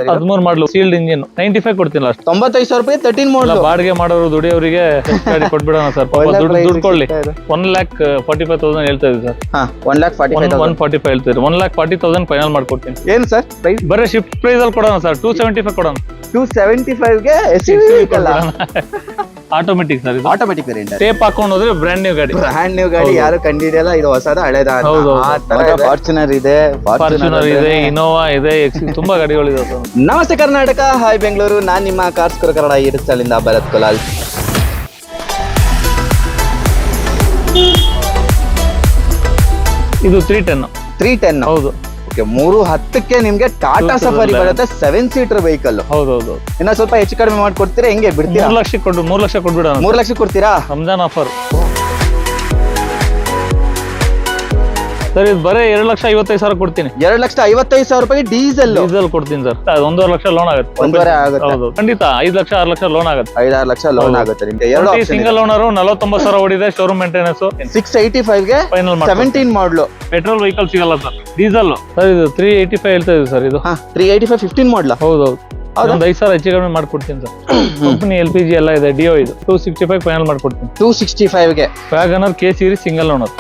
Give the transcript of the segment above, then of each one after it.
13 ಮಾಡಲು sealed engine 95 ಕೊಡ್ತೀನಿ last. 95,000 ರೂಪಾಯಿ 13 ಮಾಡಲು. ಬಾಡಿಗೆ ಮಾಡೋರು ದುಡಿಯೋರಿಗೆ ಗಾಡಿ ಕೊಟ್ಬಿಡೋಣ ಸರ್. ದುಡ್ಡು ಕೊಡ್ಲಿ. 1,45,000 ಹೇಳ್ತಾ ಇದ್ದೀವಿ ಸರ್. 1,45,000 145 ಹೇಳ್ತೀರಿ. 1,40,000 ಫೈನಲ್ ಮಾಡ್ಕೊಡ್ತೀನಿ. ಏನು ಸರ್ ಪ್ರೈಸ್? ಬರೀ ಶಿಫ್ಟ್ ಪ್ರೈಸ್ ಅಲ್ಲಿ ಕೊಡೋಣ ಸರ್. 275 ಕೊಡೋಣ. 275 ಗೆ ಆಟೋಮೆಟಿಕ್ ಸರ್. ಇದು ಆಟೋಮೆಟಿಕ್ ವೇರಿಯಂಟ್. ಟೇಪ್ ಹಾಕೊಂಡು ಹೋದ್ರೆ ಬ್ರ್ಯಾಂಡ್ ನ್ಯೂ ಗಾಡಿ. ಬ್ರ್ಯಾಂಡ್ ನ್ಯೂ ಗಾಡಿ ಯಾರು ಕಂಡಿಡಿಯಲ್ಲ. ಇದು ಹೊಸದ ಹಳೇದ? ಫಾರ್ಚುನರ್ ಇದೆ, ಫಾರ್ಚುನರ್ ಇದೆ, ಇನೋವಾ ಇದೆ, ತುಂಬಾ ಗಾಡಿಗಳಿದೆ ಸರ್. ನಮಸ್ತೆ ಕರ್ನಾಟಕ, ಹಾಯ್ ಬೆಂಗಳೂರು. ನಾನ್ ನಿಮ್ಮ ಕಾರ್ಸ್ ಕನ್ನಡ ಇರುತ್ತಲಿಂದ ಭರತ್ ಕುಲಾಲ್. ಇದು 310. ಹೌದು. 310ಕ್ಕೆ ನಿಮ್ಗೆ ಟಾಟಾ ಸಫಾರಿ ಬರುತ್ತೆ. 7 ಸೀಟರ್ ವೆಹಿಕಲ್. ಹೌದೌದು. ಇನ್ನ ಸ್ವಲ್ಪ ಹೆಚ್ಚು ಕಡಿಮೆ ಮಾಡ್ಕೊಡ್ತೀರಾ? ಹೆಂಗೆ ಬಿಡ್ತೀರಾ? 3 ಲಕ್ಷ ಕೊಟ್ಬಿಡೋಣ. 3 ಲಕ್ಷ ಕೊಡ್ತೀರಾ? Ramzan offer sir. ಇದು ಬರೀ 2,55,000 ಕೊಡ್ತೀನಿ. 2,55,000 ರೂಪಾಯಿ ಡೀಸೆಲ್ ಕೊಡ್ತೀನಿ ಸರ್. 1.5 ಲಕ್ಷ ಲೋನ್ ಆಗುತ್ತೆ. 1.5 ಆಗುತ್ತೆ. ಹೌದು ಖಂಡಿತ. 5 ಲಕ್ಷ 6 ಲಕ್ಷ ಲೋನ್ ಆಗುತ್ತೆ. 5-6 ಲಕ್ಷ ಲೋನ್ ಆಗುತ್ತೆ ನಿಮ್ಗೆ. ಸಿಂಗಲ್ ಓನರ್ 49,000 ಓಡಿದೆ. ಶೋರೂಮ್ ಮೇಂಟೆನೆನ್ಸ್ 685 ಗೆ ಫೈನಲ್ 17 ಮಾಡಲು. ಪೆಟ್ರೋಲ್ ವೆಹಿಕಲ್ ಸಿಗಲ್ಲ ಸರ್, ಡೀಸೆಲ್ ಸರ್. ಇದು 385 ಹೇಳ್ತಾ ಇದೀವಿ ಸರ್. ಇದು 385 15 ಮಾಡಲ. ಹೌದೌದು. ಒಂದು 5,000 ಹೆಚ್ಚು ಕಡಿಮೆ ಮಾಡ್ಕೊಡ್ತೀನಿ ಸರ್. ಕಂಪನಿ LPG ಎಲ್ಲ ಇದೆ. ಡಿಯೋ ಇದು 265 ಫೈನಲ್ ಮಾಡ್ಕೊಡ್ತೀನಿ. 265 ಗೆ WagonR K series single owner.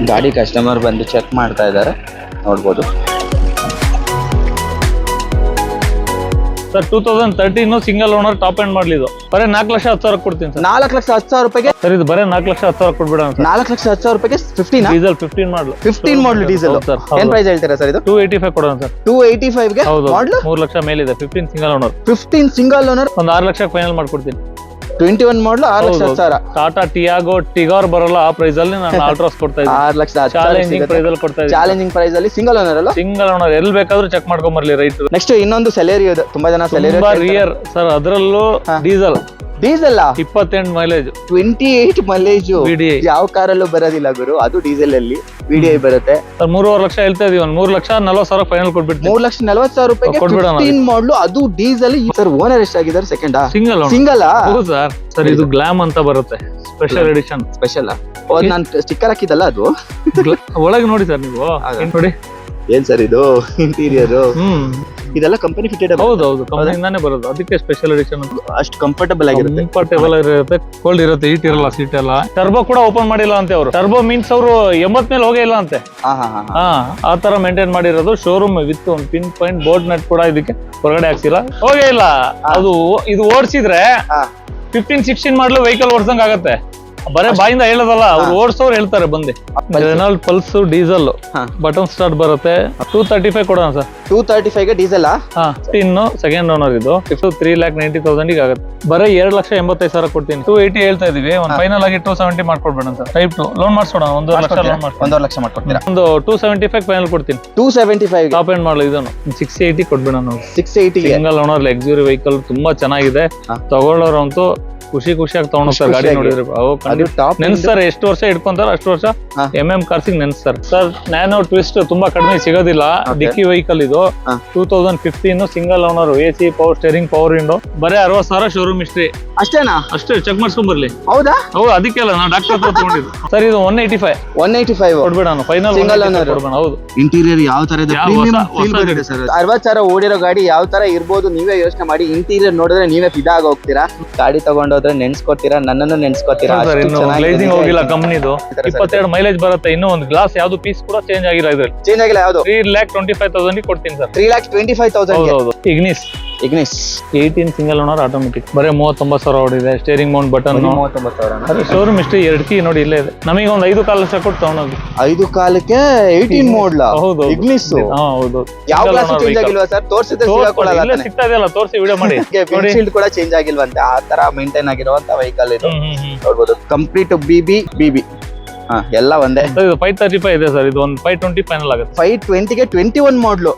ಗಾಡಿ ಕಸ್ಟಮರ್ ಬಂದು ಚೆಕ್ ಮಾಡ್ತಾ ಇದ್ದಾರೆ, ನೋಡ್ಬೋದು sir. 2013 single owner top end ಮಾಡಲಿದ್ದು. ಬರೀ 4,10,000 ಕೊಡ್ತೀನಿ ಸರ್. 4,10,000 ರೂಪಾಯಿಗೆ ಸರ್. ಇದು ಬರೀ 4,10,000 ಕೊಟ್ಬಿಡೋಣ. 4,10,000 ರೂಪಾಯಿಗೆ 15 ಡೀಸೆಲ್ 15 ಮಾಡಲು. 15 ಮಾಡಲು ಡೀಸೆಲ್ ಸರ್. ಏನ್ ಪ್ರೈಸ್ ಹೇಳ್ತೀರಾ ಸರ್? ಇದು 285 ಕೊಡೋಣ ಸರ್. 285 ಗೆ ಮಾಡಲು. 3 ಲಕ್ಷ ಮೇಲಿದೆ. 15 ಸಿಂಗಲ್ ಓನರ್. 15 single owner. ಒಂದು 6 ಲಕ್ಷ ಫೈನಲ್ ಮಾಡ್ಕೊಡ್ತೀನಿ. 21 ಮಾಡಲು 6,10,000. ಟಾಟಾ ಟಿಯಾಗೋ ಟಿಗಾರ್ ಬರಲ್ಲ ಆ ಪ್ರೈಸ್ ಅಲ್ಲಿ ನಾನು ಆಲ್ಟ್ರಾಸ್ ಕೊಡ್ತಾ ಇದ್ದೀನಿ. 6 ಲಕ್ಷ ಚಾಲೆಂಜಿಂಗ್ ಪ್ರೈಸ್ ಅಲ್ಲಿ ಕೊಡ್ತಾ ಇದ್ದೀನಿ. ಚಾಲೆಂಜಿಂಗ್ ಪ್ರೈಸ್ ಅಲ್ಲಿ ಸಿಂಗಲ್ ಓನರ್ ಅಲ್ಲ? Single owner. ಎಲ್ಲಿ ಬೇಕಾದ್ರೂ ಚೆಕ್ ಮಾಡ್ಕೊಂಡ್ ಬರ್ಲಿ ರೈಟ್. ನೆಕ್ಸ್ಟ್ ಇನ್ನೊಂದು ಸೆಲೆರಿಯೋ ಇದೆ. ತುಂಬಾ ಜನ ಸೆಲೆರಿಯೋ ರಿಯರ್ ಸರ್. ಅದರಲ್ಲೂ ಡೀಸೆಲ್ 28 ಮೈಲೇಜ್ 28 ಮೈಲೇಜ್. ಯಾವ ಕಾರಲ್ಲೂ ಬರೋದಿಲ್ಲ ಗುರು, ಅದು ಡೀಸೆಲ್ ಅಲ್ಲಿ. VDI ಬರುತ್ತೆ ಸರ್. 3.5 ಲಕ್ಷ ಹೇಳ್ತಾ ಇದೀವಿ. 3,40,000 ಫೈನಲ್ ಕೊಟ್ಬಿಟ್ಟು 3,40,000 ರೂಪಾಯಿಗೆ 15 ಮಾಡಲು, ಅದು ಡೀಸೆಲ್. ಸರ್ ಓನರ್ ಎಷ್ಟಾಗಿದ್ದಾರೆ? Second single. ಹೌದು ಸರ್. ಸರ್ ಇದು ಗ್ಲಾಮ್ ಅಂತ ಬರುತ್ತೆ, ಸ್ಪೆಷಲ್ ಎಡಿಷನ್. ಸ್ಪೆಷಲ್ ನಾನು ಸ್ಟಿಕ್ಕರ್ ಹಾಕಿದಲ್ಲ ಅದು. ಒಳಗೆ ನೋಡಿ ಸರ್ ನೀವು ನೋಡಿ. ಏನ್ ಸರ್ ಇದು ಇಂಟೀರಿಯರ್? ಇದೆಲ್ಲ ಕಂಪನಿ ಫಿಟೆಡ್. ಹೌದೌದು, ಕಂಪನಿಯಿಂದಾನೇ ಬರೋದು. ಅದಕ್ಕೆ ಸ್ಪೆಷಲ್ ಎಡಿಷನ್. ಅಷ್ಟು ಕಂಫರ್ಟಬಲ್ ಆಗಿರುತ್ತೆ. ಕಂಫರ್ಟೇಬಲ್ ಇರುತ್ತೆ, ಕೋಲ್ಡ್ ಇರುತ್ತೆ, ಹೀಟ್ ಇರಲ್ಲ ಸೀಟ್ ಎಲ್ಲ. ಟರ್ಬೋ ಕೂಡ ಓಪನ್ ಮಾಡಿಲ್ಲ ಅಂತೆ ಅವರು. ಟರ್ಬೋ ಮೀನ್ಸ್ ಅವರು 80 ಮೇಲೆ ಹೋಗೇ ಇಲ್ಲ ಅಂತೆ. ಆ ತರ ಮೇಂಟೈನ್ ಮಾಡಿರೋದು. ಶೋರೂಮ್ ವಿತ್ ಒಂದು ಪಿನ್ ಪಾಯಿಂಟ್ ಬೋರ್ಡ್ ನಟ್ ಕೂಡ ಇದಕ್ಕೆ ಹೊರಗಡೆ ಹಾಕ್ಸಿಲ್ಲ, ಹೋಗೇ ಇಲ್ಲ. ಅದು ಇದು ಓಡಿಸಿದ್ರೆ 15-16 ಮಾಡಲು ವೆಹಿಕಲ್ ಓಡಿಸಂಗ್ ಆಗತ್ತೆ. ಬರೇ ಬಾಯಿಂದ ಹೇಳೋದಲ್ಲ, ಅವ್ರು ಓಡಿಸೋರು ಹೇಳ್ತಾರೆ ಬಂದೆ. Renault pulse diesel button start ಬರುತ್ತೆ. 235 ಕೊಡೋಣ ಸರ್. 235 ಗೆ ಡೀಸೆಲ್. ಇನ್ನು ಸೆಕೆಂಡ್ ಓನರ್. ಇದು 3,90,000 ಆಗುತ್ತೆ. ಬರೀ 2,85,000 ಕೊಡ್ತೀನಿ. 280 ಹೇಳ್ತಾ ಇದೀವಿ. ಒಂದು ಫೈನಲ್ ಆಗಿ 270 ಮಾಡ್ಕೊಡ್ಬೇಡ ಸರ್. ಟೈಪ್ 2 ಲೋನ್ ಮಾಡಿಸೋಣ. 1.5 ಲಕ್ಷ ಲೋನ್ ಮಾಡ್ತೀನಿ. 1.5 ಲಕ್ಷ ಮಾಡ್ಕೊಡ್ತೀರಾ? ಒಂದು 275 ಫೈನಲ್ ಕೊಡ್ತೀನಿ. 275 ಟಾಪ್ ಎಂಡ್ ಮಾಡಲು. ಇದನ್ನು 680 ಕೊಡ್ಬೇಡ ನಾವು. 680 ಸಿಂಗಲ್ ಓನರ್ ಲಕ್ಸುರಿ ವೆಹಿಕಲ್, ತುಂಬಾ ಚೆನ್ನಾಗಿದೆ. ತಗೊಳ್ಳೋರಂತೂ ಖುಷಿಯಾಗಿ ತಗೊಂಡೋಗ್ತಾರೆ ಗಾಡಿ ನೋಡಿದ್ರೆ. ನೆನ್ಸ್ತಾರೆ ಎಷ್ಟು ವರ್ಷ ಇಟ್ಕೊಂತಾರ ಅಷ್ಟು ವರ್ಷ. ಕಾರ್ಸಿಂಗ್ ನೆನ್ಸ್ತಾರೆ ಸರ್. ನ್ಯಾನೋ ಟ್ವಿಸ್ಟ್ ತುಂಬಾ ಕಡಿಮೆ ಸಿಗೋದಿಲ್ಲ. ಡಿಕ್ಕಿ ವೆಹಿಕಲ್ ಇದು. 2015 single owner. AC, power steering, power window. ಬರೀ 60,000 ಶೋರೂಮ್ ಹಿಸ್ಟ್ರಿ. ಅಷ್ಟೇನಾ? ಅಷ್ಟೇ. ಚೆಕ್ ಮಾಡ್ಸ್ಕೊಂಡ್ ಬರ್ಲಿ. ಹೌದಾ? ಹೌದು, ಅದಕ್ಕೆಲ್ಲ ನಾ ಡಾಕ್ಟರ್ ಹತ್ರ ತಗೊಂಡಿದ್ದು ಸರ್. ಇದು 185 ಕೊಡ್ಬೇಡ ಫೈನಲ್. Single owner. ಹೌದು. ಇಂಟೀರಿಯರ್ ಯಾವ ತರ ಇದೆ? 60,000 ಓಡಿರೋ ಗಾಡಿ ಯಾವ ತರ ಇರ್ಬೋದು ನೀವೇ ಯೋಚನೆ ಮಾಡಿ. ಇಂಟೀರಿಯರ್ ನೋಡಿದ್ರೆ ನೀವೇ ಫಿದಾ ಆಗಿ ಹೋಗ್ತೀರಾ. ಗಾಡಿ ತಗೊಂಡೋದ್ರೆ ನೆನ್ಸ್ಕೊತೀರಾ, ನನ್ನನ್ನು ನೆನ್ಸ್ಕೊತೀರಾ. ಗ್ಲೇಸಿಂಗ್ ಹೋಗಿಲ್ಲ ಕಂಪನಿದು. 22 ಮೈಲೇಜ್ ಬರುತ್ತೆ. ಇನ್ನೂ ಒಂದು ಗ್ಲಾಸ್ ಯಾವ್ದು ಪೀಸ್ ಕೂಡ ಚೇಂಜ್ ಆಗಿಲ್ಲ. ಇದ್ರಲ್ಲಿ ಚೇಂಜ್ ಆಗಿಲ್ಲ. ಯಾವ್ದು? 3,25,000 ಕೊಡ್ತೀನಿ sir. 3,25,000. Ignis 18 single owner automatic. ಬರೀ 39,000 ಓಡಿದೆ. Steering Mount button. 39,000. ಶೋರೂಮ್ ಇಷ್ಟು 2 ಕೀ ನೋಡಿ ಇಲ್ಲೇ ಇದೆ. ನಮಗೆ ಒಂದು 5 ಲಕ್ಷ ಕೊಟ್ಟು ತಗೊಂಡೋಗಿ. 5 ಕಾಲಕ್ಕೆ 18 ಮಾಡಲ. ಹೌದು. ಇಗ್ನಿಸ್. ಹೌದು. ಯಾವ ಗ್ಲಾಸ್ ಚೇಂಜ್ ಆಗಿಲ್ವಾ ಸರ್? ತೋರಿಸಿದ್ರೆ ಸಿಗಾಕೊಳ್ಳಲ್ಲ. ಸಿಗ್ತಾ ಇದೆಯಲ್ಲ, ತೋರಿಸಿ ವಿಡಿಯೋ ಮಾಡಿ. ವಿಂಡ್ಶೀಲ್ಡ್ ಕೂಡ ಚೇಂಜ್ ಆಗಿಲ್ವಂತೆ. ಆ ತರ ಮೇಂಟೈನ್ ಆಗಿರುವಂತ ವೆಹಿಕಲ್ ಇದು. ನೋಡ್ಬೋದು. ಕಂಪ್ಲೀಟ್ BB ಎಲ್ಲ ಒಂದೇ. 535 ಇದೆ ಸರ್. ಇದು ಒಂದು 520 ಫೈನಲ್ ಆಗುತ್ತೆ. 520 ಗೆ 21 ಮಾಡಲು.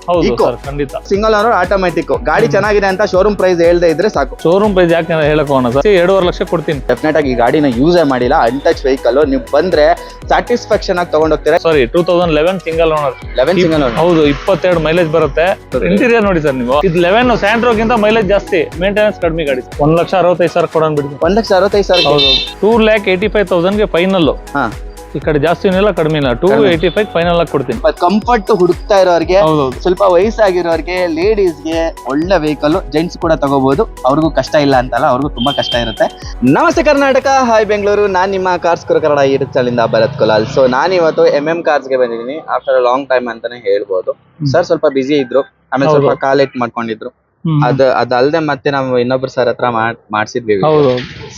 ಖಂಡಿತ ಸಿಂಗಲ್ ಓನರ್ ಆಟೋಮೆಟಿಕ್. ಗಾಡಿ ಚೆನ್ನಾಗಿದೆ ಅಂತ ಶೋರೂಮ್ ಪ್ರೈಸ್ ಹೇಳ್ದೆ ಇದ್ರೆ ಸಾಕು. ಶೋರೂಮ್ ಪ್ರೈಸ್ ಯಾಕೆ ಹೇಳಕ್ ಹೋಗೋಣ ಸರ್. 2.5 ಲಕ್ಷ ಕೊಡ್ತೀನಿ. ಡೆಫಿನೆಟ್ ಆಗಿ ಈ ಗಾಡಿನ ಯೂಸೇ ಮಾಡಿಲ್ಲ. ಅನ್ಟಚ್ ವೆಹಿಕಲ್. ನೀವು ಬಂದ್ರೆ ಸ್ಯಾಟಿಸ್ಫ್ಯಾಕ್ಷನ್ ಆಗಿ ತಗೊಂಡೋಗ್ತೀರಾ. ಸಾರಿ, 2011 ಸಿಂಗಲ್ ಓನರ್. 11 single owner. ಹೌದು. 22 ಮೈಲೇಜ್ ಬರುತ್ತೆ. ಇಂಟೀರಿಯರ್ ನೋಡಿ ಸರ್ ನೀವು. ಇದು 11 ಸ್ಯಾಂಟ್ರೋಗಿಂತ ಮೈಲೇಜ್ ಜಾಸ್ತಿ, ಮೇಂಟೆನೆನ್ಸ್ ಕಡಿಮೆ ಗಾಡಿ. 1,65,000 ಕೊಡೋಣ ಬಿಡಿ. 1,65,000. ಹೌದು. 2,85,000 ಗೆ ಫೈನಲ್. ಈ ಕಡೆ ಜಾಸ್ತಿ ಇಲ್ಲ ಕಡಿಮೆ ಇಲ್ಲ 285 ಫೈನಲ್ ಆಗಿ ಕೊಡ್ತೀನಿ. ಕಂಫರ್ಟ್ ಹುಡುಕ್ತಾ ಇರೋರಿಗೆ, ಹೌದೌದು ಸ್ವಲ್ಪ ವಯಸ್ಸಾಗಿರೋರಿಗೆ, ಲೇಡೀಸ್ಗೆ ಒಳ್ಳೆ ವೆಹಿಕಲ್, ಜೆಂಟ್ಸ್ ಕೂಡ ತಗೋಬಹುದು. ಅವ್ರಿಗೂ ಕಷ್ಟ ಇಲ್ಲ ಅಂತಲ್ಲ, ಅವ್ರಿಗೂ ತುಂಬಾ ಕಷ್ಟ ಇರುತ್ತೆ. ನಮಸ್ತೆ ಕರ್ನಾಟಕ, ಹಾಯ್ ಬೆಂಗಳೂರು. ನಾನ್ ನಿಮ್ಮ ಕಾರ್ಸ್ ಕುರು ಕನ್ನಡ ಯೂಟ್ಯೂಬ್ ಚಾನಲ್ ಇಂದ ಭರತ್ ಕುಲಾಲ್. ಸೊ ನಾನಿವತ್ತು ಕಾರ್ಸ್ ಗೆ ಬಂದಿದ್ದೀನಿ ಆಫ್ಟರ್ ಅ ಲಾಂಗ್ ಟೈಮ್ ಅಂತಾನೆ ಹೇಳ್ಬೋದು. ಸರ್ ಸ್ವಲ್ಪ ಬಿಸಿ ಇದ್ರು, ಆಮೇಲೆ ಸ್ವಲ್ಪ ಕಾಲ್ ಇಟ್ ಮಾಡ್ಕೊಂಡಿದ್ರು. ಅದಲ್ದೆ ಮತ್ತೆ ನಾವು ಇನ್ನೊಬ್ರು ಸರ್ ಹತ್ರ ಮಾಡ್ಸಿದ್ವಿ.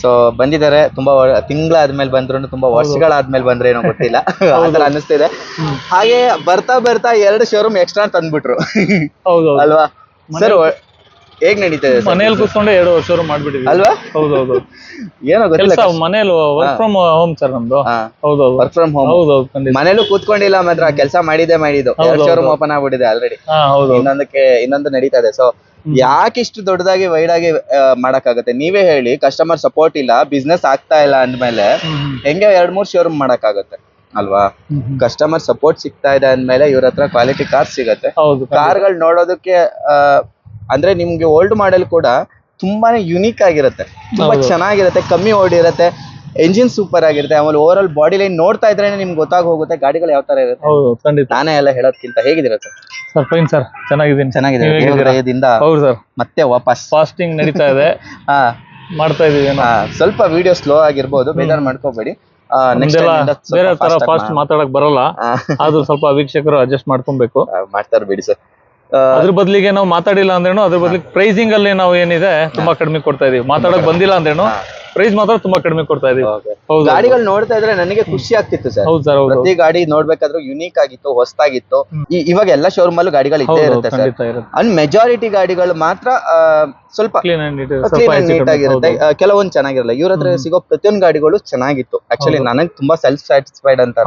ಸೊ ಬಂದಿದ್ದಾರೆ, ತುಂಬಾ ತಿಂಗಳಾದ್ಮೇಲೆ ಬಂದ್ರು, ತುಂಬಾ ವರ್ಷಗಳಾದ್ಮೇಲೆ ಬಂದ್ರೆ ಏನೋ ಗೊತ್ತಿಲ್ಲ ಆತರ ಅನಿಸ್ತಿದೆ. ಹಾಗೆ ಬರ್ತಾ ಬರ್ತಾ 2 ಶೋರೂಮ್ ಎಕ್ಸ್ಟ್ರಾ ತಂದ್ಬಿಟ್ರು ಅಲ್ವಾ ಸರ್? ಹೇಗ್ ನಡೀತದೆ? ಮನೇಲಿ ಕೂತ್ಕೊಂಡೆ 2 ಶೋರೂಮ್ ಮಾಡ್ಬಿಟ್ಟಿದ್ವಿ ಅಲ್ವಾ? ಹೌದೌದು ಏನೋ ಗೊತ್ತಿಲ್ಲ. ಮನೇಲಿ ವರ್ಕ್ ಫ್ರಮ್ ಹೋಮ್ ಸರ್ ನಮ್ದು. ಹೌದೌದು ವರ್ಕ್ ಫ್ರಮ್ ಹೋಮ್. ಹೌದೌದು ಮನೇಲೂ ಕೂತ್ಕೊಂಡಿಲ್ಲ, ಮಾತ್ರ ಕೆಲಸ ಮಾಡಿದ್ದು 2 ಶೋರೂಮ್ ಓಪನ್ ಆಗ್ಬಿಟ್ಟಿದೆ ಆಲ್ರೆಡಿ. ಇನ್ನೊಂದು ನಡೀತಾ ಇದೆ. ಸೊ ಯಾಕೆ ಇಷ್ಟು ದೊಡ್ಡದಾಗಿ ವೈಡ್ ಆಗಿ ಮಾಡಕ್ಕಾಗತ್ತೆ? ನೀವೇ ಹೇಳಿ. ಕಸ್ಟಮರ್ ಸಪೋರ್ಟ್ ಇಲ್ಲ, ಬಿಸ್ನೆಸ್ ಆಗ್ತಾ ಇಲ್ಲ ಅಂದ್ಮೇಲೆ ಹೆಂಗೆ 2-3 ಶೋರೂಮ್ ಮಾಡಕ್ಕಾಗತ್ತೆ ಅಲ್ವಾ? ಕಸ್ಟಮರ್ ಸಪೋರ್ಟ್ ಸಿಗ್ತಾ ಇದೆ ಅಂದ್ಮೇಲೆ ಇವ್ರ ಹತ್ರ ಕ್ವಾಲಿಟಿ ಕಾರ್ ಸಿಗತ್ತೆ. ಕಾರ್ಗಳು ನೋಡೋದಕ್ಕೆ ಅಂದ್ರೆ ನಿಮ್ಗೆ ಓಲ್ಡ್ ಮಾಡೆಲ್ ಕೂಡ ತುಂಬಾನೇ ಯುನೀಕ್ ಆಗಿರುತ್ತೆ, ತುಂಬಾ ಚೆನ್ನಾಗಿರುತ್ತೆ, ಕಮ್ಮಿ ಓಡಿರುತ್ತೆ, ಎಂಜಿನ್ ಸೂಪರ್ ಆಗಿರುತ್ತೆ. ಆಮೇಲೆ ಓವರ್ ಆಲ್ ಬಾಡಿ ಲೈನ್ ನೋಡ್ತಾ ಇದ್ರೇನೆ ನಿಮ್ಗೆ ಗೊತ್ತಾಗೋಗುತ್ತೆ ಗಾಡಿಗಳು ಯಾವ ತರ ಇರುತ್ತೆ. ನಾನೇ ಎಲ್ಲ ಹೇಳೋದ್ಕಿಂತ ಹೇಗಿದ್ದೀರಾ ಸರ್? ಫೈನ್ ಸರ್, ಚೆನ್ನಾಗಿದ್ದೀನಿ. ಚೆನ್ನಾಗಿದೆ. ಹೌದು ಸರ್, ಮತ್ತೆ ವಾಪಸ್ ಫಾಸ್ಟಿಂಗ್ ನಡೀತಾ ಇದೆ. ಮಾಡ್ತಾ ಇದೀವಿ. ಸ್ವಲ್ಪ ವಿಡಿಯೋ ಸ್ಲೋ ಆಗಿರ್ಬೋದು, ಬೇಜಾರು ಮಾಡ್ಕೋಬೇಡಿ. ಬೇರೆ ತರ ಫಾಸ್ಟ್ ಮಾತಾಡಕ್ ಬರಲ್ಲ, ಆದ್ರೂ ಸ್ವಲ್ಪ ವೀಕ್ಷಕರು ಅಡ್ಜಸ್ಟ್ ಮಾಡ್ಕೊಬೇಕು. ಮಾಡ್ತಾರೆ ಬಿಡಿ ಸರ್. ಅದ್ರ ಬದಲಿಗೆ ನಾವು ಮಾತಾಡಿಲ್ಲ ಅಂದ್ರೇನು, ಅದ್ರ ಬದಲಿಗೆ ಪ್ರೈಸಿಂಗ್ ಅಲ್ಲಿ ನಾವು ಏನಿದೆ ತುಂಬಾ ಕಡಿಮೆ ಕೊಡ್ತಾ ಇದೀವಿ. ಮಾತಾಡಕ್ ಬಂದಿಲ್ಲ ಅಂದ್ರೇನು ಪ್ರೈಸ್ ಮಾತ್ರ ತುಂಬಾ ಕಡಿಮೆ ಕೊಡ್ತಾ ಇದೀವಿ. ಗಾಡಿಗಳು ನೋಡ್ತಾ ಇದ್ರೆ ನನಗೆ ಖುಷಿ ಆಗ್ತಿತ್ತು ಸರ್. ಹೌದು ಸರ್, ಪ್ರತಿ ಗಾಡಿ ನೋಡ್ಬೇಕಾದ್ರೂ ಯುನೀಕ್ ಆಗಿತ್ತು, ಹೊಸದಾಗಿತ್ತು. ಇವಾಗ ಎಲ್ಲ ಶೋರೂಮ್ ಅಲ್ಲೂ ಗಾಡಿಗಳು ಇದ್ದೇ ಇರುತ್ತೆ ಸರ್. ಅಂಡ್ ಮೆಜಾರಿಟಿ ಗಾಡಿಗಳು ಮಾತ್ರ ಸ್ವಲ್ಪ ನೀಟ್ ಆಗಿರುತ್ತೆ, ಕೆಲವೊಂದು ಚೆನ್ನಾಗಿರಲ್ಲ. ಇವ್ರ ಹತ್ರ ಸಿಗೋ ಪ್ರತಿಯೊಂದು ಗಾಡಿಗಳು ಚೆನ್ನಾಗಿತ್ತು. ಆಕ್ಚುಲಿ ನನಗೆ ತುಂಬಾ ಸೆಲ್ಫ್ ಸ್ಯಾಟಿಸ್ಫೈಡ್ ಅಂತ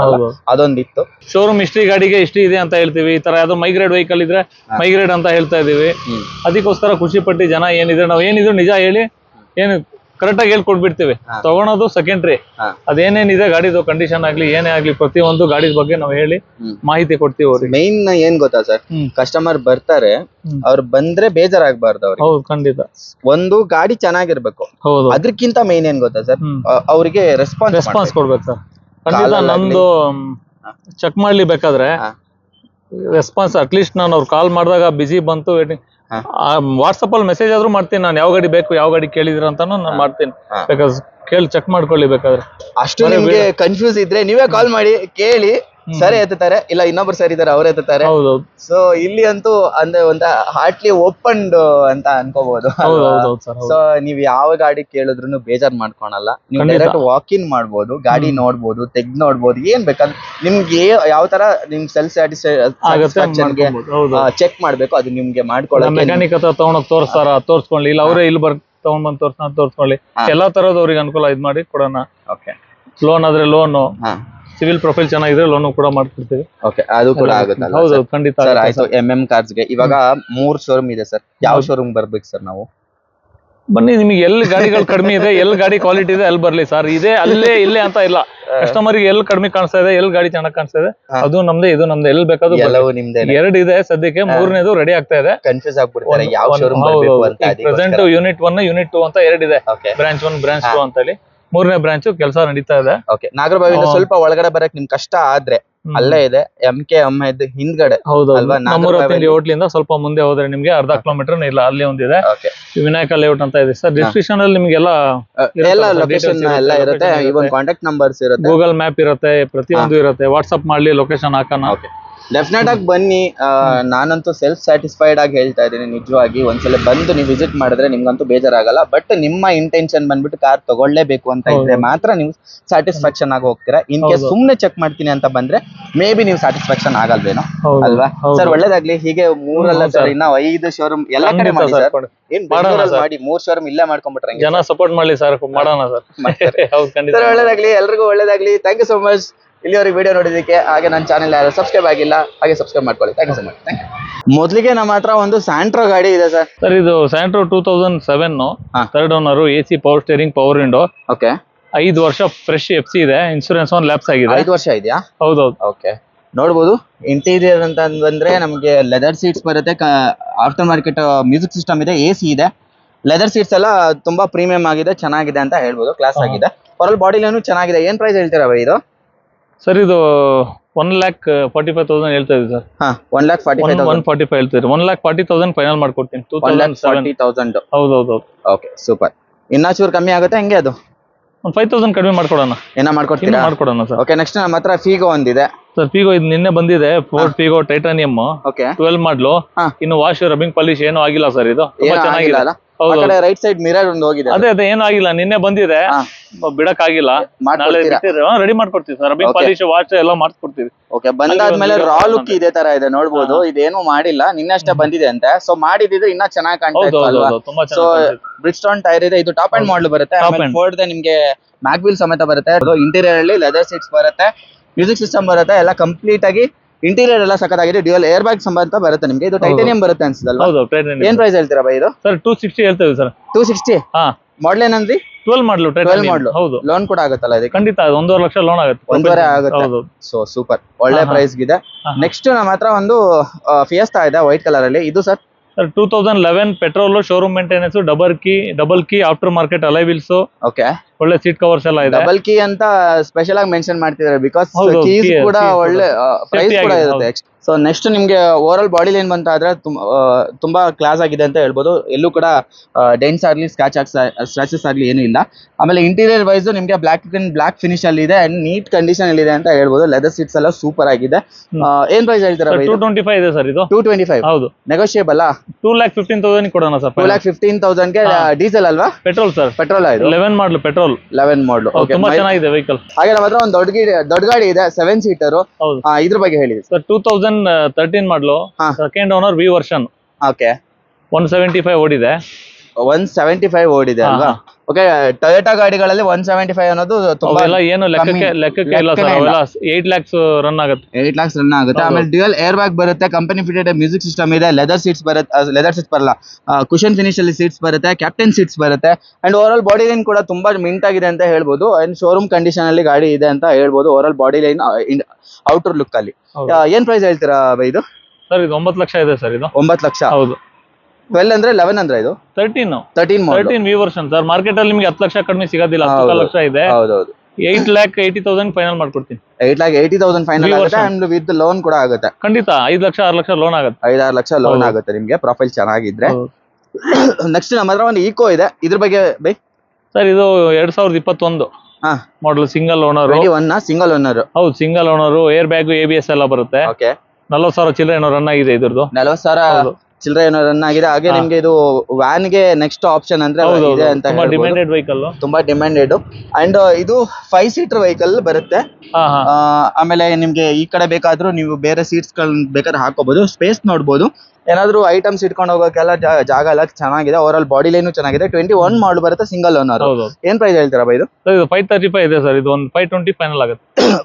ಅದೊಂದಿತ್ತು. ಶೋರೂಮ್ ಹಿಸ್ಟ್ರಿ ಗಾಡಿಗೆ ಇಷ್ಟು ಇದೆ ಅಂತ ಹೇಳ್ತೀವಿ. ಈ ತರ ಯಾವ್ದೋ ಮೈಗ್ರೇಡ್ ವೆಹಿಕಲ್ ಇದ್ರೆ ಮೈಗ್ರೇಡ್ ಅಂತ ಹೇಳ್ತಾ ಇದೀವಿ. ಅದಕ್ಕೋಸ್ಕರ ಖುಷಿ ಪಟ್ಟಿ ಜನ ಏನಿದ್ರೆ ನಾವು ಏನಿದ್ರು ನಿಜ ಹೇಳಿ ಏನು ಕರೆಕ್ಟ್ ಆಗಿ ಹೇಳ್ಕೊಟ್ಬಿಡ್ತೀವಿ. ತಗೊಳೋದು ಸೆಕೆಂಡ್ರಿ, ಅದೇನೇನಿದೆ ಗಾಡಿದು ಕಂಡೀಷನ್ ಆಗ್ಲಿ ಏನೇ ಆಗ್ಲಿ ಪ್ರತಿಯೊಂದು ಗಾಡಿ ಬಗ್ಗೆ ನಾವು ಹೇಳಿ ಮಾಹಿತಿ ಕೊಡ್ತೀವಿ. ಅವ್ರಿಗೆ ಮೈನ್ ಏನ್ ಗೊತ್ತಾ ಸರ್, ಕಸ್ಟಮರ್ ಬರ್ತಾರೆ, ಅವ್ರು ಬಂದ್ರೆ ಬೇಜಾರಾಗಬಾರ್ದು ಅವ್ರಿಗೆ. ಹೌದು, ಖಂಡಿತ. ಒಂದು ಗಾಡಿ ಚೆನ್ನಾಗಿರ್ಬೇಕು. ಹೌದು, ಅದಕ್ಕಿಂತ ಮೈನ್ ಏನ್ ಗೊತ್ತಾ ಸರ್, ಅವ್ರಿಗೆ ರೆಸ್ಪಾನ್ಸ್ ಕೊಡ್ಬೇಕು ಸರ್. ಖಂಡಿತ ನಂದು ಚೆಕ್ ಮಾಡ್ಲಿ ಬೇಕಾದ್ರೆ ರೆಸ್ಪಾನ್ಸ್ ಅಟ್ಲೀಸ್ಟ್ ನಾನು ಅವ್ರು ಕಾಲ್ ಮಾಡಿದಾಗ ಬಿಸಿ ಬಂತು, ವಾಟ್ಸಪ್ ಅಲ್ಲಿ ಮೆಸೇಜ್ ಆದ್ರೂ ಮಾಡ್ತೀನಿ. ನಾನು ಯಾವ ಗಾಡಿ ಬೇಕು, ಯಾವ ಗಾಡಿ ಕೇಳಿದ್ರ ಅಂತಾನು ನಾನು ಮಾಡ್ತೀನಿ. ಬೇಕಾದ್ರೆ ಕೇಳಿ ಚೆಕ್ ಮಾಡ್ಕೊಳ್ಳಿ ಬೇಕಾದ್ರೆ. ಅಷ್ಟು ನಿಮ್ಗೆ ಕನ್ಫ್ಯೂಸ್ ಇದ್ರೆ ನೀವೇ ಕಾಲ್ ಮಾಡಿ ಕೇಳಿ, ಸರಿ ಎತ್ತಾರೆ, ಇಲ್ಲ ಇನ್ನೊಬ್ರು ಸರಿ ಇದಾರೆ ಅವ್ರು ಎತ್ತಾರೆ. ಸೊ ಇಲ್ಲಿ ಅಂತೂ ಅಂದ್ರೆ ಒಂದ ಹಾರ್ಟ್ಲಿ ಓಪನ್ ಅಂತ ಅನ್ಕೋಬಹುದು. ಸೊ ನೀವ್ ಯಾವ ಗಾಡಿ ಕೇಳಿದ್ರು ಬೇಜಾರ್ ಮಾಡ್ಕೊಳಲ್ಲ. ನೀವು ಡೈರೆಕ್ಟ್ ವಾಕ್ ಇನ್ ಮಾಡ್ಬೋದು, ಗಾಡಿ ನೋಡ್ಬೋದು, ತೆಗ್ದ್ ನೋಡ್ಬೋದು, ಏನ್ ಬೇಕಾದ್ರೆ ನಿಮ್ಗೆ ಯಾವ ತರ ನಿಮ್ ಸೆಲ್ಫ್ ಸ್ಯಾಟಿಸ್ಫ್ಯಾಕ್ಷನ್ ಗೆ ಚೆಕ್ ಮಾಡ್ಬೇಕು ಅದು ನಿಮ್ಗೆ ಮಾಡ್ಕೊಳ್ಳಿ. ಮೆಕ್ಯಾನಿಕ್ ಹತ್ರ ತಗೊಂಡೋಗಿ ತೋರ್ಸ್ಕೊಳ್ಳಿ, ಇಲ್ಲ ಅವರೇ ಇಲ್ಲಿ ತಗೊಂಡ್ ಬಂದ್ ತೋರ್ಸ್ಕೊಳ್ಳಿ. ಎಲ್ಲಾ ತರದ್ ಅವ್ರಿಗೆ ಅನುಕೂಲ ಇದ್ ಮಾಡಿ ಕೊಡೋಣ. ಲೋನ್ ಆದ್ರೆ ಲೋನು, ಸಿವಿಲ್ ಪ್ರೊಫೈಲ್ ಚೆನ್ನಾಗಿದ್ರೆ ಲೋನ್ ಕೂಡ ಮಾಡ್ಕೊಡ್ತೀವಿ. ಓಕೆ, ಅದು ಕೂಡ ಆಗುತ್ತೆ. ಹೌದು, ಖಂಡಿತ. ಸರ್ ಆಯ್ತು, ಕಾರ್ಸ್ ಗೆ ಇವಾಗ 3 ಶೋರೂಮ್ ಇದೆ ಸರ್. ಯಾವ ಶೋರೂಮ್ ಬರ್ಬೇಕು ಸರ್ ನಾವು? ಬನ್ನಿ, ನಿಮಗೆ ಎಲ್ಲಿ ಗಾಡಿಗಳು ಕಡಿಮೆ ಇದೆ, ಎಲ್ಲಿ ಗಾಡಿ ಕ್ವಾಲಿಟಿ ಇದೆ ಅಲ್ಲಿ ಬರ್ಲಿ ಸರ್. ಇದೆ ಅಲ್ಲೇ ಇಲ್ಲೇ ಅಂತ ಇಲ್ಲ. ಕಸ್ಟಮರ್ಗೆ ಎಲ್ಲಿ ಕಡಿಮೆ ಕಾಣಿಸ್ತಾ ಇದೆ, ಎಲ್ಲಿ ಗಾಡಿ ಚೆನ್ನಾಗಿ ಕಾಣಿಸ್ತಾ ಇದೆ, ಅದು ನಮ್ದೇ, ಇದು ನಮ್ದೇ. ಎಲ್ಲಿ ಬೇಕಾದ್ರೂ ನಿಮ್ದೆ. 2 ಇದೆ ಸದ್ಯಕ್ಕೆ, 3ನೇದು ರೆಡಿ ಆಗ್ತಾ ಇದೆ. ಕನ್ಫ್ಯೂಸ್ ಆಗ್ಬಿಡ್ತಾರೆ ಯಾವ ಶೋರೂಮ್ ಬರ್ಬೇಕು ಅಂತ. ಪ್ರೆಸೆಂಟ್ ಯೂನಿಟ್ 1 ಯೂನಿಟ್ 2 ಅಂತ 2 ಇದೆ. ಬ್ರಾಂಚ್ 1 ಬ್ರಾಂಚ್ 2 ಅಂತ ಹೇಳಿ 3ನೇ ಬ್ರಾಂಚ್ ಕೆಲಸ ನಡೀತಾ ಇದೆ. ನಾಗರಬಾವಿಯಿಂದ ಸ್ವಲ್ಪ ಒಳಗಡೆ ಬರಕ್ ನಿಮ್ ಕಷ್ಟ ಆದ್ರೆ ಅಲ್ಲೇ ಇದೆ ಹಿಂದ್ಗಡೆ. ಹೋಟ್ಲಿಂದ ಸ್ವಲ್ಪ ಮುಂದೆ ಹೋದ್ರೆ ನಿಮ್ಗೆ ಅರ್ಧ ಕಿಲೋಮೀಟರ್ ಇಲ್ಲ, ಅಲ್ಲಿ ಒಂದಿದೆ ವಿನಾಯಕ ಲೇಔಟ್ ಅಂತ ಇದೆ ಸರ್. ಡಿಸ್ಕ್ರಿಪ್ಷನ್ ಅಲ್ಲಿ ನಿಮ್ಗೆಲ್ಲ ಲೊಕೇಶನ್ ಎಲ್ಲ ಇರುತ್ತೆ, ಇವನ್ ಕಾಂಟ್ಯಾಕ್ಟ್ ನಂಬರ್ಸ್ ಇರುತ್ತೆ, ಗೂಗಲ್ ಮ್ಯಾಪ್ ಇರುತ್ತೆ, ಪ್ರತಿಯೊಂದು ಇರುತ್ತೆ. ವಾಟ್ಸ್ಆಪ್ ಮಾಡ್ಲಿ, ಲೊಕೇಶನ್ ಹಾಕೋಣ. ಡೆಫಿನೆಟ್ ಆಗಿ ಬನ್ನಿ. ನಾನಂತೂ ಸೆಲ್ಫ್ ಸ್ಯಾಟಿಸ್ಫೈಡ್ ಆಗಿ ಹೇಳ್ತಾ ಇದ್ದೀನಿ, ನಿಜವಾಗಿ. ಒಂದ್ಸಲ ಬಂದು ನೀವು ವಿಸಿಟ್ ಮಾಡಿದ್ರೆ ನಿಮ್ಗಂತೂ ಬೇಜಾರಾಗಲ್ಲ. ಬಟ್ ನಿಮ್ಮ ಇಂಟೆನ್ಷನ್ ಬಂದ್ಬಿಟ್ಟು ಕಾರ್ ತಗೊಳ್ಳೇಬೇಕು ಅಂತ ಇದ್ರೆ ಮಾತ್ರ ನೀವು ಸ್ಯಾಟಿಸ್ಫ್ಯಾಕ್ಷನ್ ಆಗಿ ಹೋಗ್ತೀರಾ. ಇನ್ ಕೇಸ್ ಸುಮ್ನೆ ಚೆಕ್ ಮಾಡ್ತೀನಿ ಅಂತ ಬಂದ್ರೆ ಮೇ ಬಿ ನೀವು ಸ್ಯಾಟಿಸ್ಫ್ಯಾಕ್ಷನ್ ಆಗಲ್ವೇನೋ, ಅಲ್ವಾ ಸರ್? ಒಳ್ಳೇದಾಗ್ಲಿ. ಹೀಗೆ 3 ಸರ್, ಇನ್ನ 5 ಶೋರೂಮ್ ಎಲ್ಲ ಕಡೆ ಮಾಡಿ ಸರ್. ಏನ್ ಮಾಡಿ 3 ಶೋರೂಮ್ ಇಲ್ಲೇ ಮಾಡ್ಕೊಂಡ್ಬಿಟ್ರೆ ಜನ ಸಪೋರ್ಟ್ ಮಾಡ್ಲಿ ಸರ್, ಮಾಡೋಣ ಸರ್. ಸರ್ ಒಳ್ಳೇದಾಗ್ಲಿ, ಎಲ್ರಿಗೂ ಒಳ್ಳೇದಾಗ್ಲಿ. ಥ್ಯಾಂಕ್ ಯು ಸೋ ಮಚ್ ಇಲ್ಲಿವರೆಗೆ ವಿಡಿಯೋ ನೋಡಿದಕ್ಕೆ. ಹಾಗೆ ನನ್ನ ಚಾನೆಲ್ ಯಾರು ಸಬ್ಸ್ಕ್ರೈಬ್ ಆಗಿಲ್ಲ, ಹಾಗೆ ಸಬ್ಸ್ಕ್ರೈಬ್ ಮಾಡ್ಕೊಳ್ಳಿ. Thank you so much. ಮೊದಲಿಗೆ ನಮ್ಮ ಹತ್ರ ಒಂದು ಸ್ಯಾಂಟ್ರೋ ಗಾಡಿ ಇದೆ ಸರ್. ಸರ್ ಇದು Santro 2007 3rd owner, AC power steering, power window. Okay, 5 ವರ್ಷ ಫ್ರೆಶ್ FC ಇದೆ. ಇನ್ಶೂರೆನ್ಸ್ 1 ಲ್ಯಾಪ್ಸ್ ಆಗಿದೆ. 5 ವರ್ಷ ಇದೆಯಾ? ಹೌದೌದು. ಓಕೆ, ನೋಡ್ಬೋದು. ಇಂಟೀರಿಯರ್ ಅಂತ ಬಂದ್ರೆ ನಮಗೆ ಲೆದರ್ ಸೀಟ್ಸ್ ಬರುತ್ತೆ, ಆಫ್ಟರ್ ಮಾರ್ಕೆಟ್ ಮ್ಯೂಸಿಕ್ ಸಿಸ್ಟಮ್ ಇದೆ, AC ಇದೆ. ಲೆದರ್ ಸೀಟ್ಸ್ ಎಲ್ಲ ತುಂಬಾ ಪ್ರೀಮಿಯಂ ಆಗಿದೆ, ಚೆನ್ನಾಗಿದೆ ಅಂತ ಹೇಳ್ಬೋದು, ಕ್ಲಾಸ್ ಆಗಿದೆ. ಓವರ್ ಬಾಡಿ ಲೈನು ಚೆನ್ನಾಗಿದೆ. ಏನ್ ಪ್ರೈಸ್ ಹೇಳ್ತೀರಾ ಇದು? ಸರ್ ಇದು 1,45,000 ಹೇಳ್ತಾ ಇದ್ದೀವಿ ಸರ್. ಹಾ 1,45,000 145 ಹೇಳ್ತೀರಿ. 1,40,000 ಫೈನಲ್ ಮಾಡ್ಕೊಡ್ತೀನಿ. 2007. 1,40,000. ಹೌದೌದು. Okay super. ಇನ್ನ ಚೂರು ಕಮ್ಮಿ ಆಗುತ್ತೆ ಹೆಂಗೆ ಅದು? ಒಂದು 5,000 ಕಡಿಮೆ ಮಾಡ್ಕೊಡೋಣ. ಏನ ಮಾಡ್ಕೊಡ್ತೀರಾ? ಮಾಡ್ಕೊಡೋಣ ಸರ್. ಓಕೆ ನೆಕ್ಸ್ಟ್ ನಮ್ಮ ಹತ್ರ ಫೀಗೋ ಒಂದಿದೆ ಸರ್. ಫೀಗೋ ಇದು ನಿನ್ನೆ ಬಂದಿದೆ. Ford Figo titanium okay 12 ಮಾಡ್ಲು. ಇನ್ನು ವಾಶ್ ರಬ್ಬಿಂಗ್ ಪಾಲಿಶ್ ಏನು ಆಗಿಲ್ಲ ಸರ್. ಇದು ತುಂಬಾ ಏನು ಚೆನ್ನಾಗಿದೆ. ಆಗಿಲ್ಲ ಅಲ್ಲ ರೈಟ್ ಸೈಡ್ ಮಿರರ್ ಒಂದು ಹೋಗಿದೆ. ಅದೇ ಏನು ಆಗಿಲ್ಲ. ನಿನ್ನೆ ಬಂದಿದೆ, ಬಿಡಕ್ ಆಗಿಲ್ಲ. ರೆಡಿ ಮಾಡ್ಕೊಡ್ತೀವಿ ಸರ್. ರಬ್ಬಿಂಗ್ ಪಾಲಿಶ್ ವಾಶ್ ಎಲ್ಲ ಮಾಡ್ಕೊಡ್ತೀವಿ. ಓಕೆ ಬಂದಾದ್ಮೇಲೆ ರಾ ಲುಕ್ ಇದೇ ತರ ಇದೆ ನೋಡ್ಬೋದು. ಇದೇನು ಮಾಡಿಲ್ಲ, ನಿನ್ನೆ ಅಷ್ಟೇ ಬಂದಿದೆ ಅಂತೆ. ಸೊ ಮಾಡಿದಿದ್ರೆ ಇನ್ನ ಚೆನ್ನಾಗಿ ಕಾಣ್ತಾ ಅಲ್ವಾ? ಸೊ ಬ್ರಿಡ್ಸ್ಟೋನ್ ಟೈರ್ ಇದೆ. ಇದು ಟಾಪ್ ಅಂಡ್ ಮಾಡಲ್ ಬರುತ್ತೆ. ಫೋರ್ಡ್ ನಿಮ್ಗೆ ಮ್ಯಾಗ್ವಿಲ್ ಸಮೇತ ಬರುತ್ತೆ. ಇಂಟೀರಿಯರ್ ಅಲ್ಲಿ ಲೆದರ್ ಸೀಟ್ಸ್ ಬರುತ್ತೆ, ಮ್ಯೂಸಿಕ್ ಸಿಸ್ಟಮ್ ಬರುತ್ತೆ, ಎಲ್ಲ ಕಂಪ್ಲೀಟ್ ಆಗಿ ಇಂಟೀರಿಯರ್ ಎಲ್ಲ ಸಖತ್ತಾಗಿದೆ. ಡ್ಯೂಯಲ್ ಏರ್ ಬ್ಯಾಗ್ ಸಂಬಂಧ ಬರುತ್ತೆ ನಿಮ್ಗೆ. ಇದು ಟೈಟಾನಿಯಂ ಬರುತ್ತೆ ಅನ್ಸುತ್ತಲ್ವಾ? ಏನ್ ಪ್ರೈಸ್ ಹೇಳ್ತೀರಾ ಬೈ ಇದು? ಸರ್ 260 ಹೇಳ್ತೇವೆ ಸರ್. 260. ಮಾಡಲ್ ಏನಂದ್ರಿ? 12 ಮಾಡ್ಲು. 12 ಮಾಡ್ಲು. ಹೌದು. ಲೋನ್ ಕೂಡ ಆಗುತ್ತಲ್ಲ ಇದಕ್ಕೆ? ಖಂಡಿತ 1.5 ಲಕ್ಷ ಲೋನ್ ಆಗುತ್ತೆ. 1.5 ಆಗುತ್ತೆ. ಸೊ ಸೂಪರ್, ಒಳ್ಳೆ ಪ್ರೈಸ್ ಇದೆ. ನೆಕ್ಸ್ಟ್ ನಮ್ಮ ಹತ್ರ ಒಂದು ಫಿಯಸ್ತಾ ಇದೆ ವೈಟ್ ಕಲರ್ ಅಲ್ಲಿ. ಇದು sir 2011 petrol, showroom maintenance, double key after market alloy wheels. Okay ಒಳ್ಳೆ ಸೀಟ್ ಕವರ್ಸ್ ಎಲ್ಲ ಇದೆ. ಡಬಲ್ ಕೀ ಅಂತ ಸ್ಪೆಷಲ್ ಆಗಿ ಮೆನ್ಷನ್ ಮಾಡ್ತಿದ್ದಾರೆ ಬಿಕಾಸ್ ಕೀಸ್ ಕೂಡ ಒಳ್ಳೆ ಪ್ರೈಸ್ ಕೂಡ ಇರುತ್ತೆ. ಸೊ ನೆಕ್ಸ್ಟ್ ನಿಮ್ಗೆ ಓವರ್ ಆಲ್ ಬಾಡಿ ಲೈನ್ ಬಂತ ಆದ್ರೆ ತುಂಬಾ ಕ್ಲಾಸ್ ಆಗಿದೆ ಅಂತ ಹೇಳ್ಬೋದು. ಎಲ್ಲೂ ಕೂಡ ಡೆಂಟ್ಸ್ ಆಗ್ಲಿ ಸ್ಕ್ರಾಚಸ್ ಆಗ್ಲಿ ಏನು ಇಲ್ಲ. ಆಮೇಲೆ ಇಂಟೀರಿಯರ್ ವೈಸ್ ನಿಮ್ಗೆ ಬ್ಲಾಕ್ ಫಿನಿಶ್ ಅಲ್ಲಿ ಇದೆ ಅಂಡ್ ನೀಟ್ ಕಂಡೀಷನ್ ಅಲ್ಲಿ ಇದೆ ಅಂತ ಹೇಳ್ಬೋದು. ಲೆದರ್ ಸೀಟ್ಸ್ ಎಲ್ಲ ಸೂಪರ್ ಆಗಿದೆ. ಏನ್ ಪ್ರೈಸ್ ಹೇಳ್ತೀರಾ? 225 ಇದೆ ಸರ್ ಇದು. 225. ಹೌದು. ನೆಗೋಷಿಯೇಬಲ್. 2,15,000 ಕೊಡೋಣ ಸರ್. 2,15,000 ಗೆ ಡೀಸೆಲ್ ಅಲ್ವಾ? Petrol sir. ಪೆಟ್ರೋಲ್ ಆಯ್ತು. 11 ಮಾಡ್ಲು ಪೆಟ್ರೋಲ್. 11 ಮಾಡಲು. ತುಂಬಾ ಚೆನ್ನಾಗಿದೆ ವೆಹಿಕಲ್. ಹಾಗೆ ನಮ್ಮ ಹತ್ರ ಒಂದು ದೊಡ್ಡ ಗಾಡಿ ಇದೆ 7 ಸೀಟರ್. ಇದ್ರ ಬಗ್ಗೆ ಹೇಳಿ ಸರ್. 2013 ಮಾಡಲು, second owner V version. Okay 175 ಓಡಿದೆ. 175 ಓಡಿದೆ ಅಲ್ವಾ? ಓಕೆ ಟೊಯೋಟಾ ಗಾಡಿಗಳಲ್ಲಿ 175 ಅನ್ನೋದು ತುಂಬಾ ಏನು ಲೆಕ್ಕಕ್ಕೆ ಇಲ್ಲ ಸರ್. ಅವೆಲ್ಲ 8 lakhs ರನ್ ಆಗುತ್ತೆ. 8 lakhs ರನ್ ಆಗುತ್ತೆ. ಆಮೇಲೆ ಡ್ಯೂಯಲ್ ಏರ್ ಬ್ಯಾಗ್ ಬರುತ್ತೆ, ಕಂಪನಿ ಫಿಟೆಡ್ ಮ್ಯೂಸಿಕ್ ಸಿಸ್ಟಮ್ ಇದೆ, ಲೆದರ್ ಸೀಟ್ಸ್ ಬರುತ್ತೆ. ಲೆದರ್ ಸೀಟ್ಸ್ ಬರಲ್ಲ, ಕುಶನ್ ಫಿನಿಶ್ ಅಲ್ಲಿ ಸೀಟ್ಸ್ ಬರುತ್ತೆ, ಕ್ಯಾಪ್ಟನ್ ಸೀಟ್ಸ್ ಬರುತ್ತೆ. And over all body line ಕೂಡ ತುಂಬಾ ಮಿಂಟ್ ಆಗಿದೆ ಅಂತ ಹೇಳ್ಬೋದು. ಅಂಡ್ ಶೋರೂಮ್ ಕಂಡೀಷನ್ ಅಲ್ಲಿ ಗಾಡಿ ಇದೆ ಅಂತ ಹೇಳ್ಬೋದು. Over all body line outer look ಅಲ್ಲಿ. ಏನ್ ಪ್ರೈಸ್ ಹೇಳ್ತೀರಾ ಇದು? ಸರ್ ಇದು 9 ಲಕ್ಷ ಇದೆ ಸರ್. ಇದು 9 ಲಕ್ಷ. ಹೌದು. 12 ಅಂದ್ರೆ 11 ಅಂದ್ರೆ ಇದು 13 ವಿ ವರ್ಷನ್ ಸರ್. ಮಾರ್ಕೆಟ್ ಅಲ್ಲಿ ನಿಮ್ಗೆ 10 ಲಕ್ಷ ಕಡಿಮೆ ಸಿಗೋದಿಲ್ಲ. 10 ಲಕ್ಷ ಇದೆ. ಹೌದೌದು. 8,80,000 ಫೈನಲ್ ಮಾಡ್ಕೊಡ್ತೀನಿ. 8,80,000 ಫೈನಲ್ ಆಗುತ್ತೆ. ಅಂಡ್ ವಿತ್ ಲೋನ್ ಕೂಡ ಆಗುತ್ತೆ. ಖಂಡಿತ 5 ಲಕ್ಷ 6 ಲಕ್ಷ ಲೋನ್ ಆಗುತ್ತೆ. 5-6 ಲಕ್ಷ ಲೋನ್ ಆಗುತ್ತೆ ನಿಮ್ಗೆ ಪ್ರೊಫೈಲ್ ಚೆನ್ನಾಗಿದ್ರೆ. ನೆಕ್ಸ್ಟ್ ನಮ್ಮ ಹತ್ರ ಒಂದು ಈಕೋ ಇದೆ. ಇದ್ರ ಬಗ್ಗೆ ಬೈ ಸರ್. ಇದು 2021 model, single owner. Single owner. ಹೌದು, single owner. Air bag ABS ಎಲ್ಲ ಬರುತ್ತೆ. 40,000 ಚಿಲ್ಲರೆ ಏನೋ ರನ್ ಆಗಿದೆ ಇದ್ರದ್ದು. 40,000 ಚಿಲ್ಲರೆ ಏನೋ ರನ್ ಆಗಿದೆ. ಹಾಗೆ ನಿಮ್ಗೆ ಇದು ವ್ಯಾನ್ ಗೆ ನೆಕ್ಸ್ಟ್ ಆಪ್ಷನ್ ಅಂದ್ರೆ ಇದೆ ಅಂತ ಹೇಳ್ಬೋದು. ಡಿಮ್ಯಾಂಡೆಡ್ ವೆಹಿಕಲ್, ತುಂಬಾ ಡಿಮ್ಯಾಂಡೆಡ್. ಅಂಡ್ ಇದು 5 ಸೀಟರ್ ವೆಹಿಕಲ್ ಬರುತ್ತೆ. ಆಮೇಲೆ ನಿಮ್ಗೆ ಈ ಕಡೆ ಬೇಕಾದ್ರೂ ನೀವು ಬೇರೆ ಸೀಟ್ಸ್ ಗಳನ್ನ ಬೇಕಾದ್ರೆ ಹಾಕೋಬಹುದು. ಸ್ಪೇಸ್ ನೋಡ್ಬೋದು. ಏನಾದ್ರು ಐಟಮ್ಸ್ ಇಟ್ಕೊಂಡು ಹೋಗೋಕೆಲ್ಲ ಜಾಗ ಎಲ್ಲ ಚೆನ್ನಾಗಿದೆ. ಓವರ್ ಆಲ್ ಬಾಡಿ ಲೈನ್ ಚೆನ್ನಾಗಿದೆ. 21 ಮಾಡಲ್ ಬರುತ್ತೆ, ಸಿಂಗಲ್ ಓನರ್. ಏನ್ ಪ್ರೈಸ್ ಹೇಳ್ತೀರಾ ಬೈ ಇದು? 535 ಇದೆ ಸರ್. ಇದು ಒಂದು 520 ಫೈನಲ್ ಆಗುತ್ತೆ.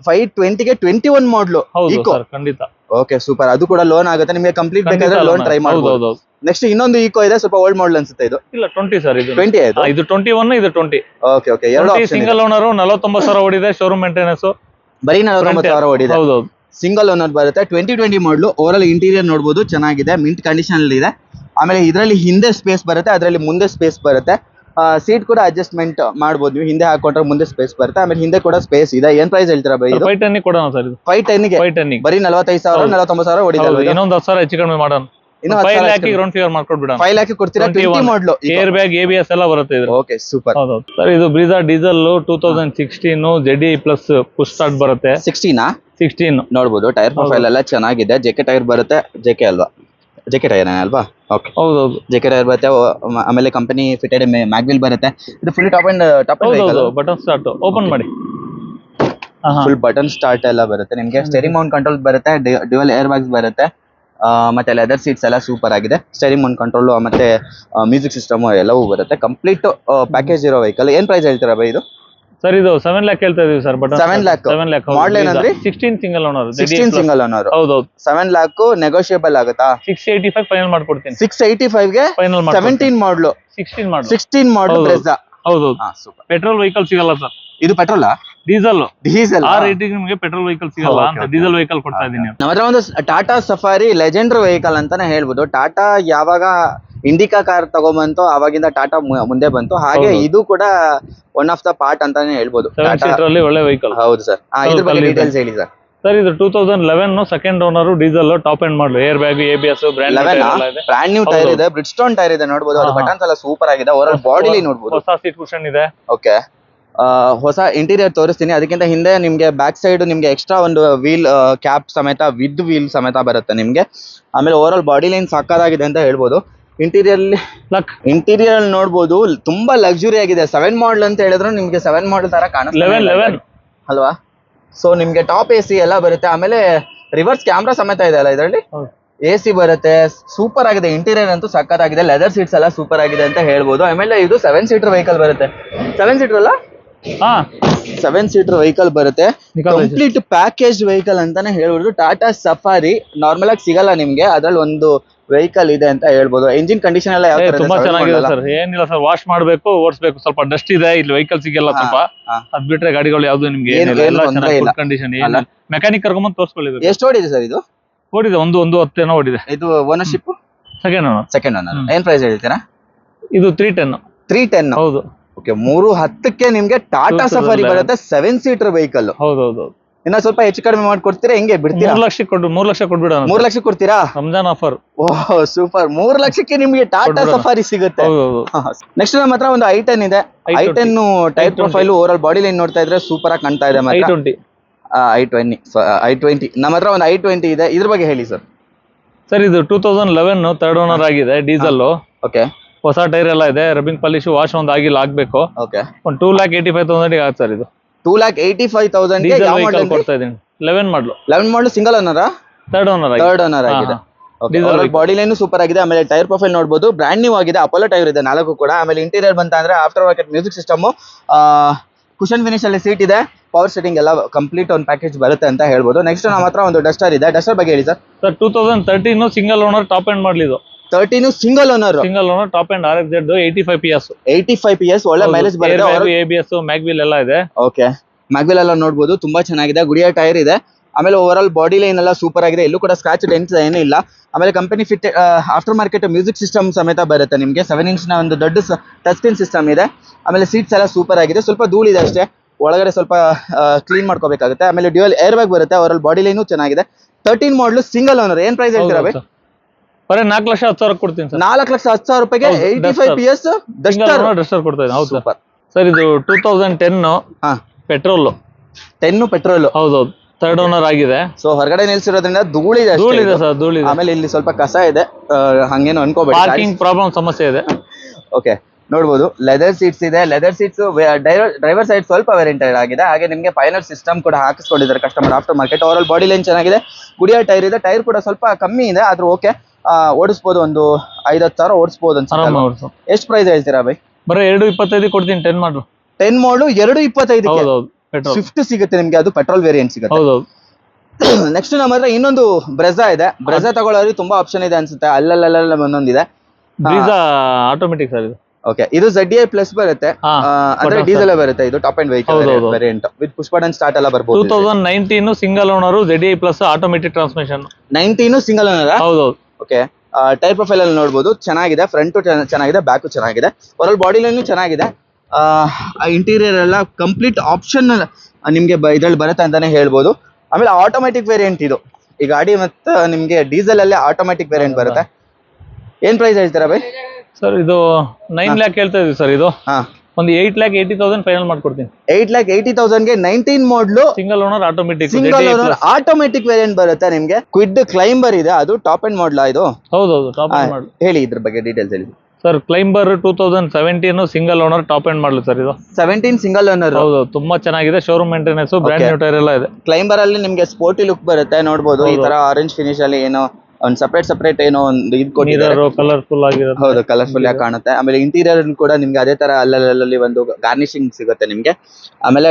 520 ಗೆ 21 ಮಾಡಲು. ಖಂಡಿತ. Okay super. ಅದು ಕೂಡ ಲೋನ್ ಆಗುತ್ತೆ ನಿಮಗೆ. ಕಂಪ್ಲೀಟ್ ಬೇಕಾದ್ರೆ ಲೋನ್ ಟ್ರೈ ಮಾಡಬಹುದು. ನೆಕ್ಸ್ಟ್ ಇನ್ನೊಂದು ಈಕೋ ಇದೆ, ಸ್ವಲ್ಪ ಓಲ್ಡ್ ಮಾಡಲ್ ಅನ್ಸುತ್ತೆ ಇದು. ಇಲ್ಲ 20 ಸರ್. ಇದು 20 ಆಯ್ತು. ಇದು 21, ಇದು 20. Okay okay. ಎರಡು ಸಿಂಗಲ್ ಓನರ್. 49,000 ಓಡಿದೆ. ಶೋರೂಮ್ ಮೇಂಟೆನೆನ್ಸ್ ಬರೀ 49,000 ಓಡಿದೆ. ಹೌದೌದು. ಸಿಂಗಲ್ ಓನರ್ ಬರುತ್ತೆ. 2020 ಮಾಡಲು. ಓವರ್ ಆಲ್ ಇಂಟೀರಿಯರ್ ನೋಡಬಹುದು, ಚೆನ್ನಾಗಿದೆ, ಮಿಂಟ್ ಕಂಡೀಷನ್ ಅಲ್ಲಿ ಇದೆ. ಆಮೇಲೆ ಇದರಲ್ಲಿ ಹಿಂದೆ ಸ್ಪೇಸ್ ಬರುತ್ತೆ, ಅದರಲ್ಲಿ ಮುಂದೆ ಸ್ಪೇಸ್ ಬರುತ್ತೆ. ಸೀಟ್ ಕೂಡ ಅಡ್ಜಸ್ಟ್ಮೆಂಟ್ ಮಾಡಬಹುದು. ನೀವು ಹಿಂದೆ ಹಾಕೊಂಡ್ರೆ ಮುಂದೆ ಸ್ಪೇಸ್ ಬರುತ್ತೆ. ಆಮೇಲೆ ಹಿಂದೆ ಕೂಡ ಸ್ಪೇಸ್ ಇದೆ. ಏನ್ ಪ್ರೈಸ್ ಹೇಳ್ತೀರಾ ಬೈ ಇದು? 510 ಕೊಡೋಣ ಸರ್. ಇದು 510 ಗೆ ಬರೀ 45,000 49,000 ಓಡಿದೆ. ಇನ್ನೊಂದು 10,000 ಹೆಚ್ಚು ಕಡಿಮೆ ಮಾಡೋಣ. 5 lakh ರೌಂಡ್ ಫಿಗರ್ ಮಾಡ್ಕೊಡ್ಬಿಡೋಣ. 5 lakh ಕೊಡ್ತೀರಾ? 20 ಮಾಡಲು. ಏರ್ ಬ್ಯಾಗ್ ABS ಎಲ್ಲ ಬರುತ್ತೆ ಇದು. Okay super. ಹೌದು ಸರ್. ಇದು Brezza diesel 2016 ZDI plus push start ಬರುತ್ತೆ. 16 ನೋಡಬಹುದು. ಟೈರ್ ಪ್ರೊಫೈಲ್ ಎಲ್ಲ ಚೆನ್ನಾಗಿದೆ. JK ಟೈರ್ ಬರುತ್ತೆ. JK ಅಲ್ವಾ? JK ಟೈರ್ ಅಲ್ವಾ? ಓಕೆ ಹೌದೌದು. JK ಟೈರ್ ಬರುತ್ತೆ. ಆಮೇಲೆ ಕಂಪನಿ ಫಿಟೆಡ್ ಮ್ಯಾಗ್ವಿಲ್ ಬರುತ್ತೆ. ಇದು full top and button start open ಮಾಡಿ. ಫುಲ್ ಬಟನ್ ಸ್ಟಾರ್ಟ್ ಎಲ್ಲ ಬರುತ್ತೆ ನಿಮ್ಗೆ. ಸ್ಟೇರಿಂಗ್ ಮೌಂಟ್ ಕಂಟ್ರೋಲ್ ಬರುತ್ತೆ. ಡ್ಯುಯಲ್ ಏರ್ ಬ್ಯಾಗ್ಸ್ ಬರುತ್ತೆ. ಮತ್ತೆ ಲೆದರ್ ಸೀಟ್ಸ್ ಎಲ್ಲ ಸೂಪರ್ ಆಗಿದೆ. ಸ್ಟೇರಿಂಗ್ ಮೌಂಟ್ ಕಂಟ್ರೋಲ್ ಮತ್ತೆ ಮ್ಯೂಸಿಕ್ ಸಿಸ್ಟಮ್ ಎಲ್ಲವೂ ಬರುತ್ತೆ. ಕಂಪ್ಲೀಟ್ ಪ್ಯಾಕೇಜ್ ಇರೋ ವೆಹಿಕಲ್. ಏನ್ ಪ್ರೈಸ್ ಹೇಳ್ತೀರಾ ಬೈ ಇದು? ಸರ್ ಇದು 7 lakh ಹೇಳ್ತಾ ಇದೀವಿ ಸರ್. Button 7 lakh. ಮಾಡಲ್ ಏನಂದ್ರೆ 16 ಸಿಂಗಲ್ ಓನರ್. 16 single owner. ಹೌದೌದು. 7 lakh ನೆಗೋಷಿಯಬಲ್ ಆಗುತ್ತಾ? 685 ಫೈನಲ್ ಮಾಡ್ಕೊಡ್ತೀನಿ. 685 ಗೆ ಫೈನಲ್ 17 ಮಾಡಲು. 16 ಮಾಡಲು ಬ್ರೆಜಾ. ಹೌದೌದು. ಸೂಪರ್. ಪೆಟ್ರೋಲ್ ವೆಹಿಕಲ್ ಸಿಗಲ್ಲ ಸರ್. ಇದು ಪೆಟ್ರೋಲ್ ಡೀಸೆಲ್ ಆ ರೇಟಿಗೆ ನಿಮಗೆ ಪೆಟ್ರೋಲ್ ವೆಹಿಕಲ್ ಸಿಗಲ್ಲ ಅಂತ ಡೀಸೆಲ್ ವೆಹಿಕಲ್ ಕೊಡ್ತಾ ಇದೀನಿ. ನಮ್ಮ ಹತ್ರ ಒಂದು ಟಾಟಾ ಸಫಾರಿ ಲೆಜೆಂಡರ್ ವೆಹಿಕಲ್ ಅಂತಾನೆ ಹೇಳ್ಬೋದು. ಟಾಟಾ ಯಾವಾಗ ಇಂಡಿಕಾ ಕಾರ್ ತಗೊಂಬಂತು, ಅವಾಗಿಂದ ಟಾಟಾ ಮುಂದೆ ಬಂತು. ಹಾಗೆ ಹೌದು. ಇದು ಕೂಡ ಒನ್ ಆಫ್ ದ ಪಾರ್ಟ್ ಅಂತಾನೆ ಹೇಳ್ಬೋದು. 7 ಸೀಟರ್ ಅಲ್ಲಿ ಒಳ್ಳೆ ವೆಹಿಕಲ್. ಹೌದು ಸರ್. ಇದ್ರ ಬಗ್ಗೆ ಡೀಟೇಲ್ಸ್ ಹೇಳಿ ಸರ್. ಸರ್ ಇದು 2011 second owner, diesel, top end model, air bag, ABS, brand new tyre ಇದೆ, ಬ್ರಿಡ್ಸ್ಟೋನ್ ಟೈರ್ ಇದೆ ನೋಡಬಹುದು. ಅದು ಬಟನ್ಸ್ ಎಲ್ಲ ಸೂಪರ್ ಆಗಿದೆ. ಓವರ್ ಬಾಡಿಲಿ ನೋಡಬಹುದು ಹೊಸ ಸೀಟ್ ಕುಷನ್ ಇದೆ. ಓಕೆ, ಹೊಸ ಇಂಟೀರಿಯರ್ ತೋರಿಸ್ತೀನಿ. ಅದಕ್ಕಿಂತ ಹಿಂದೆ ನಿಮ್ಗೆ ಬ್ಯಾಕ್ ಸೈಡ್ ನಿಮ್ಗೆ ಎಕ್ಸ್ಟ್ರಾ ಒಂದು ವೀಲ್ ಕ್ಯಾಪ್ ಸಮೇತ ವಿತ್ ವೀಲ್ ಸಮೇತ ಬರುತ್ತೆ ನಿಮ್ಗೆ. ಆಮೇಲೆ ಓವರ್ ಆಲ್ ಬಾಡಿ ಲೈನ್ ಸಾಕಾಗಿದೆ ಅಂತ ಹೇಳ್ಬೋದು. ಇಂಟೀರಿಯರ್ ನೋಡ್ಬೋದು, ತುಂಬಾ ಲಕ್ಸುರಿ ಆಗಿದೆ. 7 ಮಾಡಲ್ ಅಂತ ಹೇಳಿದ್ರು ನಿಮ್ಗೆ 7 ಮಾಡಲ್ ತರ ಕಾಣಿಸ್ತಾ ಅಲ್ವಾ. ಸೊ ನಿಮ್ಗೆ ಟಾಪ್ AC ಎಲ್ಲ ಬರುತ್ತೆ. ಆಮೇಲೆ ರಿವರ್ಸ್ ಕ್ಯಾಮ್ರಾ ಸಮೇತ ಇದೆ ಅಲ್ಲ ಇದರಲ್ಲಿ. AC ಬರುತ್ತೆ. ಸೂಪರ್ ಆಗಿದೆ. ಇಂಟೀರಿಯರ್ ಅಂತೂ ಸಕ್ಕತ್ತಾಗಿದೆ. ಲೆದರ್ ಸೀಟ್ಸ್ ಎಲ್ಲ ಸೂಪರ್ ಆಗಿದೆ ಅಂತ ಹೇಳ್ಬೋದು. ಆಮೇಲೆ ಇದು 7 ಸೀಟರ್ ವೆಹಿಕಲ್ ಬರುತ್ತೆ. 7 ಸೀಟರ್ ಅಲ್ಲ, 7 ಸೀಟರ್ ವೆಹಿಕಲ್ ಬರುತ್ತೆ. ಕಂಪ್ಲೀಟ್ ಪ್ಯಾಕೇಜ್ ವೆಹಿಕಲ್ ಅಂತಾನೆ ಹೇಳ್ಬೋದು. ಟಾಟಾ ಸಫಾರಿ ನಾರ್ಮಲ್ ಆಗಿ ಸಿಗಲ್ಲ ನಿಮ್ಗೆ, ಅದ್ರಲ್ಲಿ ಒಂದು ವೆಹಿಕಲ್ ಇದೆ ಅಂತ ಹೇಳ್ಬೋದು. ಇಂಜಿನ್ ಕಂಡೀಷನ್ ಎಲ್ಲ ಯಾವ ತರ ತುಂಬಾ ಚೆನ್ನಾಗಿದೆ ಸರ್. ಏನಿಲ್ಲ ಸರ್, ವಾಶ್ ಮಾಡ್ಬೇಕು, ಓಡಿಸ್ಬೇಕು. ಸ್ವಲ್ಪ ಡಸ್ಟ್ ಇದೆ ಇಲ್ಲಿ, ವೆಹಿಕಲ್ ಸಿಗಲ್ಲ ಸ್ವಲ್ಪ. ಅದ್ ಬಿಟ್ರೆ ಗಾಡಿಗಳು ಯಾವ್ದು ನಿಮ್ಗೆ ಕಂಡೀಷನ್. ಮೆಕ್ಯಾನಿಕ್ ಕರ್ಕೊಂಡ್ ತೋರಿಸ್ಕೊಳ್ಳಿ. ಎಷ್ಟು ಓಡಿದೆ ಸರ್ ಇದು? ಓಡಿದೆ 110 ಏನೋ ಓಡಿದೆ. ಇದು ಓನರ್ಶಿಪ್ ಸೆಕೆಂಡ್ ಓನರ್. ಏನ್ ಪ್ರೈಸ್ ಹೇಳ್ತೀರಾ? ಇದು 310. ಹೌದು. ಓಕೆ, 310ಕ್ಕೆ ನಿಮ್ಗೆ ಟಾಟಾ ಸಫಾರಿ ಬರುತ್ತೆ. 7 ಸೀಟರ್ ವೆಹಿಕಲ್. ಹೌದೌದು. ಇನ್ನ ಸ್ವಲ್ಪ ಹೆಚ್ಚು ಕಡಿಮೆ ಮಾಡ್ಕೊಡ್ತೀರಾ? ಹೆಂಗೆ ಬಿಡ್ತೀರಾ? 3 ಲಕ್ಷ ಕೊಡ್ಬಿಡ. 3 ಲಕ್ಷ ಕೊಡ್ತೀರಾ? ರಂಜಾನ್ ಆಫರ್. ಓಹ್ ಸೂಪರ್. 3 ಲಕ್ಷಕ್ಕೆ ನಿಮ್ಗೆ ಟಾಟಾ ಸಫಾರಿ ಸಿಗುತ್ತೆ. ನೆಕ್ಸ್ಟ್ ನಮ್ಮ ಹತ್ರ ಒಂದು i10 ಇದೆ. i10 tyre profile, over all body line ನೋಡ್ತಾ ಇದ್ರೆ ಸೂಪರ್ ಆಗಿ ಕಾಣ್ತಾ ಇದೆ. i20 ನಮ್ಮ ಹತ್ರ ಒಂದು i20 ಇದೆ. ಇದ್ರ ಬಗ್ಗೆ ಹೇಳಿ ಸರ್. ಸರ್ ಇದು 2011 ಥರ್ಡ್ ಓನರ್ ಆಗಿದೆ, ಡೀಸೆಲ್. ಓಕೆ, ಹೊಸ ಟೈರ್ ಎಲ್ಲ ಇದೆ. ರಬ್ಬಿಂಗ್ ಪಾಲಿಶ್, ವಾಶ್ ಒಂದು ಆಗಿಲ್ಲ, ಆಗ್ಬೇಕು. ಓಕೆ, ಒಂದು 2,85,000 ಆಗುತ್ತೆ ಸರ್ ಇದು. 2,85,000 ಕೊಡ್ತಾ ಇದೀನಿ. 11 ಮಾಡಲು ಸಿಂಗಲ್ ಓನರ್, ಥರ್ಡ್ ಓನರ್ ಆಗಿದೆ. ಬಾಡಿ ಲೈನ್ ಸೂಪರ್ ಆಗಿದೆ. ಆಮೇಲೆ ಟೈರ್ ಪ್ರೊಫೈಲ್ ನೋಡಬಹುದು, ಬ್ರ್ಯಾಂಡ್ ನ್ಯೂ ಆಗಿದೆ. ಅಪೋಲೋ ಟೈರ್ ಇದೆ 4 ಕೂಡ. ಆಮೇಲೆ ಇಂಟೀರಿಯರ್ ಬಂತ ಅಂದ್ರೆ after market music system, cushion finish ಅಲ್ಲಿ ಸೀಟ್ ಇದೆ, ಪವರ್ ಸೆಟ್ಟಿಂಗ್ ಎಲ್ಲ ಕಂಪ್ಲೀಟ್ ಒಂದು ಪ್ಯಾಕೇಜ್ ಬರುತ್ತೆ ಅಂತ ಹೇಳ್ಬೋದು. ನೆಕ್ಸ್ಟ್ ನಮ್ಮ ಹತ್ರ ಒಂದು ಡಸ್ಟರ್ ಇದೆ. ಡಸ್ಟರ್ ಬಗ್ಗೆ ಹೇಳಿ sir. 2013 single owner, top end ಮಾಡಲಿದ್ದು. 13 single owner top end RXZ 85 PS ಒಳ್ಳೆ ಮೈಲೇಜ್ ಬರುತ್ತೆ. ABS, ಮ್ಯಾಗ್ವಿಲ್ ಎಲ್ಲ ಇದೆ. ಓಕೆ, ಮ್ಯಾಗ್ವಿಲ್ ಎಲ್ಲ ನೋಡಬಹುದು, ತುಂಬಾ ಚೆನ್ನಾಗಿದೆ. ಗುಡಿಯ ಟೈರ್ ಇದೆ. ಆಮೇಲೆ ಓವರ್ ಆಲ್ ಬಾಡಿ ಲೈನ್ ಎಲ್ಲ ಸೂಪರ್ ಆಗಿದೆ. ಎಲ್ಲೂ ಕೂಡ ಸ್ಕ್ರಾಚ್ ಡೆಂಟ್ಸ್ ಏನೂ ಇಲ್ಲ. ಆಮೇಲೆ company fit after market music system ಸಮೇತ ಬರುತ್ತೆ ನಿಮಗೆ. 7 ಇಂಚ್ ನ ಒಂದು ದೊಡ್ಡ ಟಚ್ ಸ್ಕ್ರೀನ್ ಸಿಸ್ಟಮ್ ಇದೆ. ಆಮೇಲೆ ಸೀಟ್ಸ್ ಎಲ್ಲ ಸೂಪರ್ ಆಗಿದೆ. ಸ್ವಲ್ಪ ಧೂಳಿದೆ ಅಷ್ಟೇ, ಒಳಗಡೆ ಸ್ವಲ್ಪ ಕ್ಲೀನ್ ಮಾಡ್ಕೋಬೇಕಾಗುತ್ತೆ. ಆಮೇಲೆ ಡ್ಯೂಯಲ್ ಏರ್ ಬ್ಯಾಗ್ ಬರುತ್ತೆ. ಓವರ್ ಆಲ್ ಬಾಡಿ ಲೈನು ಚೆನ್ನಾಗಿದೆ. 13 ಮಾಡಲು ಸಿಂಗಲ್ ಓನರ್. ಏನ್ ಪ್ರೈಸ್ ಹೇಳ್ತೀರಾ ಬೈ? 4,10,000 ಕೊಡ್ತೀನಿ ಸರ್. 4,10,000 ರೂಪಾಯಿಗೆ 85 PS ಡಸ್ಟರ್ ಕೊಡ್ತಾ ಇದ್ದೀನಿ. ಹೌದು ಸರ್. ಸರ್ ಇದು 2010 ಪೆಟ್ರೋಲ್. 10 ಪೆಟ್ರೋಲ್. ಹೌದೌದು, ಥರ್ಡ್ ಓನರ್ ಆಗಿದೆ. ಸೊ ಹೊರಗಡೆ ನಿಲ್ಸಿರೋದ್ರಿಂದ ಧೂಳಿದೆ ಸರ್, ಧೂಳಿದೆ. ಆಮೇಲೆ ಇಲ್ಲಿ ಸ್ವಲ್ಪ ಕಸ ಇದೆ, ಹಂಗೇನು ಅನ್ಕೋಬೇಡಿ. ಪಾರ್ಕಿಂಗ್ ಪ್ರಾಬ್ಲಮ್ ಸಮಸ್ಯೆ ಇದೆ. ಓಕೆ, ನೋಡಬಹುದು ಲೆದರ್ ಸೀಟ್ಸ್ ಇದೆ. ಲೆದರ್ ಸೀಟ್ಸ್ ಡ್ರೈವರ್ ಸೈಡ್ ಸ್ವಲ್ಪ ವೇರಿಯಂಟ್ ಆಗಿದೆ. ಹಾಗೆ ನಿಮಗೆ ಫೈನಲ್ ಸಿಸ್ಟಮ್ ಕೂಡ ಹಾಕಿಸ್ಕೊಂಡಿದ್ದಾರೆ customer after market. Overall body line ಚೆನ್ನಾಗಿದೆ. ಗುಡಿಯ ಟೈರ್ ಇದೆ. ಟೈರ್ ಕೂಡ ಸ್ವಲ್ಪ ಕಮ್ಮಿ ಇದೆ, ಆದ್ರೂ ಓಕೆ, ಓಡಿಸಬಹುದು. ಒಂದು 5-10 ಸಾವಿರ ಓಡಿಸಬಹುದು ಅನ್ಸುತ್ತೆ. ಎಷ್ಟು ಪ್ರೈಸ್ ಹೇಳ್ತೀರಾ ಬೈ? ಬರೀ 2,25 ಕೊಡ್ತೀನಿ. 10 ಮಾಡಲು 2,25 ಸ್ವಿಫ್ಟ್ ಸಿಗುತ್ತೆ ನಿಮ್ಗೆ. ಅದು ಪೆಟ್ರೋಲ್ ವೇರಿಯಂಟ್ ಸಿಗುತ್ತೆ. ನೆಕ್ಸ್ಟ್ ನಮ್ಮ ಹತ್ರ ಇನ್ನೊಂದು ಬ್ರೆಜಾ ಇದೆ. ಬ್ರೆಜಾ ತಗೊಳ್ಳೋರಿಗೆ ತುಂಬಾ ಆಪ್ಷನ್ ಇದೆ ಅನ್ಸುತ್ತೆ. ಅಲ್ಲಲ್ಲ ಒಂದೊಂದಿದೆ. ಆಟೋಮೆಟಿಕ್ ಸರ್ ಇದು. ಓಕೆ, ಇದು ZDI ಪ್ಲಸ್ ಬರುತ್ತೆ. ಅಂದ್ರೆ ಡೀಸೆಲ್ ಬರುತ್ತೆ. ಇದು top end vehicle variant with push button start ಎಲ್ಲ ಬರಬಹುದು. 2019 single owner, ZDI plus automatic transmission. 19 single owner. ಹೌದೌದು. ಓಕೆ, ಟೈರ್ ಪ್ರೊಫೈಲ್ ಅಲ್ಲಿ ನೋಡಬಹುದು, ಚೆನ್ನಾಗಿದೆ. ಫ್ರಂಟ್ ಚೆನ್ನಾಗಿದೆ, ಬ್ಯಾಕ್ ಚೆನ್ನಾಗಿದೆ. ಓವರ್ ಬಾಡಿ ಲೈನ್ ಚೆನ್ನಾಗಿದೆ. ಇಂಟೀರಿಯರ್ ಎಲ್ಲ ಕಂಪ್ಲೀಟ್ ಆಪ್ಷನ್ ನಿಮ್ಗೆ ಇದ್ರಲ್ಲಿ ಬರುತ್ತೆ ಅಂತಾನೆ ಹೇಳ್ಬೋದು. ಆಮೇಲೆ ಆಟೋಮೆಟಿಕ್ ವೇರಿಯಂಟ್ ಇದು. ಈ ಗಾಡಿ ಮತ್ತೆ ನಿಮ್ಗೆ ಡೀಸೆಲ್ ಅಲ್ಲೇ ಆಟೋಮೆಟಿಕ್ ವೇರಿಯಂಟ್ ಬರುತ್ತೆ. ಏನ್ ಪ್ರೈಸ್ ಹೇಳ್ತೀರಾ ಬೈ? ಸರ್ ಇದು 9 ಲ್ಯಾಕ್ ಹೇಳ್ತಾ ಇದೀವಿ ಸರ್. ಇದು ಒಂದು 8,80,000 ಫೈನಲ್ ಮಾಡ್ಕೊಡ್ತೀನಿ. 8,80,000ಗೆ 19 ಮಾಡಲು ಸಿಂಗಲ್ ಓನರ್ ಆಟೋಮೆಟಿಕ್ ವೇರಿಯಂಟ್ ಬರುತ್ತೆ ನಿಮ್ಗೆ. ಕ್ವಿಡ್ ಕ್ಲೈಂಬರ್ ಇದೆ, ಅದು ಟಾಪ್ ಎಂಡ್ ಮಾಡಲ ಇದು. ಹೌದೌದು, ಟಾಪ್ ಎಂಡ್ ಮಾಡಲ್. ಹೇಳಿ ಇದ್ರ ಬಗ್ಗೆ ಡೀಟೇಲ್ಸ್ ಹೇಳಿ sir. Climber 2017 single owner, top end ಮಾಡಲು ಸರ್ ಇದು. 17 ಸಿಂಗಲ್ ಓನರ್. ಹೌದು, ತುಂಬಾ ಚೆನ್ನಾಗಿದೆ. Showroom maintenance, brand new tyre ಎಲ್ಲ ಇದೆ. ಕ್ಲೈಂಬರ್ ಅಲ್ಲಿ ನಿಮ್ಗೆ ಸ್ಪೋರ್ಟಿ ಲುಕ್ ಬರುತ್ತೆ, ನೋಡಬಹುದು. ಈ ತರ ಆರೆಂಜ್ ಫಿನಿಶ್ ಅಲ್ಲಿ ಏನೋ ಒಂದು ಸಪರೇಟ್ ಏನೋ ಒಂದು ಇದು ಕೊಟ್ಟಿದ್ದಾರೆ. ಕಲರ್ಫುಲ್ ಆಗಿರುತ್ತೆ. ಹೌದು, ಕಲರ್ಫುಲ್ ಆಗಿ ಕಾಣುತ್ತೆ. ಆಮೇಲೆ ಇಂಟೀರಿಯರ್ ಕೂಡ ನಿಮ್ಗೆ ಅದೇ ತರ ಅಲ್ಲಲ್ಲಿ ಒಂದು ಗಾರ್ನಿಶಿಂಗ್ ಸಿಗುತ್ತೆ ನಿಮ್ಗೆ. ಆಮೇಲೆ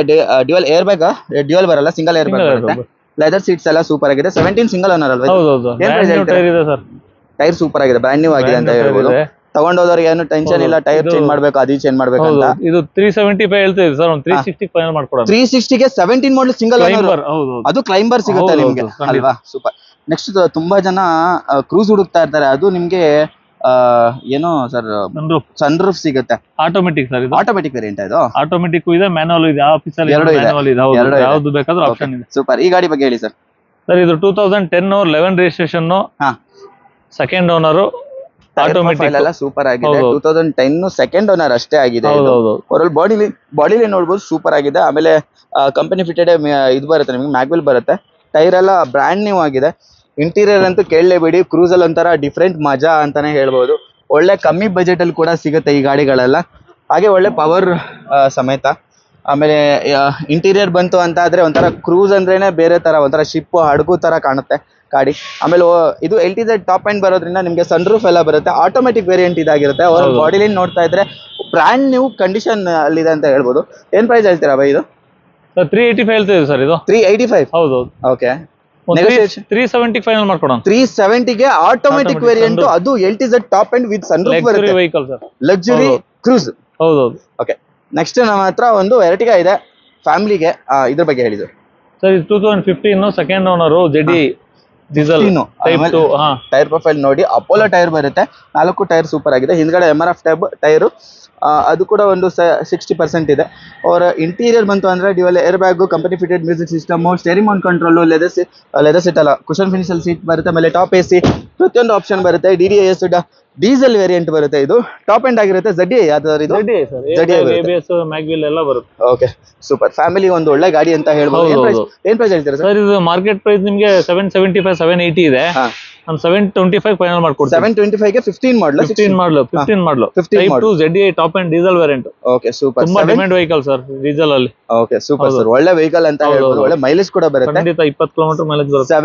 ಡ್ಯುಯಲ್ ಏರ್ ಬ್ಯಾಗ್, ಡ್ಯುಯಲ್ ಬರಲ್ಲ, ಸಿಂಗಲ್ ಏರ್ ಬ್ಯಾಗ್ ಬರುತ್ತೆ. ಲೆದರ್ ಸೀಟ್ಸ್ ಎಲ್ಲ ಸೂಪರ್ ಆಗಿದೆ. 17 ಸಿಂಗಲ್ ಓನರ್ ಅಲ್ವಾ? ಟೈರ್ ಸೂಪರ್ ಆಗಿದೆ, ಬ್ರ್ಯಾಂಡ್ ನ್ಯೂ ಆಗಿದೆ ಅಂತ ಹೇಳ್ಬೋದು. ತಗೊಂಡೋದವ್ರಿಗೆ ಏನು ಟೆನ್ಷನ್ ಇಲ್ಲ. ಟೈರ್ ಚೇಂಜ್ ಮಾಡ್ಬೇಕು, ಅದು ಚೇಂಜ್ ಮಾಡ್ಬೇಕು ಅಂತ. ಇದು 375 ಹೇಳ್ತಾ ಇದೆ ಸರ್. ಒಂದು 360 ಫೈನಲ್ ಮಾಡ್ಕೊಡೋಣ. 360ಗೆ 17 ಮಾಡಲ್ ಸಿಂಗಲ್ ಓನರ್. ಅದು ಕ್ಲೈಂಬರ್ ಸಿಗುತ್ತೆ ನಿಮ್ಗೆ ಅಲ್ವಾ? ಸೂಪರ್. ನೆಕ್ಸ್ಟ್ ತುಂಬಾ ಜನ ಕ್ರೂಸ್ ಹುಡುಕ್ತಾ ಇರ್ತಾರೆ. ಅದು ನಿಮ್ಗೆ ಏನೋ ಸರ್ ಸನ್ರೂಫ್ ಸಿಗುತ್ತೆ. ಆಟೋಮೆಟಿಕ್ ಸರ್ ಇದು. ಆಟೋಮೆಟಿಕ್ ವೇರಿಯಂಟ್ ಇದು. ಆಟೋಮೆಟಿಕ್ ಇದೆ, ಮ್ಯಾನುವಲ್ ಇದೆ. ಆಫೀಸಲ್ಲಿ ಎರಡು ಇದೆ. ಮ್ಯಾನುವಲ್ ಇದೆ. ಹೌದು, ಎರಡು ಇದೆ. ಯಾವ್ದು ಬೇಕಾದ್ರೂ ಆಪ್ಷನ್ ಇದೆ. ಸೂಪರ್. ಈ ಗಾಡಿ ಬಗ್ಗೆ ಹೇಳಿ ಸರ್. ಸರ್ ಇದು 2010 11 ರಿಜಿಸ್ಟ್ರೇಷನ್, ಹಾ, ಸೆಕೆಂಡ್ ಓನರ್, ಆಟೋಮೆಟಿಕ್ ಎಲ್ಲ ಸೂಪರ್ ಆಗಿದೆ. ಹೌದು. 2010 ಸೆಕೆಂಡ್ ಓನರ್ ಅಷ್ಟೇ ಆಗಿದೆ. ಹೌದು. ಬಾಡಿಲಿ ನೋಡ್ಬೋದು ಸೂಪರ್ ಆಗಿದೆ. ಆಮೇಲೆ ಕಂಪನಿ ಫಿಟೆಡ್ ಇದು ಬರುತ್ತೆ ನಿಮಗೆ, ಮ್ಯಾಗ್ವಿಲ್ ಬರುತ್ತೆ. ಟೈರ್ ಎಲ್ಲ ಬ್ರ್ಯಾಂಡ್ ನ್ಯೂ ಆಗಿದೆ. ಇಂಟೀರಿಯರ್ ಅಂತೂ ಕೇಳಲೇಬೇಡಿ, ಕ್ರೂಸಲ್ ಒಂಥರ ಡಿಫ್ರೆಂಟ್ ಮಜಾ ಅಂತಾನೆ ಹೇಳ್ಬೋದು. ಒಳ್ಳೆ ಕಮ್ಮಿ ಬಜೆಟ್ ಅಲ್ಲಿ ಕೂಡ ಸಿಗುತ್ತೆ ಈ ಗಾಡಿಗಳೆಲ್ಲ. ಹಾಗೆ ಒಳ್ಳೆ ಪವರ್ ಸಮೇತ. ಆಮೇಲೆ ಇಂಟೀರಿಯರ್ ಬಂತು ಅಂತ ಆದ್ರೆ ಒಂಥರ ಕ್ರೂಸ್ ಅಂದ್ರೇನೆ ಬೇರೆ ತರ, ಒಂಥರ ಶಿಪ್ ಹಡಗು ತರ ಕಾಣುತ್ತೆ ಗಾಡಿ. ಆಮೇಲೆ ಇದು LTZ ಟಾಪ್ ಎಂಡ್ ಬರೋದ್ರಿಂದ ನಿಮಗೆ ಸನ್ರೂಫ್ ಎಲ್ಲ ಬರುತ್ತೆ. ಆಟೋಮೆಟಿಕ್ ವೇರಿಯಂಟ್ ಇದಾಗಿರುತ್ತೆ. ಅವ್ರ ಬಾಡಿ ಲೈನ್ ನೋಡ್ತಾ ಇದ್ರೆ ಬ್ರ್ಯಾಂಡ್ ನ್ಯೂ ಕಂಡೀಷನ್ ಅಲ್ಲಿದೆ ಅಂತ ಹೇಳ್ಬೋದು. ಏನ್ ಪ್ರೈಸ್ ಹೇಳ್ತೀರಾ ಬೈ ಇದು? 385 ಹೇಳ್ತಿದೆ ಸರ್ ಇದು. 385. ಹೌದು. ಓಕೆ, 370 ಫೈನಲ್ ಮಾಡ್ಕೊಡೋಣ. 370 ಗೆ ಆಟೋಮೆಟಿಕ್ ವೇರಿಯಂಟ್, ಅದು LTZ top end with sunroof ಬರುತ್ತೆ. Vehicle sir, luxury Cruze. ಹೌದು. ಓಕೆ, ನೆಕ್ಸ್ಟ್ ನಮ್ಮ ಹತ್ರ ಒಂದು ಎರ್ಟಿಗಾ ಇದೆ ಫ್ಯಾಮಿಲಿಗೆ. ಇದ್ರ ಬಗ್ಗೆ ಹೇಳಿದ್ರು ಸರ್. ಇದು 2015 second owner, ZD diesel type 2. Tyre profile ನೋಡಿ, ಅಪೋಲೋ ಟೈರ್ ಬರುತ್ತೆ. 4 ಟೈರ್ ಸೂಪರ್ ಆಗಿದೆ. ಹಿಂದ್ಗಡೆ MRF ಟೈರು, ಅದು ಕೂಡ ಒಂದು 60% ಇದೆ. ಅವರ ಇಂಟೀರಿಯರ್ ಬಂತು ಅಂದ್ರೆ dual air bag, company fitted music system, steering Mount control, leather seat ಅಲ್ಲ, ಕುಷನ್ ಫಿನಿಷಲ್ ಸೀಟ್ ಬರುತ್ತೆ. ಆಮೇಲೆ ಟಾಪ್ AC ಪ್ರತಿಯೊಂದು ಆಪ್ಷನ್ ಬರುತ್ತೆ. DDAS ಡೀಸೆಲ್ ವೇರಿಯಂಟ್ ಬರುತ್ತೆ. ಇದು ಟಾಪ್ ಎಂಡ್ ಆಗಿರುತ್ತೆ. ZD ಯಾವ್ದಾದ್ರು ಇದು? ABS ಮ್ಯಾಗ್ವಿಲ್ ಎಲ್ಲ ಬರುತ್ತೆ. Okay, super. ಫ್ಯಾಮಿಲಿ ಒಂದು ಒಳ್ಳೆ ಗಾಡಿ ಅಂತ ಹೇಳ್ಬೋದು. ಏನ್ ಪ್ರೈಸ್ ಹೇಳ್ತೀರಾ ಸರ್? ಇದು ಮಾರ್ಕೆಟ್ ಪ್ರೈಸ್ ನಿಮಗೆ 775 780 ಇದೆ. ನಾನು 725 ಫೈನಲ್ ಮಾಡ್ಕೊಡ್ತೀನಿ. 725 ಗೆ 15 model type 2 ZD top end diesel variant. Okay, super. ತುಂಬಾ ಡಿಮ್ಯಾಂಡ್ ವೆಹಿಕಲ್ ಸರ್ ಡೀಸೆಲ್ ಅಲ್ಲಿ. Okay, super sir. ಒಳ್ಳೆ ವೆಹಿಕಲ್ ಅಂತ ಹೇಳ್ಬೋದು. ಒಳ್ಳೆ ಮೈಲೇಜ್ ಕೂಡ ಬರುತ್ತೆ. ಖಂಡಿತ 20 ಕಿಲೋಮೀಟರ್ ಮೈಲೇಜ್ ಬರುತ್ತೆ.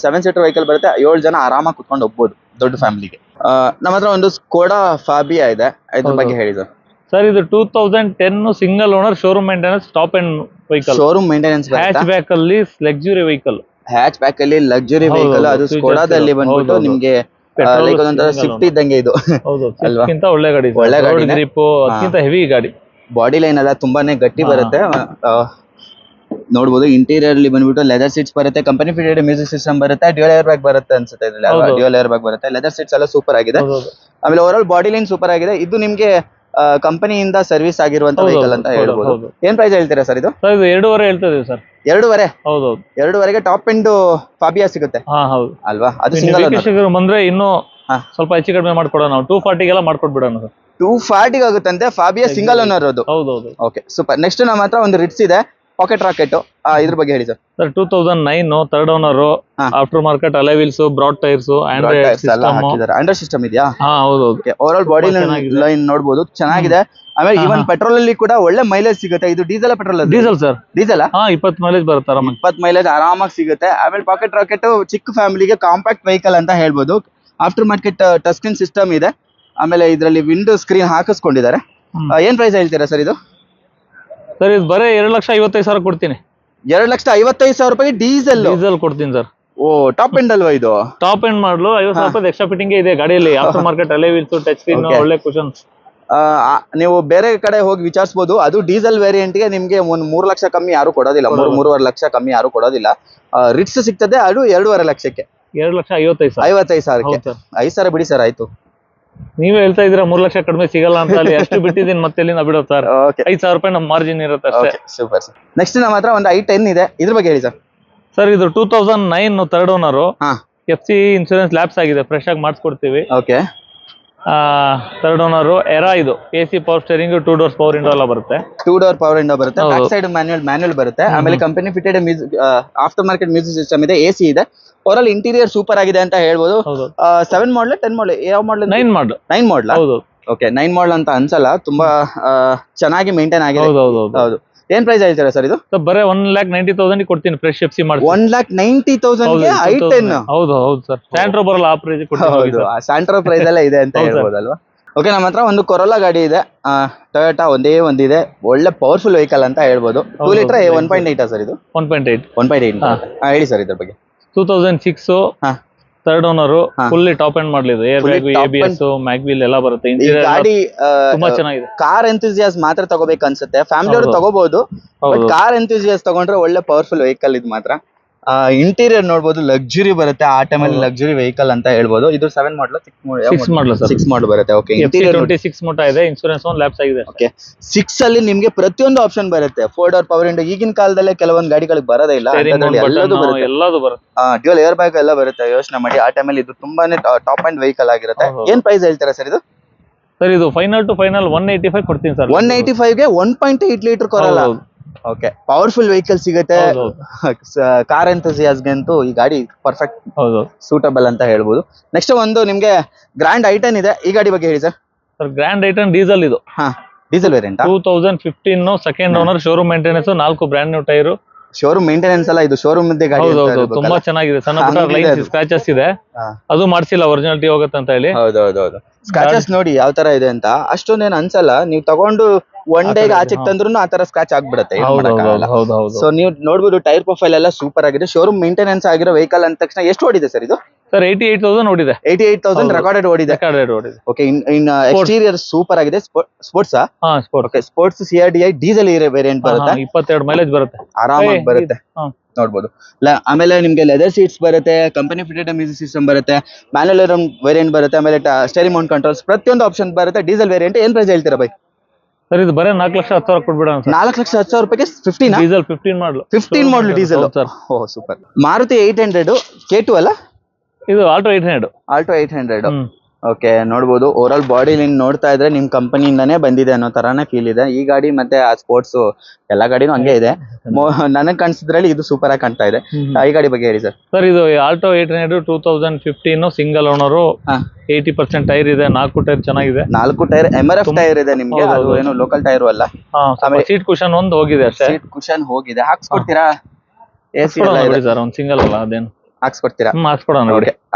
7 ಸೀಟರ್ ವೆಹಿಕಲ್ ಬರುತ್ತೆ. 7 ಜನ ಆರಾಮಾಗಿ ಕುತ್ಕೊಂಡು ಹೋಗ್ಬೋದು ದೊಡ್ಡ ಫ್ಯಾಮಿಲಿಗೆ. ನಮ್ಮ ಹತ್ರ ಒಂದು ಸ್ಕೋಡಾ ಫಾಬಿಯಾ ಇದೆ. ಇದ್ರ ಬಗ್ಗೆ ಹೇಳಿದ್ರು ಸರ್. ಇದು 2010 single owner, showroom maintenance, top end vehicle. Showroom maintenance, hatch back ಅಲ್ಲಿ ಲಕ್ಸುರಿ ವೆಹಿಕಲ್. ಹ್ಯಾಚ್ ಬ್ಯಾಕ್ ಅಲ್ಲಿ ಲಕ್ಸುರಿ ವೆಹಿಕಲ್. ಅದು ಸ್ಕೋಡಾದಲ್ಲಿ ಬಂದ್ಬಿಟ್ಟು ನಿಮ್ಗೆ ಲೈಕ್ ಒಂದೊಂಥರ ಸ್ವಿಫ್ಟ್ ಇದ್ದಂಗೆ ಇದು. ಹೌದು, ಸ್ವಿಫ್ಟ್ಗಿಂತ ಒಳ್ಳೆ ಗಾಡಿ. ಒಳ್ಳೆ ಗಾಡಿ, ಗ್ರಿಪ್ ಅದಕ್ಕಿಂತ ಹೆವಿ ಗಾಡಿ. ಬಾಡಿ ಲೈನ್ ಎಲ್ಲ ತುಂಬಾನೇ ಗಟ್ಟಿ ಬರುತ್ತೆ. ನೋಡ್ಬೋದು. ಇಂಟೀರಿಯರ್ ಅಲ್ಲಿ ಬಂದ್ಬಿಟ್ಟು ಲೆದರ್ ಸೀಟ್ಸ್ ಬರುತ್ತೆ. ಕಂಪನಿ ಫಿಟೆಡ್ ಮ್ಯೂಸಿಕ್ ಸಿಸ್ಟಮ್ ಬರುತ್ತೆ. ಡ್ಯುಯಲ್ ಏರ್ ಬ್ಯಾಗ್ ಬರುತ್ತೆ ಅನ್ಸುತ್ತೆ ಇದ್ರಲ್ಲಿ. ಡ್ಯುಯಲ್ ಏರ್ ಬ್ಯಾಗ್ ಬರುತ್ತೆ. ಲೆದರ್ ಸೀಟ್ಸ್ ಎಲ್ಲ ಸೂಪರ್ ಆಗಿದೆ. ಆಮೇಲೆ over all body line super ಆಗಿದೆ. ಇದು ನಿಮ್ಗೆ ಕಂಪನಿಯಿಂದ ಸರ್ವಿಸ್ ಆಗಿರುವಂತ ವೆಹಿಕಲ್ ಅಂತ ಹೇಳ್ಬೋದು. ಏನ್ ಪ್ರೈಸ್ ಹೇಳ್ತೀರಾ ಸರ್ ಇದು? 2.5 ಹೇಳ್ತಾ ಇದೀವಿ ಸರ್. 2.5? ಹೌದು, 2.5ಗೆ ಟಾಪ್ ಎಂಡ್ ಫಾಬಿಯಾ ಸಿಗುತ್ತೆ. ಹೌದು ಅಲ್ವಾ? ಅದು ಸಿಂಗಲ್ ಬಂದ್ರೆ ಇನ್ನು ಸ್ವಲ್ಪ ಹೆಚ್ಚು ಕಡಿಮೆ ಮಾಡ್ಕೊಡೋಣ. ನಾವು 240 ಮಾಡ್ಕೊಟ್ಬಿಡೋಣ ಸರ್. 240 ಆಗುತ್ತಂತೆ. ಫಾಬಿಯಾ ಸಿಂಗಲ್ ಓನರ್ ಅದು. ಹೌದೌದು. Okay, super. ನೆಕ್ಸ್ಟ್ ನಮ್ಮ ಹತ್ರ ಒಂದು ರಿಟ್ಸ್ ಇದೆ, ಪಾಕೆಟ್ ರಾಕೆಟ್. ಇದ್ರ ಬಗ್ಗೆ ಹೇಳಿ sir. 2009 third owner, after market alloy wheels, broad tyres, Android system ಇದೆಯಾ? ಹೌದು. ಓವರ್ ಆಲ್ ಬಾಡಿ ಲೈನ್ ನೋಡ್ಬೋದು, ಚೆನ್ನಾಗಿದೆ. ಆಮೇಲೆ ಈವನ್ ಪೆಟ್ರೋಲ್ ಅಲ್ಲಿ ಕೂಡ ಒಳ್ಳೆ ಮೈಲೇಜ್ ಸಿಗುತ್ತೆ. ಇದು diesel petrol? Diesel sir. Diesel 20 mileage ಬರುತ್ತೆ. 20 ಮೈಲೇಜ್ ಆರಾಮಾಗಿ ಸಿಗುತ್ತೆ. ಆಮೇಲೆ ಪಾಕೆಟ್ ರಾಕೆಟ್ ಚಿಕ್ಕ ಫ್ಯಾಮಿಲಿಗೆ ಕಾಂಪ್ಯಾಕ್ಟ್ ವೆಹಿಕಲ್ ಅಂತ ಹೇಳ್ಬೋದು. After market touch screen system ಇದೆ. ಆಮೇಲೆ ಇದರಲ್ಲಿ ವಿಂಡೋ ಸ್ಕ್ರೀನ್ ಹಾಕಿಸ್ಕೊಂಡಿದ್ದಾರೆ. ಏನ್ ಪ್ರೈಸ್ ಹೇಳ್ತೀರಾ ಸರ್ ಇದು? ಸರ್ ಇದು ಬರೀ 2,55,000 ಕೊಡ್ತೀನಿ. 2,55,000 ರೂಪಾಯಿ ಡೀಸೆಲ್ ಕೊಡ್ತೀನಿ ಸರ್. ಓ, ಟಾಪ್ ಎಂಡ್ ಅಲ್ವಾ ಇದು? ಟಾಪ್ ಎಂಡ್ ಮಾಡಲು 50,000 ರೂಪಾಯಿ ಎಕ್ಸ್ಟ್ರಾ ಫಿಟ್ಟಿಂಗ್ ಇದೆ ಗಾಡಿಯಲ್ಲಿ. After market alloy wheels, touch screen, ಒಳ್ಳೆ ಕುಷನ್ಸ್. ನೀವು ಬೇರೆ ಕಡೆ ಹೋಗಿ ವಿಚಾರಿಸಬಹುದು. ಅದು ಡೀಸೆಲ್ ವೇರಿಯಂಟ್ ಗೆ ನಿಮ್ಗೆ 3 ಲಕ್ಷ ಕಮ್ಮಿ ಯಾರು ಕೊಡೋದಿಲ್ಲ. 3.5 ಲಕ್ಷ ಕಮ್ಮಿ ಯಾರು ಕೊಡೋದಿಲ್ಲ. ರಿಟ್ಸ್ ಸಿಗ್ತದೆ, ಅದು 2.5 ಲಕ್ಷಕ್ಕೆ. 2,55,000. 5,000 ಬಿಡಿ ಸರ್, ಆಯ್ತು. ನೀವೇ ಹೇಳ್ತಾ ಇದ್ದೀರಾ 3 ಲಕ್ಷ ಕಡಿಮೆ ಸಿಗಲ್ಲ ಅಂತ. ಅಲ್ಲಿ ಎಷ್ಟು ಬಿಟ್ಟಿದ್ದೀನಿ ಮತ್ತೆ ಎಲ್ಲಿಂದ ಬಿಡೋ ಸರ್. 5,000 ರೂಪಾಯಿ ನಮ್ಮ ಮಾರ್ಜಿನ್ ಇರುತ್ತೆ ಅಷ್ಟೇ. Super sir. ನೆಕ್ಸ್ಟ್ ನಮ್ಮ ಹತ್ರ ಒಂದು i10 ಇದೆ. ಇದ್ರ ಬಗ್ಗೆ ಹೇಳಿ ಸರ್. ಸರ್ ಇದು 2009 third owner, FC insurance lapse ಆಗಿದೆ. ಫ್ರೆಶ್ ಆಗಿ ಮಾಡಿಸ್ಕೊಡ್ತೀವಿ. Okay, third owner. ಎರಾ ಇದು AC power steering, 2 doors power window ಎಲ್ಲ ಬರುತ್ತೆ. 2 ಡೋರ್ ಪವರ್ ವಿಂಡೋ ಬರುತ್ತೆ. ಬ್ಯಾಕ್ ಸೈಡ್ ಮ್ಯಾನ್ಯುಯಲ್ ಬರುತ್ತೆ. ಆಮೇಲೆ company fitted after market music system ಇದೆ. AC ಇದೆ. ಓವರ್ ಇಂಟೀರಿಯರ್ ಸೂಪರ್ ಆಗಿದೆ ಅಂತ ಹೇಳ್ಬೋದು. 7 ಮಾಡಲ್ 10 ಮಾಡಲ್ ಯಾವ ಮಾಡಲ್? 9 ಮಾಡಲ್. ಹೌದು. ಓಕೆ, 9 ಮಾಡಲ್ ಅಂತ ಅನ್ಸಲ್ಲ. ತುಂಬಾ ಚೆನ್ನಾಗಿ ಮೇಂಟೈನ್ ಆಗಿದೆ. ಹೌದು. ಏನ್ ಪ್ರೈಸ್ ಹೇಳ್ತೀರಾ ಸರ್ ಇದು? ಬರೀ 1,90,000 ಕೊಡ್ತೀನಿ. ಫ್ರೆಶ್ FC ಮಾಡಿ 1,90,000 ಗೆ i10. ಹೌದು ಸರ್. ಸ್ಯಾಂಟ್ರೋ ಬರಲ್ಲ, ಆ ಪ್ರೈಸ್ ಕೊಡ್ತೀನಿ. ಸ್ಯಾಂಟ್ರೋ ಪ್ರೈಸ್ ಎಲ್ಲ ಇದೆ ಅಂತ ಹೇಳ್ಬೋದಲ್ವಾ? ಓಕೆ, ನಮ್ಮ ಹತ್ರ ಒಂದು ಕೊರೋಲಾ ಗಾಡಿ ಇದೆ. ಟೊಯೋಟಾ ಒಂದಿದೆ. ಒಳ್ಳೆ ಪವರ್ಫುಲ್ ವೆಹಿಕಲ್ ಅಂತ ಹೇಳ್ಬೋದು. 2 ಲೀಟರ್ 1.8 ಸರ್ ಇದು? 1.8. ಹೇಳಿ ಸರ್ ಇದ್ರ ಬಗ್ಗೆ. 2006 third owner, fully top end ಮಾಡಲಿದೆ. ಏರ್ ಬ್ಯಾಗ್, ABS, ಮ್ಯಾಗ್ವಿಲ್ ಎಲ್ಲ ಬರುತ್ತೆ. ಗಾಡಿ ತುಂಬಾ ಚೆನ್ನಾಗಿದೆ. ಕಾರ್ ಎಂಥೂಸಿಯಾಸ್ ಮಾತ್ರ ತಗೋಬೇಕು ಅನ್ಸುತ್ತೆ. ಫ್ಯಾಮಿಲಿ ಅವರು ತಗೋಬಹುದು. ಕಾರ್ ಎಂಥೂಸಿಯಾಸ್ ತಗೊಂಡ್ರೆ ಒಳ್ಳೆ ಪವರ್ಫುಲ್ ವೆಹಿಕಲ್ ಇದು ಮಾತ್ರ. ಇಂಟೀರಿಯರ್ ನೋಡ್ಬೋದು, ಲಕ್ಸುರಿ ಬರುತ್ತೆ. ಆ ಟೈಮಲ್ಲಿ ಲಕ್ಸುರಿ ವೆಹಿಕಲ್ ಅಂತ ಹೇಳ್ಬೋದು. ಇದು 7 ಮಾಡಲ್, 6 ಮಾಡಲ್ ಸರ್. 6 ಮಾಡಲ್ ಬರುತ್ತೆ. ಓಕೆ, ಇಂಟೀರಿಯರ್ 26 ಮೋಟ ಇದೆ, ಇನ್ಶೂರೆನ್ಸ್ ಒಂದು ಲ್ಯಾಪ್ಸ್ ಆಗಿದೆ. ಓಕೆ, 6 ಅಲ್ಲಿ ನಿಮ್ಗೆ ಪ್ರತಿಯೊಂದು ಆಪ್ಷನ್ ಬರುತ್ತೆ. 4 ಡೋರ್ ಪವರ್ ವಿಂಡೋ, ಈಗಿನ ಕಾಲದಲ್ಲೇ ಕೆಲವೊಂದು ಗಾಡಿಗಳಿಗೆ ಬರೋದೇ ಇಲ್ಲ, ಎಲ್ಲದೂ ಬರುತ್ತೆ. ಎಲ್ಲದೂ ಬರುತ್ತೆ. ಡ್ಯೂಯಲ್ ಏರ್ ಬ್ಯಾಗ್ ಎಲ್ಲ ಬರುತ್ತೆ. ಯೋಚನೆ ಮಾಡಿ, ಆ ಟೈಮಲ್ಲಿ ಇದು ತುಂಬಾನೇ ಟಾಪ್ ಅಂಡ್ ವೆಹಿಕಲ್ ಆಗಿರುತ್ತೆ. ಏನ್ ಪ್ರೈಸ್ ಹೇಳ್ತೀರಾ ಸರ್ ಇದು? ಸರ್ ಇದು ಫೈನಲ್ ಟು ಫೈನಲ್ 185 ಕೊಡ್ತೀನಿ ಸರ್. 185 ಗೆ 1.8 ಲೀಟರ್ ಕೊರಲ್ಲ. ಓಕೆ, ಪವರ್ಫುಲ್ ವೆಹಿಕಲ್ ಸಿಗುತ್ತೆ. ಕಾರ್ ಎಂಥೂಸಿಯಾಸ್ಟ್ಗಂತೂ ಈ ಗಾಡಿ ಪರ್ಫೆಕ್ಟ್ ಸೂಟಬಲ್ ಅಂತ ಹೇಳ್ಬೋದು. ನೆಕ್ಸ್ಟ್ ಒಂದು ನಿಮ್ಗೆ ಗ್ರ್ಯಾಂಡ್ ಐಟನ್ ಇದೆ. ಈ ಗಾಡಿ ಬಗ್ಗೆ ಹೇಳಿ sir. Sir Grand i ten diesel ಇದು. Diesel variant, 2015 second owner, showroom maintenance, 4 brand new tyre. Showroom maintenance ಅಲ್ಲ, ಇದು ಶೋರೂಮ್ ಗಾಡಿ. ತುಂಬಾ ಚೆನ್ನಾಗಿದೆ. ಸಣ್ಣ ಪುಟ್ಟ ಲೈನ್ಸ್ ಸ್ಕ್ರಾಚಸ್ ಇದೆ, ಅದು ಮಾಡ್ಸಿಲ್ಲ, ಒರಿಜಿನಾಲಿಟಿ ಹೋಗುತ್ತೆ ಅಂತ ಹೇಳಿ. ಹೌದೌದು, ಸ್ಕ್ರಾಚಸ್ ನೋಡಿ ಯಾವ ತರ ಇದೆ ಅಂತ. ಅಷ್ಟೊಂದೇನು ಅನ್ಸಲ್ಲ. ನೀವು ತಗೊಂಡು ಒನ್ ಡೇಗೆ ಆಚೆಗೆ ತಂದ್ರು ಆ ತರ ಸ್ಕ್ರಾಚ್ ಆಗ್ಬಿಡುತ್ತೆ. ಸೊ ನೀವು ನೋಡ್ಬೋದು, ಟೈರ್ ಪ್ರೊಫೈಲ್ ಎಲ್ಲ ಸೂಪರ್ ಆಗಿದೆ. ಶೋರೂಮ್ ಮೇಂಟೆನೆನ್ಸ್ ಆಗಿರೋ ವೆಹಿಕಲ್ ಅಂದ ತಕ್ಷಣ ಎಷ್ಟು ಓಡಿದೆ ಸರ್ ಇದು? ಸರ್ 88,000 ಓಡಿದೆ. 88,000 ರೆಕಾರ್ಡೆಡ್ ಓಡಿದೆ. ಓಕೆ, ಇನ್ ಎಕ್ಸ್ಟೀರಿಯರ್ ಸೂಪರ್ ಆಗಿದೆ. Sports okay, sports CRDI diesel variant ಬರುತ್ತೆ. 22 ಮೈಲೇಜ್ ಬರುತ್ತೆ, ಆರಾಮಾಗಿ ಬರುತ್ತೆ. ನೋಡ್ಬೋದು. ಆಮೇಲೆ ನಿಮ್ಗೆ ಲೆದರ್ ಸೀಟ್ಸ್ ಬರುತ್ತೆ, ಕಂಪನಿ ಫಿಟೆಡ್ ಮ್ಯೂಸಿಕ್ ಸಿಸ್ಟಮ್ ಬರುತ್ತೆ, ಮ್ಯಾನುವಲ್ ವೇರಿಯಂಟ್ ಬರುತ್ತೆ, ಆಮೇಲೆ ಸ್ಟೇರಿಂಗ್ ಮೌಂಟ್ ಕಂಟ್ರೋಲ್ಸ್ ಪ್ರತಿಯೊಂದು ಆಪ್ಷನ್ ಬರುತ್ತೆ. ಡೀಸೆಲ್ ವೇರಿಯಂಟ್ ಏನ್ ಪ್ರೈಸ್ ಹೇಳ್ತೀರಾ ಬೈ? ಸರ್ ಇದು ಬರೀ 4,10,000 ಕೊಟ್ಬಿಡೋಣ. 4,10,000 ರೂಪಾಯಿಗೆ 15 ಡೀಸೆಲ್ 15 ಮಾಡಲು. 15 ಮಾಡಲು ಡೀಸೆಲ್. ಓ ಸೂಪರ್. ಮಾರುತಿ 800 K2 ಅಲ್ಲ ಇದು? ಆಲ್ಟೋ 800. ಆಲ್ಟೋ 800. ಓಕೆ, ನೋಡ್ಬೋದು. ಓವರ್ ಆಲ್ ಬಾಡಿ ಲೈನ್ ನೋಡ್ತಾ ಇದ್ರೆ ನಿಮ್ ಕಂಪನಿಯಿಂದಾನೇ ಬಂದಿದೆ ಅನ್ನೋ ತರಾನೇ ಫೀಲ್ ಇದೆ. ಈ ಗಾಡಿ ಮತ್ತೆ ಆ ಸ್ಪೋರ್ಟ್ಸ್ ಎಲ್ಲಾ ಗಾಡಿನೂ ಹಂಗೆ ಇದೆ. ನನಗ್ ಕಾಣಿಸಿದ್ರಲ್ಲಿ ಇದು ಸೂಪರ್ ಆಗಿ ಕಾಣ್ತಾ ಇದೆ. ಈ ಗಾಡಿ ಬಗ್ಗೆ ಹೇಳಿ ಸರ್. ಸರ್ ಇದು ಆಲ್ಟೋ 800 2015 ಸಿಂಗಲ್ ಓನರ್, 80% ಟೈರ್ ಇದೆ, 4 ಟೈರ್ ಚೆನ್ನಾಗಿದೆ. 4 ಟೈರ್ MRF ಟೈರ್ ಇದೆ ನಿಮ್ಗೆ, ಅದು ಏನು ಲೋಕಲ್ ಟೈರ್ ಅಲ್ಲ. ಸೀಟ್ ಕುಷನ್ ಒಂದು ಹೋಗಿದೆ ಅಷ್ಟೇ. ಸೀಟ್ ಕುಷನ್ ಹೋಗಿದೆ. ಹಾಕ್ಸ್ಕೊಡ್ತೀರಾ? AC ಸರ್ ಒಂದು ಸಿಂಗಲ್ ಅಲ್ಲ, ಅದೇನು ಹಾಕ್ಸ್ಕೊಡ್ತೀರಾ? ಹಾಕ್ಸ್ಕೊಡೋಣ.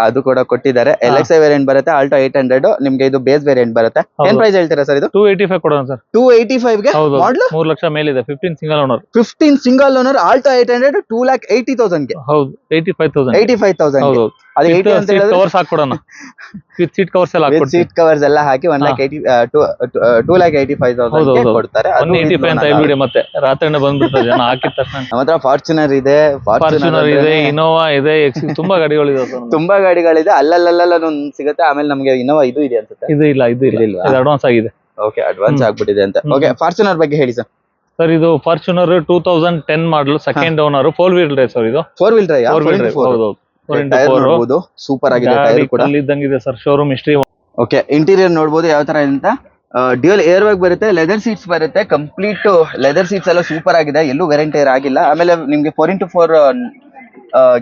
ಅದು ಕೂಡ ಕೊಟ್ಟಿದ್ದಾರೆ. LXi ವೇರಿಯಂಟ್ ಬರುತ್ತೆ, ಆಲ್ಟೋ 800 ನಿಮ್ಗೆ ಇದು ಬೇಸ್ ವೇರಿಯಂಟ್ ಬರುತ್ತೆ. ಏನ್ ಪ್ರೈಸ್ ಹೇಳ್ತೀರಾ ಸರ್ ಇದು? 285 ಕೊಡೋಣ ಸರ್. 285 ಗೆ ಮಾಡಲ್ 3 ಲಕ್ಷ ಮೇಲಿದೆ. 15 single owner. 15 single owner Alto 800 2,80,000 ಗೆ. ಹೌದು, 85,000. 85,000. ಹೌದು, ಅದು 80 ಅಂತ ಹೇಳಿದ್ರೆ ಕವರ್ಸ್ ಹಾಕೊಡೋಣ. ವಿತ್ ಸೀಟ್ ಕವರ್ಸ್ ಎಲ್ಲ ಹಾಕಿ, ಸೀಟ್ ಕವರ್ಸ್ ಎಲ್ಲ ಹಾಕಿ 2,85,000 ಕೊಡ್ತಾರೆ. 185 ಅಂತ ಹೇಳ್ಬಿಡಿ, ಮತ್ತೆ ರಾತ್ರಿನೇ ಬಂದ್ಬಿಡ್ತಾರೆ ಜನ ಹಾಕಿದ ತಕ್ಷಣ. ನಮ್ಮ ಹತ್ರ ಫಾರ್ಚುನರ್ ಇದೆ, ಫಾರ್ಚುನರ್ ಇದೆ, ಇನೋವಾ ಇದೆ, ತುಂಬಾ ಗಾಡಿಗಳಿದೆ. ತುಂಬಾ ಗಾಡಿಗಳಿದೆ. ಅಲ್ಲಲ್ಲ ಸಿಗುತ್ತೆ. ಆಮೇಲೆ ನಮ್ಗೆ ಇನೋವಾ ಇದು ಇದೆ ಅನ್ಸುತ್ತೆ. ಇದು ಇಲ್ಲ ಅಡ್ವಾನ್ಸ್ ಆಗಿದೆ. ಓಕೆ, ಅಡ್ವಾನ್ಸ್ ಆಗ್ಬಿಟ್ಟಿದೆ ಅಂತ. ಓಕೆ, ಫಾರ್ಚುನರ್ ಬಗ್ಗೆ ಹೇಳಿ ಸರ್. ಸರ್ ಇದು Fortuner 2010 model, second owner, 4 wheel drive sir. ಇದು 4 ವೀಲ್ ಡ್ರೈವ್. ಹೌದು, ಸೂಪರ್ ಆಗಿದೆ. ಟೈರ್ ಕೂಡ ಇದ್ದಂಗಿದೆ sir. Showroom history. Okay, interior ನೋಡ್ಬೋದು ಯಾವ ತರ ಅಂತ. ಡ್ಯೂಯಲ್ ಏರ್ ಬ್ಯಾಗ್ ಬರುತ್ತೆ, ಲೆದರ್ ಸೀಟ್ಸ್ ಬರುತ್ತೆ. ಕಂಪ್ಲೀಟ್ ಲೆದರ್ ಸೀಟ್ಸ್ ಎಲ್ಲ ಸೂಪರ್ ಆಗಿದೆ, ಎಲ್ಲೂ ವೆರೆಂಟ್ ಏರ್ ಆಗಿಲ್ಲ. ಆಮೇಲೆ ನಿಮ್ಗೆ 4x4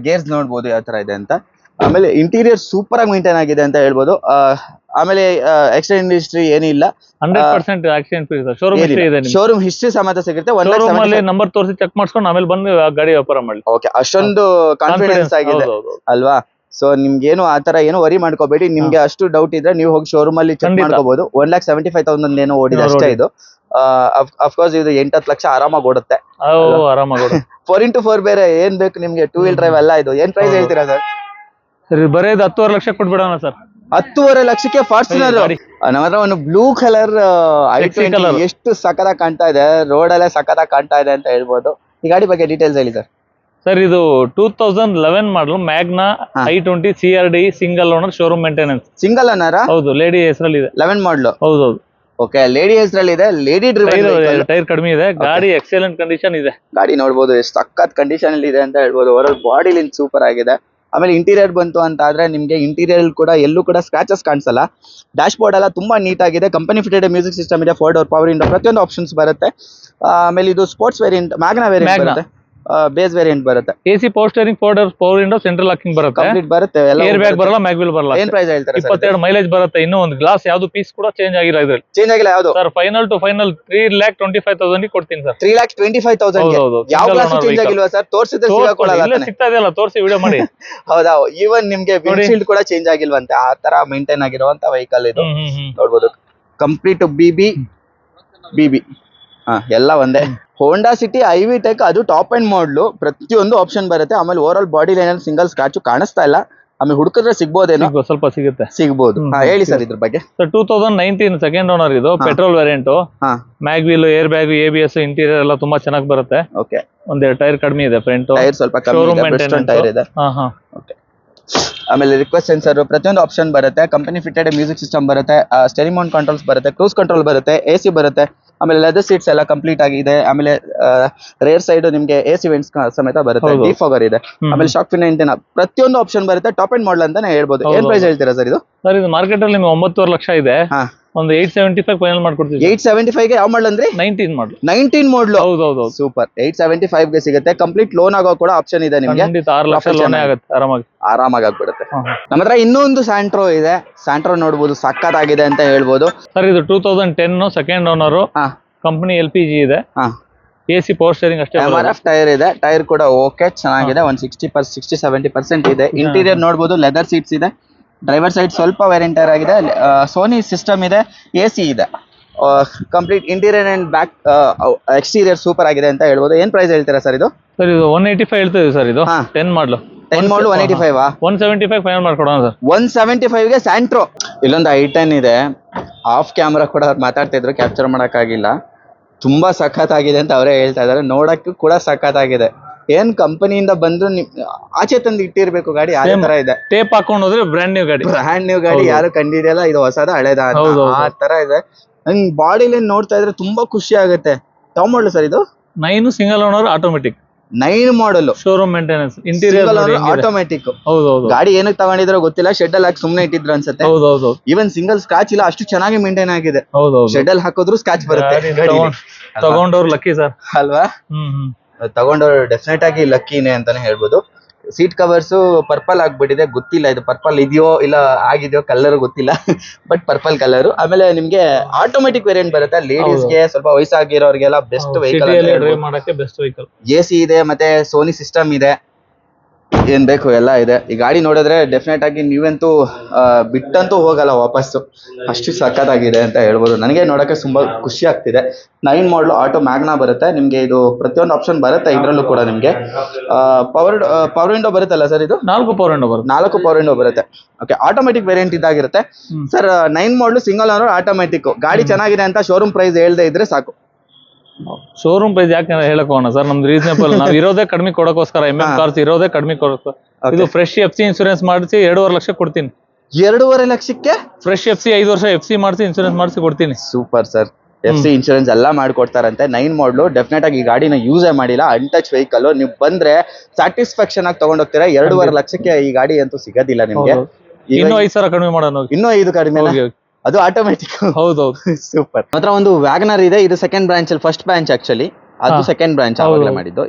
ಗೇರ್ಸ್ ನೋಡ್ಬೋದು ಯಾವ ತರ ಇದೆ ಅಂತ. ಆಮೇಲೆ ಇಂಟೀರಿಯರ್ ಸೂಪರ್ ಆಗಿ ಮೇಂಟೈನ್ ಆಗಿದೆ ಅಂತ ಹೇಳ್ಬೋದು. ಆಮೇಲೆ ಆಕ್ಸಿಡೆಂಟ್ ಹಿಸ್ಟ್ರಿ ಏನಿಲ್ಲ. 100% accident free sir. Showroom history ಇದೆ. ಶೋರೂಮ್ ಹಿಸ್ಟ್ರಿ ಸಮೇತ ಸಿಗುತ್ತೆ. ಶೋರೂಮ್ ಅಲ್ಲಿ ನಂಬರ್ ತೋರಿಸಿ ಚೆಕ್ ಮಾಡ್ಸ್ಕೊಂಡು ಆಮೇಲೆ ಬಂದು ಗಾಡಿ ವ್ಯಾಪಾರ ಮಾಡಿ. ಓಕೆ, ಅಷ್ಟೊಂದು ಕಾನ್ಫಿಡೆನ್ಸ್ ಆಗಿದೆ ಅಲ್ವಾ? ಸೊ ನಿಮ್ಗೆ ಏನು ಆತರ ಏನು ವರಿ ಮಾಡ್ಕೋಬೇಡಿ. ನಿಮ್ಗೆ ಅಷ್ಟು ಡೌಟ್ ಇದ್ರೆ ನೀವು ಹೋಗಿ ಶೋರೂಮ್ ಅಲ್ಲಿ ಚೆಕ್ ಮಾಡ್ಕೋಬಹುದು. 1,75,000 ಏನೋ ಓಡಿದೆ ಅಷ್ಟೇ ಇದು. ಅಫ್ಕೋರ್ಸ್ ಇದು 8-10 ಲಕ್ಷ ಆರಾಮಾಗಿ ಓಡುತ್ತೆ. ಆರಾಮಾಗಿ 4x4 ಬೇರೆ ಏನ್ ಬೇಕು ನಿಮ್ಗೆ, 2 ವೀಲ್ ಡ್ರೈವ್ ಎಲ್ಲ ಇದು. ಏನ್ ಪ್ರೈಸ್ ಹೇಳ್ತೀರಾ ಸರ್? ಸರಿ, ಬರೇದು 10.5 ಲಕ್ಷ ಕೊಟ್ಬಿಡೋಣ ಸರ್. 10.5 ಲಕ್ಷಕ್ಕೆ ಫಾರ್ಚುನರ್. ನಮ್ಮ ಹತ್ರ ಒಂದು ಬ್ಲೂ ಕಲರ್ ಎಷ್ಟು ಸಖತ್ತಾಗಿ ಕಾಣ್ತಾ ಇದೆ, ರೋಡ್ ಅಲ್ಲೇ ಸಖತ್ತಾಗಿ ಕಾಣ್ತಾ ಇದೆ ಅಂತ ಹೇಳ್ಬೋದು. ಈ ಗಾಡಿ ಬಗ್ಗೆ ಡೀಟೇಲ್ಸ್ ಹೇಳಿ ಸರ್. ಸರ್ ಇದು 2011 model, Magna i20 CRDI single owner, showroom maintenance. Single owner? ಹೌದು, ಲೇಡಿ ಹೆಸರಲ್ಲಿ ಇದೆ. 11 ಮಾಡಲ್. ಹೌದು. ಓಕೆ, ಲೇಡಿ ಹೆಸರಲ್ಲಿ ಇದೆ. Lady driver. ಟೈರ್ ಕಡಿಮೆ ಇದೆ. ಗಾಡಿ ಎಕ್ಸಲೆಂಟ್ ಕಂಡೀಷನ್ ಇದೆ. ಗಾಡಿ ನೋಡ್ಬೋದು ಎಷ್ಟು ಸಖತ್ ಕಂಡೀಷನ್ ಅಲ್ಲಿ ಇದೆ ಅಂತ ಹೇಳ್ಬೋದು. ಓವರ್ ಬಾಡಿ ಲೈನ್ ಸೂಪರ್ ಆಗಿದೆ. ಆಮೇಲೆ ಇಂಟೀರಿಯರ್ ಬಂತು ಅಂತ ಆದ್ರೆ ನಿಮ್ಗೆ ಇಂಟೀರಿಯರ್ ಕೂಡ ಎಲ್ಲೂ ಕೂಡ ಸ್ಕ್ರಾಚಸ್ ಕಾಣಿಸಲ್ಲ. ಡ್ಯಾಶ್ ಬೋರ್ಡ್ ಎಲ್ಲ ತುಂಬಾ ನೀಟ್ ಆಗಿದೆ. ಕಂಪನಿ ಫಿಟೆಡ್ ಮ್ಯೂಸಿಕ್ ಸಿಸ್ಟಮ್ ಇದೆ, 4 ಡೋರ್ ಪವರ್ ವಿಂಡೋ ಪ್ರತಿಯೊಂದು ಆಪ್ಷನ್ಸ್ ಬರುತ್ತೆ. ಆಮೇಲೆ ಇದು ಸ್ಪೋರ್ಟ್ಸ್ ವೇರಿಯಂಟ್, ಮ್ಯಾಗ್ನಾ ವೇರಿಯಂಟ್ ಬರುತ್ತೆ, ಬೇಸ್ ವೇರಿಯಂಟ್ ಬರುತ್ತೆ. AC power steering, 4 door power window, central locking ಬರುತ್ತೆ. ಕಂಪ್ಲೀಟ್ ಬರುತ್ತೆ. ಏರ್ ಬ್ಯಾಗ್ ಬರಲ್ಲ, ಮ್ಯಾಗ್ವಿಲ್ ಬರಲ್ಲ. ಏನ್ ಪ್ರೈಸ್ ಹೇಳ್ತಾರೆ? 22 ಮೈಲೇಜ್ ಬರುತ್ತೆ. ಇನ್ನೂ ಒಂದು ಗ್ಲಾಸ್ ಯಾವ್ದು ಪೀಸ್ ಕೂಡ ಚೇಂಜ್ ಆಗಿಲ್ಲ ಇದ್ರಲ್ಲಿ. ಚೇಂಜ್ ಆಗಿಲ್ಲ ಯಾವ್ದು ಸರ್? ಫೈನಲ್ ಟು ಫೈನಲ್ 3,25,000 ಕೊಡ್ತೀನಿ ಸರ್. 3,25,000. ಯಾವ ಗ್ಲಾಸ್ ಚೇಂಜ್ ಆಗಿಲ್ವಾ ಸರ್? ತೋರಿಸಿದ್ರೆ ಸಿಗಾಕೊಳ್ಳಲ್ಲ. ಸಿಗ್ತಾ ಇದೆಯಲ್ಲ, ತೋರಿಸಿ ವಿಡಿಯೋ ಮಾಡಿ. ಹೌದಾ? ಈವನ್ ನಿಮ್ಗೆ ವಿಂಡ್ಶೀಲ್ಡ್ ಕೂಡ ಚೇಂಜ್ ಆಗಿಲ್ವಂತೆ. ಆ ತರ ಮೇಂಟೈನ್ ಆಗಿರುವಂತ ವೆಹಿಕಲ್ ಇದು. ನೋಡ್ಬೋದು, ಕಂಪ್ಲೀಟ್ ಬಿಬಿ ಎಲ್ಲ ಒಂದೇ. ಹೋಂಡಾ ಸಿಟಿ IV ಟೆಕ್, ಅದು ಟಾಪ್ ಅಂಡ್ ಮಾಡಲು. ಪ್ರತಿಯೊಂದು ಆಪ್ಷನ್ ಬರುತ್ತೆ. ಆಮೇಲೆ ಓವರ್ ಆಲ್ ಬಾಡಿ ಲೈನ್ ಅಲ್ಲಿ ಸಿಂಗಲ್ ಸ್ಕ್ರಾಚ್ ಕಾಣಿಸ್ತಾ ಇಲ್ಲ. ಆಮೇಲೆ ಹುಡುಕಿದ್ರೆ ಸಿಗ್ಬೋದೇನೋ? ಸ್ವಲ್ಪ ಸಿಗುತ್ತೆ. ಸಿಗ್ಬೋದು. ಹೇಳಿ ಸರ್ ಇದ್ರ ಬಗ್ಗೆ. ಸರ್ 2019 ಸೆಕೆಂಡ್ ಓನರ್ ಇದು, petrol variant, mag wheel, air bag, ABS, interior ಎಲ್ಲ ತುಂಬಾ ಚೆನ್ನಾಗಿ ಬರುತ್ತೆ. ಓಕೆ. ಒಂದೆರಡು ಟೈರ್ ಕಡಿಮೆ ಇದೆ, ಫ್ರಂಟ್ ಟೈರ್ ಸ್ವಲ್ಪ ಕಮ್ಮಿ ಇದೆ, ಬ್ರಿಸ್ಟೋನ್ ಟೈರ್ ಇದೆ. ಓಕೆ. ಆಮೇಲೆ ರಿಕ್ವೆಸ್ಟ್ ಸೆನ್ಸರ್ ಪ್ರತಿಯೊಂದು ಆಪ್ಷನ್ ಬರುತ್ತೆ, ಕಂಪನಿ ಫಿಟೆಡ್ ಮ್ಯೂಸಿಕ್ ಸಿಸ್ಟಮ್ ಬರುತ್ತೆ, ಸ್ಟೇರಿಂಗ್ ಮೌಂಟ್ ಕಂಟ್ರೋಲ್ಸ್ ಬರುತ್ತೆ, ಕ್ರೂಸ್ ಕಂಟ್ರೋಲ್ ಬರುತ್ತೆ, AC ಬರುತ್ತೆ, ಆಮೇಲೆ ಲೆದರ್ ಸೀಟ್ಸ್ ಎಲ್ಲ ಕಂಪ್ಲೀಟ್ ಆಗಿದೆ. ಆಮೇಲೆ ರೇರ್ ಸೈಡ್ ನಿಮ್ಗೆ AC ವೆಂಟ್ಸ್ ಸಮೇತ ಬರುತ್ತೆ, ಡಿಫಾಗರ್ ಇದೆ, ಆಮೇಲೆ ಶಾಕ್ ಫಿನ್ ಇಂಟೆನ ಪ್ರತಿಯೊಂದು ಆಪ್ಷನ್ ಬರುತ್ತೆ. ಟಾಪ್ ಅಂಡ್ ಮಾಡಲ್ ಅಂತಾನೆ ಹೇಳ್ಬೋದು. ಏನ್ ಪ್ರೈಸ್ ಹೇಳ್ತೀರಾ ಸರ್ ಇದು? ಸರ್ ಇದು ಮಾರ್ಕೆಟ್ ಅಲ್ಲಿ ನಿಮ್ಗೆ 9.5 ಲಕ್ಷ ಇದೆ, ಒಂದು 875 ಫೈನಲ್ ಮಾಡ್ಕೊಡ್ತೀವಿ. 875 ಗೆ ಯಾವ ಮಾಡಲ್ ಅಂದ್ರೆ? 19 ಮಾಡಲ್. 19 ಮಾಡಲ್. ಹೌದೌದು. ಸೂಪರ್. 875 ಗೆ ಸಿಗುತ್ತೆ. ಕಂಪ್ಲೀಟ್ ಲೋನ್ ಆಗೋ ಕೂಡ ಆಪ್ಷನ್ ಇದೆ ನಿಮಗೆ. 6 ಲಕ್ಷ ಲೋನ್ ಆಗುತ್ತೆ, ಆರಾಮಾಗಿ ಆಗ್ಬಿಡುತ್ತೆ. ನಮ್ಮ ಹತ್ರ ಇನ್ನೊಂದು ಸ್ಯಾಂಟ್ರೋ ಇದೆ. ಸ್ಯಾಂಟ್ರೋ ನೋಡಬಹುದು, ಸಕ್ಕತ್ತಾಗಿದೆ ಅಂತ ಹೇಳ್ಬೋದು. ಸರ್ ಇದು 2010 ಸೆಕೆಂಡ್ ಓನರ್, ಕಂಪನಿ LPG ಇದೆ, AC ಪವರ್ ಸ್ಟೇರಿಂಗ್ ಅಷ್ಟೇ. MRF ಟೈರ್ ಇದೆ, ಟೈರ್ ಕೂಡ ಓಕೆ ಚೆನ್ನಾಗಿದೆ, ಒಂದು 60-70% ಇದೆ. ಇಂಟೀರಿಯರ್ ನೋಡಬಹುದು, ಲೆದರ್ ಸೀಟ್ಸ್ ಇದೆ, ಡ್ರೈವರ್ ಸೈಡ್ ಸ್ವಲ್ಪ ವೇರಿಯಂಟ್ ಟೈರ್ ಆಗಿದೆ, ಸೋನಿ ಸಿಸ್ಟಮ್ ಇದೆ, AC ಇದೆ, complete interior and back exterior super ಆಗಿದೆ ಅಂತ ಹೇಳ್ಬೋದು. ಏನ್ ಪ್ರೈಸ್ ಹೇಳ್ತೀರಾ ಸರ್ ಇದು? ಸರ್ ಇದು 185 ಹೇಳ್ತೀವಿ ಸರ್. ಇದು 10 ಮಾಡಲು 185. 175 ಫೈನಲ್ ಮಾಡ್ಕೊಡೋಣ ಸರ್. 175 ಗೆ ಸ್ಯಾಂಟ್ರೋ. ಇಲ್ಲೊಂದು i10 ಇದೆ, ಆಫ್ ಕ್ಯಾಮ್ರಾ ಕೂಡ ಅವ್ರು ಮಾತಾಡ್ತಾ ಇದ್ರು, ಕ್ಯಾಪ್ಚರ್ ಮಾಡಕ್ಕಾಗಿಲ್ಲ. ತುಂಬಾ ಸಖತ್ತಾಗಿದೆ ಅಂತ ಅವರೇ ಹೇಳ್ತಾ ಇದಾರೆ, ನೋಡಕ್ಕೂ ಕೂಡ ಸಖತ್ತಾಗಿದೆ. ಏನ್ ಕಂಪನಿಯಿಂದ ಬಂದು ಆಚೆ ತಂದು ಇಟ್ಟಿರ್ಬೇಕು ಗಾಡಿ, ಆ ತರ ಇದೆ. ಟೇಪ್ ಹಾಕೊಂಡು ಹೋದ್ರೆ ಬ್ರ್ಯಾಂಡ್ ನ್ಯೂ ಗಾಡಿ ಯಾರು ಕಂಡಿಡಿಯಲ್ಲ, ಇದು ಹೊಸದ ಹಳೇದ ಆ ತರ ಇದೆ. ನಂಗೆ ಬಾಡಿ ಲೈನ್ ನೋಡ್ತಾ ಇದ್ರೆ ತುಂಬಾ ಖುಷಿ ಆಗುತ್ತೆ. ಯಾವ ಮಾಡಲ್ ಸರ್ ಇದು? 9 ಸಿಂಗಲ್ ಓನರ್ ಆಟೋಮೆಟಿಕ್. 9 ಮಾಡಲ್, ಶೋರೂಮ್ ಮೇಂಟೆನೆನ್ಸ್, ಇಂಟೀರಿಯರ್ ಆಟೋಮೆಟಿಕ್. ಹೌದೌದು. ಗಾಡಿ ಏನಕ್ಕೆ ತಗೊಂಡಿದ್ರೋ ಗೊತ್ತಿಲ್ಲ, ಶೆಡ್ ಅಲ್ಲಿ ಹಾಕಿ ಸುಮ್ನೆ ಇಟ್ಟಿದ್ರು ಅನ್ಸುತ್ತೆ. ಹೌದೌದು. ಈವನ್ ಸಿಂಗಲ್ ಸ್ಕ್ರಾಚ್ ಇಲ್ಲ, ಅಷ್ಟು ಚೆನ್ನಾಗಿ ಮೇಂಟೈನ್ ಆಗಿದೆ. ಹೌದೌದು. ಶೆಡ್ ಅಲ್ಲಿ ಹಾಕಿದ್ರು ಸ್ಕ್ರಾಚ್ ಬರುತ್ತೆ. ತಗೊಂಡವ್ರು ಲಕ್ಕಿ ಸರ್ ಅಲ್ವಾ? ತಗೊಂಡವ್ರು ಡೆಫಿನೆಟ್ ಆಗಿ ಲಕ್ಕಿನೇ ಅಂತಾನೆ ಹೇಳ್ಬೋದು. ಸೀಟ್ ಕವರ್ಸ್ ಪರ್ಪಲ್ ಆಗ್ಬಿಟ್ಟಿದೆ, ಗೊತ್ತಿಲ್ಲ ಇದು ಪರ್ಪಲ್ ಇದೆಯೋ ಇಲ್ಲ ಆಗಿದೆಯೋ, ಕಲರ್ ಗೊತ್ತಿಲ್ಲ, ಬಟ್ ಪರ್ಪಲ್ ಕಲರ್. ಆಮೇಲೆ ನಿಮ್ಗೆ ಆಟೋಮೆಟಿಕ್ ವೇರಿಯಂಟ್ ಬರುತ್ತೆ, ಲೇಡೀಸ್ ಗೆ, ಸ್ವಲ್ಪ ವಯಸ್ಸಾಗಿರೋರಿಗೆಲ್ಲ ಬೆಸ್ಟ್ ವೆಹಿಕಲ್. AC ಇದೆ, ಮತ್ತೆ ಸೋನಿ ಸಿಸ್ಟಮ್ ಇದೆ, ಏನ್ ಬೇಕು ಎಲ್ಲ ಇದೆ. ಈ ಗಾಡಿ ನೋಡಿದ್ರೆ ಡೆಫಿನೆಟ್ ಆಗಿ ನೀವಂತೂ ಬಿಟ್ಟಂತೂ ಹೋಗಲ್ಲ ವಾಪಸ್ಸು, ಅಷ್ಟು ಸಖತ್ತಾಗಿದೆ ಅಂತ ಹೇಳ್ಬೋದು. ನನಗೆ ನೋಡಕ್ಕೆ ತುಂಬಾ ಖುಷಿ ಆಗ್ತಿದೆ. 9 ಮಾಡಲ್ ಆಟೋ ಮ್ಯಾಗ್ನಾ ಬರುತ್ತೆ ನಿಮ್ಗೆ. ಇದು ಪ್ರತಿಯೊಂದು ಆಪ್ಷನ್ ಬರುತ್ತೆ ಇದ್ರಲ್ಲೂ ಕೂಡ ನಿಮ್ಗೆ. ಪವರ್ ವಿಂಡೋ ಬರುತ್ತಲ್ಲ ಸರ್ ಇದು? 4 ಪವರ್ ವಿಂಡೋ ಬರುತ್ತೆ. 4 ಪವರ್ ವಿಂಡೋ ಬರುತ್ತೆ. ಓಕೆ. ಆಟೋಮೆಟಿಕ್ ವೇರಿಯಂಟ್ ಇದಾಗಿರುತ್ತೆ ಸರ್. 9 ಮಾಡಲ್ ಸಿಂಗಲ್ ಓನರ್ ಆಟೋಮೆಟಿಕ್. ಗಾಡಿ ಚೆನ್ನಾಗಿದೆ ಅಂತ ಶೋರೂಮ್ ಪ್ರೈಸ್ ಹೇಳ್ದೆ ಇದ್ರೆ ಸಾಕು. ಶೋರೂಮ್ ಪ್ರೈಸ್ ಯಾಕೆ ಹೇಳಕ್ ಹೋಗೋಣ ಸರ್, ನಮ್ದು ರೀಸನೇಬಲ್. ನಾವ್ ಇರೋದೇ ಕಡಿಮೆ ಕೊಡೋಕೋಸ್ಕರ, ಕಾರ್ಸ್ ಇರೋದೇ ಕಡಿಮೆ ಕೊಡೋಕೆ. ಇದು ಫ್ರೆಶ್ FC ಇನ್ಸೂರೆನ್ಸ್ ಮಾಡಿಸಿ 2.5 ಲಕ್ಷ ಕೊಡ್ತೀನಿ. 2.5 ಲಕ್ಷಕ್ಕೆ ಫ್ರೆಶ್ FC 5 ವರ್ಷ FC ಮಾಡಿಸಿ ಇನ್ಸೂರೆನ್ಸ್ ಮಾಡಿಸಿ ಕೊಡ್ತೀನಿ. Super sir. FC ಇನ್ಶೂರೆನ್ಸ್ ಎಲ್ಲ ಮಾಡ್ಕೊಡ್ತಾರಂತೆ. 9 ಮಾಡಲು ಡೆಫಿನೆಟ್ ಆಗಿ ಈ ಗಾಡಿನ ಯೂಸೇ ಮಾಡಿಲ್ಲ, ಅನ್ಟಚ್ ವೆಹಿಕಲ್. ನೀವು ಬಂದ್ರೆ ಸ್ಯಾಟಿಸ್ಫ್ಯಾಕ್ಷನ್ ಆಗಿ ತಗೊಂಡೋಗ್ತೀರಾ. 2.5 ಲಕ್ಷಕ್ಕೆ ಈ ಗಾಡಿ ಅಂತೂ ಸಿಗೋದಿಲ್ಲ ನಿಮ್ಗೆ. ಇನ್ನೂ 5,000 ಕಡಿಮೆ ಮಾಡೋಣ. ಇನ್ನೂ 5 ಕಡಿಮೆ, ಅದು ಆಟೋಮೆಟಿಕ್. ಹೌದೌದು. ಸೂಪರ್. ಮಾತ್ರ ಒಂದು ವ್ಯಾಗನರ್ ಇದೆ, ಇದು ಸೆಕೆಂಡ್ ಬ್ರಾಂಚ್ ಅಲ್ಲಿ, ಫಸ್ಟ್ ಬ್ರಾಂಚ್ ಆಕ್ಚುಲಿ ಅದು ಸೆಕೆಂಡ್ ಬ್ರಾಂಚ್ ಆವಾಗಲೇ ಮಾಡಿದ್ದು.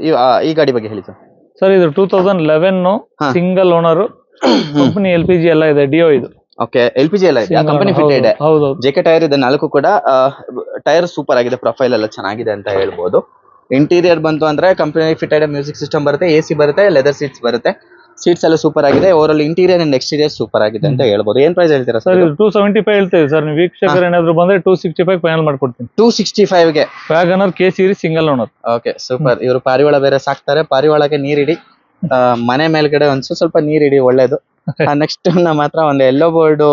ಈ ಗಾಡಿ ಬಗ್ಗೆ ಹೇಳಿ ಸರ್. ಸರ್ ಇದು 2011 ಸಿಂಗಲ್ ಓನರ್, ಕಂಪನಿ LPG ಎಲ್ಲ ಇದೆ, ಡಿಯೋ ಇದು. ಓಕೆ. LPG ಎಲ್ಲ ಇದೆ, ಕಂಪನಿ ಫಿಟ್ ಇದೆ. JK ಟೈರ್ ಇದೆ 4 ಕೂಡ. ಟೈರ್ ಸೂಪರ್ ಆಗಿದೆ, ಪ್ರೊಫೈಲ್ ಎಲ್ಲ ಚೆನ್ನಾಗಿದೆ ಅಂತ ಹೇಳ್ಬೋದು. ಇಂಟೀರಿಯರ್ ಬಂತು ಅಂದ್ರೆ ಕಂಪನಿ ಫಿಟೆಡ್ ಮ್ಯೂಸಿಕ್ ಸಿಸ್ಟಮ್ ಬರುತ್ತೆ, AC ಬರುತ್ತೆ, ಲೆದರ್ ಸೀಟ್ಸ್ ಬರುತ್ತೆ. ಸೀಟ್ಸ್ ಎಲ್ಲ ಸೂಪರ್ ಆಗಿದೆ. Over interior and exterior super ಆಗಿದೆ ಅಂತ ಹೇಳ್ಬೋದು. ಏನ್ ಪ್ರೈಸ್ ಹೇಳ್ತೀರಾ ಸರ್? 275 ಹೇಳ್ತೇವೆ ಸರ್. ನೀವು ವೀಕ್ಷಕರು ಏನಾದ್ರು ಬಂದ್ರೆ 265 ಫೈನಲ್ ಮಾಡ್ಕೊಡ್ತೀನಿ. 265 ಗೆ WagonR K series single owner. Okay, super. ಇವರು ಪಾರಿವಾಳ ಬೇರೆ ಸಾಕ್ತಾರೆ, ಪಾರಿವಾಳಕ್ಕೆ ನೀರಿಡಿ, ಮನೆ ಮೇಲ್ಗಡೆ ಒಂದ್ ಸ್ವಲ್ಪ ನೀರಿಡಿ, ಒಳ್ಳೇದು. ನೆಕ್ಸ್ಟ್ ನಮ್ಮ ಹತ್ರ ಒಂದು ಯೆಲ್ಲೋ ಬೋರ್ಡ್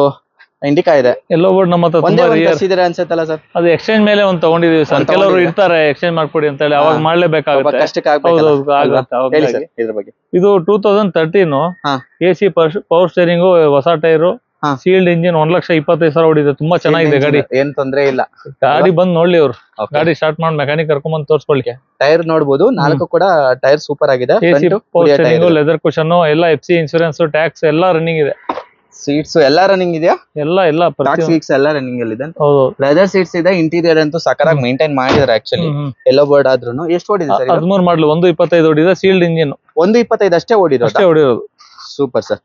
ಇಂಡಿಕಾ ಇದೆ. ಯೆಲ್ಲೋ ಬೋರ್ಡ್ ನಮ್ಮ ಹತ್ರ ಅನ್ಸುತ್ತಲ್ಲ ಸರ್? ಅದು ಎಕ್ಸ್ಚೇಂಜ್ ಮೇಲೆ ಒಂದು ತಗೊಂಡಿದೀವಿ ಸರ್. ಕೆಲವರು ಇರ್ತಾರೆ ಎಕ್ಸ್ಚೇಂಜ್ ಮಾಡ್ಕೊಡಿ ಅಂತ ಹೇಳಿ, ಅವಾಗ ಮಾಡ್ಲೇಬೇಕಾಗುತ್ತೆ. ಇದ್ರ ಬಗ್ಗೆ ಇದು 2013 AC ಪವರ್ ಸ್ಟೇರಿಂಗು, ಹೊಸ ಟೈರು, ಸೀಲ್ಡ್ ಇಂಜಿನ್, 1,20,000 ಹೊಡಿದೆ. ತುಂಬಾ ಚೆನ್ನಾಗಿದೆ ಗಾಡಿ, ಏನ್ ತೊಂದ್ರೆ ಇಲ್ಲ. ಗಾಡಿ ಬಂದ್ ನೋಡ್ಲಿ ಅವ್ರು. ಗಾಡಿ ಸ್ಟಾರ್ಟ್ ಮಾಡಿ ಮೆಕ್ಯಾನಿಕ್ ಕರ್ಕೊಂಡ್ ಬಂದು ತೋರ್ಸ್ಕೊಳ್ಳಿ. ಟೈರ್ ನೋಡಬಹುದು, 4 ಕೂಡ ಟೈರ್ ಸೂಪರ್ ಆಗಿದೆ. AC power steering, leather cushion ಎಲ್ಲ, FC ಇನ್ಸೂರೆನ್ಸ್, ಟ್ಯಾಕ್ಸ್ ಎಲ್ಲ ರನ್ನಿಂಗ್ ಇದೆ. ಸೀಟ್ಸ್ ಎಲ್ಲ ರನ್ನಿಂಗ್ ಇದೆಯಾ? ಎಲ್ಲ ಸೀಟ್ಸ್ ಎಲ್ಲ ರನ್ನಿಂಗ್ ಅಲ್ಲಿ ಇದೆ. ಲೆದರ್ ಸೀಟ್ಸ್ ಇದೆ. ಇಂಟೀರಿಯರ್ ಅಂತೂ ಸಕರಾಗಿ ಮೇಂಟೈನ್ ಮಾಡಿದ್ರೆ ಆಕ್ಚುಲಿ. ಯೆಲ್ಲೋ ಬೋರ್ಡ್ ಆದ್ರೂ ಎಷ್ಟು ಓಡಿದೆ ಸರ್? 13 ಮಾಡಲು, 125 ಓಡಿದೆ. ಸೀಲ್ಡ್ ಇಂಜಿನ್ 125 ಅಷ್ಟೇ ಓಡಿರೋದು. Super sir.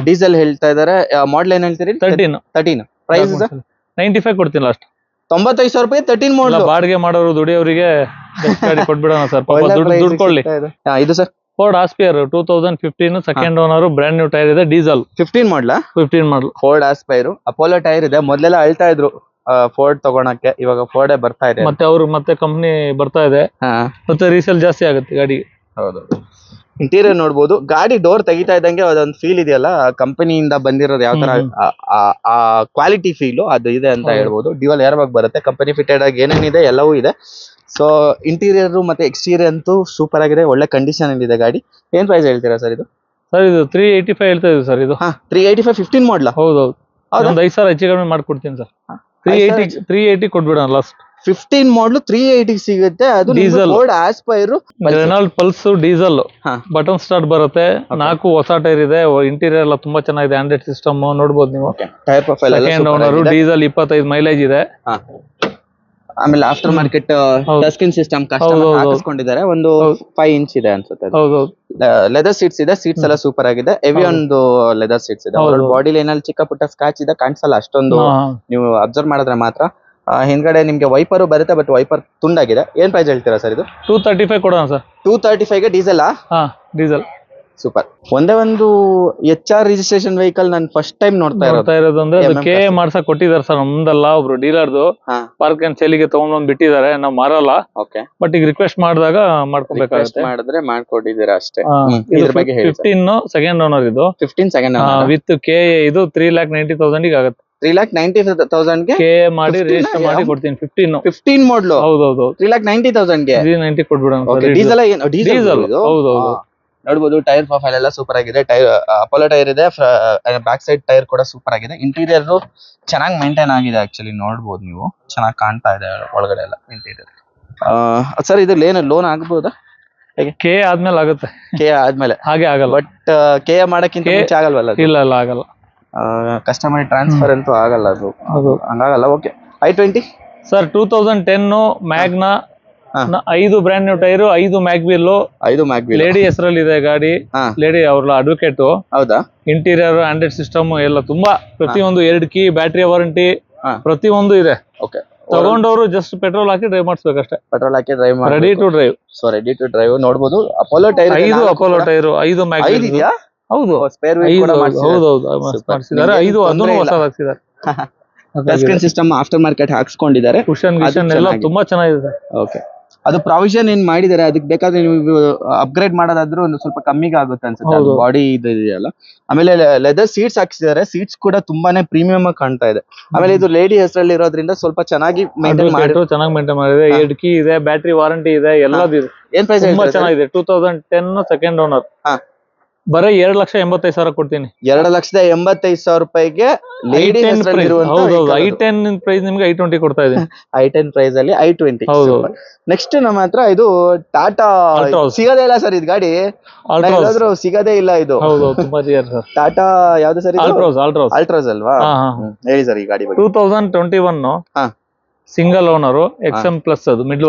ಡೀಸೆಲ್ ಹೇಳ್ತಾ ಇದಾರೆ. ಮಾಡಲ್ ಏನ್ ಹೇಳ್ತೀರಿ? 13. ಪ್ರೈಸ್ 95 ಕೊಡ್ತೀನಿ ಲಾಸ್ಟ್. 95,000 ರೂಪಾಯಿ 13 ಮಾಡಲ್. ಬಾಡಿಗೆ ಮಾಡೋರು, ದುಡಿಯೋರಿಗೆ ಗಾಡಿ ಕೊಟ್ಬಿಡೋಣ ಸರ್, ದುಡ್ಡು ಕೊಳ್ಳಿ. ಇದು sir Ford Aspire 2015 second owner, brand new tyre ಇದೆ, diesel. 15 model Ford Aspire. Apollo tyre ಇದೆ. ಮೊದಲೆಲ್ಲ ಅಳ್ತಾ ಇದ್ರು ಫೋರ್ಡ್ ತಗೊಳಕ್ಕೆ, ಇವಾಗ ಫೋರ್ಡೇ ಬರ್ತಾ ಇದೆ. ಮತ್ತೆ ಕಂಪನಿ ಬರ್ತಾ ಇದೆ, ಮತ್ತೆ ರೀಸೇಲ್ ಜಾಸ್ತಿ ಆಗುತ್ತೆ ಗಾಡಿಗೆ. ಹೌದು. ಇಂಟೀರಿಯರ್ ನೋಡ್ಬೋದು. ಗಾಡಿ ಡೋರ್ ತೆಗಿತಾ ಇದ್ದಂಗೆ ಅದೊಂದು ಫೀಲ್ ಇದೆಯಲ್ಲ, ಕಂಪನಿಯಿಂದ ಬಂದಿರೋದು ಯಾವ ತರ ಆ ಕ್ವಾಲಿಟಿ ಫೀಲು ಅದು ಇದೆ ಅಂತ ಹೇಳ್ಬೋದು. ಡ್ಯುಯಲ್ ಏರ್ ಬ್ಯಾಗ್ ಬರುತ್ತೆ, ಕಂಪನಿ ಫಿಟೆಡ್ ಆಗಿ ಏನೇನಿದೆ ಎಲ್ಲವೂ ಇದೆ. ಸೊ ಇಂಟೀರಿಯರ್ ಮತ್ತೆ ಎಕ್ಸ್ಟೀರಿಯರ್ ಅಂತೂ ಸೂಪರ್ ಆಗಿದೆ, ಒಳ್ಳೆ ಕಂಡೀಷನ್ ಅಲ್ಲಿ ಇದೆ ಗಾಡಿ. ಏನ್ ಪ್ರೈಸ್ ಹೇಳ್ತೀರಾ ಸರ್ ಇದು? ಸರ್ ಇದು 385 ಹೇಳ್ತಾ ಇದೀವಿ ಸರ್. ಇದು 385 15 ಮಾಡಲ? ಹೌದೌದು, ಒಂದು 5,000 ಹೆಚ್ಚು ಕಡಿಮೆ ಮಾಡ್ಕೊಡ್ತೀನಿ ಸರ್. 380 ಕೊಟ್ಬಿಡೋಣ ಲಾಸ್ಟ್. 15 ಮಾಡಲು 380 ಸಿಗುತ್ತೆ. ಅದು diesel Ford aspire Renault pulse diesel, button start ಬರುತ್ತೆ. 4 ಹೊಸ ಟೈರ್ ಇದೆ, ಇಂಟೀರಿಯರ್ ಎಲ್ಲ ತುಂಬಾ ಚೆನ್ನಾಗಿದೆ. ಆಂಡ್ರಾಯ್ಡ್ ಸಿಸ್ಟಮ್ ನೋಡಬಹುದು ನೀವು. Tyre profile second owner, diesel 25 mileage ಇದೆ. ಆಮೇಲೆ after market touch screen system ಹಾಕಿಸ್ಕೊಂಡಿದ್ದಾರೆ. ಒಂದು 5 ಇಂಚ್ ಇದೆ ಅನ್ಸುತ್ತೆ. ಲೆದರ್ ಸೀಟ್ಸ್ ಇದೆ, ಸೀಟ್ಸ್ ಎಲ್ಲ ಸೂಪರ್ ಆಗಿದೆ. ಹೆವಿ ಒಂದು ಲೆದರ್ ಸೀಟ್ಸ್ ಇದೆ. ಬಾಡಿ ಲೈನಲ್ಲಿ ಚಿಕ್ಕ ಪುಟ್ಟ ಸ್ಕ್ರಾಚ್ ಇದೆ, ಕಾಣಿಸಲ್ಲ ಅಷ್ಟೊಂದು. ನೀವು ಅಬ್ಸರ್ವ್ ಮಾಡಿದ್ರೆ ಮಾತ್ರ. ಹಿಂದ್ಗಡೆ ನಿಮ್ಗೆ ವೈಪರ್ ಬರುತ್ತೆ, ಬಟ್ ವೈಪರ್ ತುಂಡಾಗಿದೆ. ಏನ್ ಪ್ರೈಸ್ ಹೇಳ್ತೀರಾ ಸರ್ ಇದು? 235 ಕೊಡೋಣ ಸರ್. 235 ಗೆ ಡೀಸೆಲ್? Diesel super. ಒಂದೇ ಒಂದು HR ರಿಜಿಸ್ಟ್ರೇಷನ್ ವೆಹಿಕಲ್ ನಾನು ಫಸ್ಟ್ ಟೈಮ್ ನೋಡ್ತಾ ಇರೋದು ಅಂದ್ರೆ ಕೆ ಮಾಡ್ಸಕ್ ಕೊಟ್ಟಿದ್ದಾರೆ ಸರ್. ನಮ್ದಲ್ಲ, ಒಬ್ರು ಡೀಲರ್ದು ಪಾರ್ಕ್ ಅಂಡ್ ಸೇಲಿಗೆ ತಗೊಂಡ್ ಬಿಟ್ಟಿದ್ದಾರೆ, ನಾವ್ ಮಾರಲ್ಲ. ಬಟ್ ಈಗ ರಿಕ್ವೆಸ್ಟ್ ಮಾಡಿದಾಗ ಮಾಡ್ಕೊಬೇಕಾಗುತ್ತೆ. ಮಾಡಿದ್ರೆ ಮಾಡ್ಕೊಟ್ಟಿದ್ದೀರಾ ಅಷ್ಟೇ. 15 ಸೆಕೆಂಡ್ ಓನರ್ ಇದು. 15 ಸೆಕೆಂಡ್ ವಿತ್ ಕೆ ಇದು 3,90,000 ಆಗುತ್ತೆ. 3,90,000 ಗೆ ಕೆ ಮಾಡಿ ರಿಜಿಸ್ಟರ್ ಮಾಡಿ ಕೊಡ್ತೀನಿ. 15 ಮಾಡಲು? ಹೌದೌದು. 3,90,000 ಗೆ 390 ಕೊಟ್ಬಿಡೋಣ. ಡೀಸೆಲ್? ಡೀಸೆಲ್ ಹೌದೌದು. ನೋಡಬಹುದು ಟೈರ್ ಪ್ರೊಫೈಲ್ ಎಲ್ಲ ಸೂಪರ್ ಆಗಿದೆ. ಟೈರ್ ಅಪೋಲೋ ಟೈರ್ ಇದೆ, ಬ್ಯಾಕ್ ಸೈಡ್ ಟೈರ್ ಕೂಡ ಸೂಪರ್ ಆಗಿದೆ. ಇಂಟೀರಿಯರ್ ಚೆನ್ನಾಗಿ ಮೇಂಟೈನ್ ಆಗಿದೆ. ಆಕ್ಚುಲಿ ನೋಡಬಹುದು ನೀವು, ಚೆನ್ನಾಗಿ ಕಾಣ್ತಾ ಇದೆ ಒಳಗಡೆ ಎಲ್ಲ ಇಂಟೀರಿಯರ್. ಸರ್ ಇದು ಲೋನ್ ಆಗ್ಬೋದಾ? ಕೆ ಆದ್ಮೇಲೆ ಆಗುತ್ತೆ. ಕೆ ಆದ್ಮೇಲೆ ಹಾಗೆ ಆಗಲ್ಲ, ಬಟ್ ಕೆ ಮಾಡಕ್ಕಿಂತ ಮುಂಚೆ ಆಗಲ್ವಲ್ಲ? ಇಲ್ಲ ಆಗಲ್ಲ. ಕಸ್ಟಮರ್ ಟ್ರಾನ್ಸ್ಫರ್ ಅಂತೂ ಆಗಲ್ಲ ಅದು, ಹಂಗಾಗಲ್ಲ. Okay. i20 sir 2010 Magna, 5 brand new tyre, 5 mag wheel. 5 mag wheel lady ಹೆಸರಲ್ಲಿ ಇದೆ ಗಾಡಿ. ಲೇಡಿ ಅವ್ರ ಅಡ್ವೊಕೇಟ್. ಹೌದಾ? ಇಂಟೀರಿಯರ್, ಆಂಡ್ರಾಯ್ಡ್ ಸಿಸ್ಟಮ್ ಎಲ್ಲ ತುಂಬಾ, ಪ್ರತಿಯೊಂದು 2 ಕೀ, ಬ್ಯಾಟ್ರಿ ವಾರಂಟಿ, ಪ್ರತಿಯೊಂದು ಇದೆ. ಓಕೆ. ತಗೊಂಡವರು ಜಸ್ಟ್ ಪೆಟ್ರೋಲ್ ಹಾಕಿ ಡ್ರೈವ್ ಮಾಡಿಸ್ಬೇಕಷ್ಟೇ. ಪೆಟ್ರೋಲ್ ಹಾಕಿ ಡ್ರೈವ್ ಮಾಡಿ, ready to drive. Ready to drive. ನೋಡಬಹುದು Apollo tyre, 5 Apollo tyre, 5 mag wheel ಇದೆಯಾ? ಹೌದು, ಸ್ಪೇರ್ ವೀಲ್ ಕೂಡ ಹೌದೌದು ಮಾಡಿಸಿದ್ದಾರೆ. 5 ಅದನ್ನು ಹೊಸದು ಹಾಕ್ಸಿದ್ದಾರೆ. Touch screen system after market ಹಾಕ್ಸ್ಕೊಂಡಿದ್ದಾರೆ. ಕುಷನ್ ಗಿಷನ್ ಎಲ್ಲ ತುಂಬಾ ಚೆನ್ನಾಗಿದೆ. ಓಕೆ. ಅದು ಪ್ರಾವಿಷನ್ ಏನ್ ಮಾಡಿದ್ದಾರೆ, ಅದಕ್ಕೆ ಬೇಕಾದ್ರೆ ನೀವು ಅಪ್ಗ್ರೇಡ್ ಮಾಡೋದಾದ್ರೂ ಒಂದು ಸ್ವಲ್ಪ ಕಮ್ಮಿಗೆ ಆಗುತ್ತೆ ಅನ್ಸುತ್ತೆ. ಬಾಡಿ ಇದೆಯಲ್ಲ. ಆಮೇಲೆ ಲೆದರ್ ಸೀಟ್ಸ್ ಹಾಕ್ಸಿದ್ದಾರೆ, ಸೀಟ್ಸ್ ಕೂಡ ತುಂಬಾನೇ ಪ್ರೀಮಿಯಂ ಆಗಿ ಕಾಣ್ತಾ ಇದೆ. ಆಮೇಲೆ ಇದು ಲೇಡಿ ಹೆಸರಲ್ಲಿ ಇರೋದ್ರಿಂದ ಸ್ವಲ್ಪ ಚೆನ್ನಾಗಿ ಮೇಂಟೈನ್ ಚೆನ್ನಾಗಿ ಮೇಂಟೈನ್ ಮಾಡಿದೆ. 2 ಕೀ ಇದೆ, ಬ್ಯಾಟ್ರಿ ವಾರಂಟಿ ಇದೆ, ಎಲ್ಲದು ಇದೆ. ಏನ್ ಪ್ರೈಸ್? ತುಂಬಾ ಚೆನ್ನಾಗಿದೆ. 2010 ಸೆಕೆಂಡ್ ಓನರ್. ಬರೀ 2,85,000 ಕೊಡ್ತೀನಿ. 2,85,000 ರೂಪಾಯಿಗೆ ಲೇಡಿ i10 ಪ್ರೈಸ್ ನಿಮ್ಗೆ i20 ಕೊಡ್ತಾ ಇದೀನಿ. i10 ಪ್ರೈಸ್ ಅಲ್ಲಿ i20. ನೆಕ್ಸ್ಟ್ ನಮ್ಮ ಹತ್ರ ಇದು ಟಾಟಾ ಸಿಗದೇ ಇಲ್ಲ ಸರ್. ಇದು ಗಾಡಿ ಸಿಗದೇ ಇಲ್ಲ. ಇದು ಟಾಟಾ ಯಾವ್ದು ಸರ್? ಅಲ್ಟ್ರಾಸ್ ಅಲ್ವಾ? ಹೇಳಿ ಸರ್ ಈ ಗಾಡಿ ಬಗ್ಗೆ. 2021 ಸಿಂಗಲ್ ಓನರ್, XM ಪ್ಲಸ್. ಅದು ಮಿಡ್ಲ್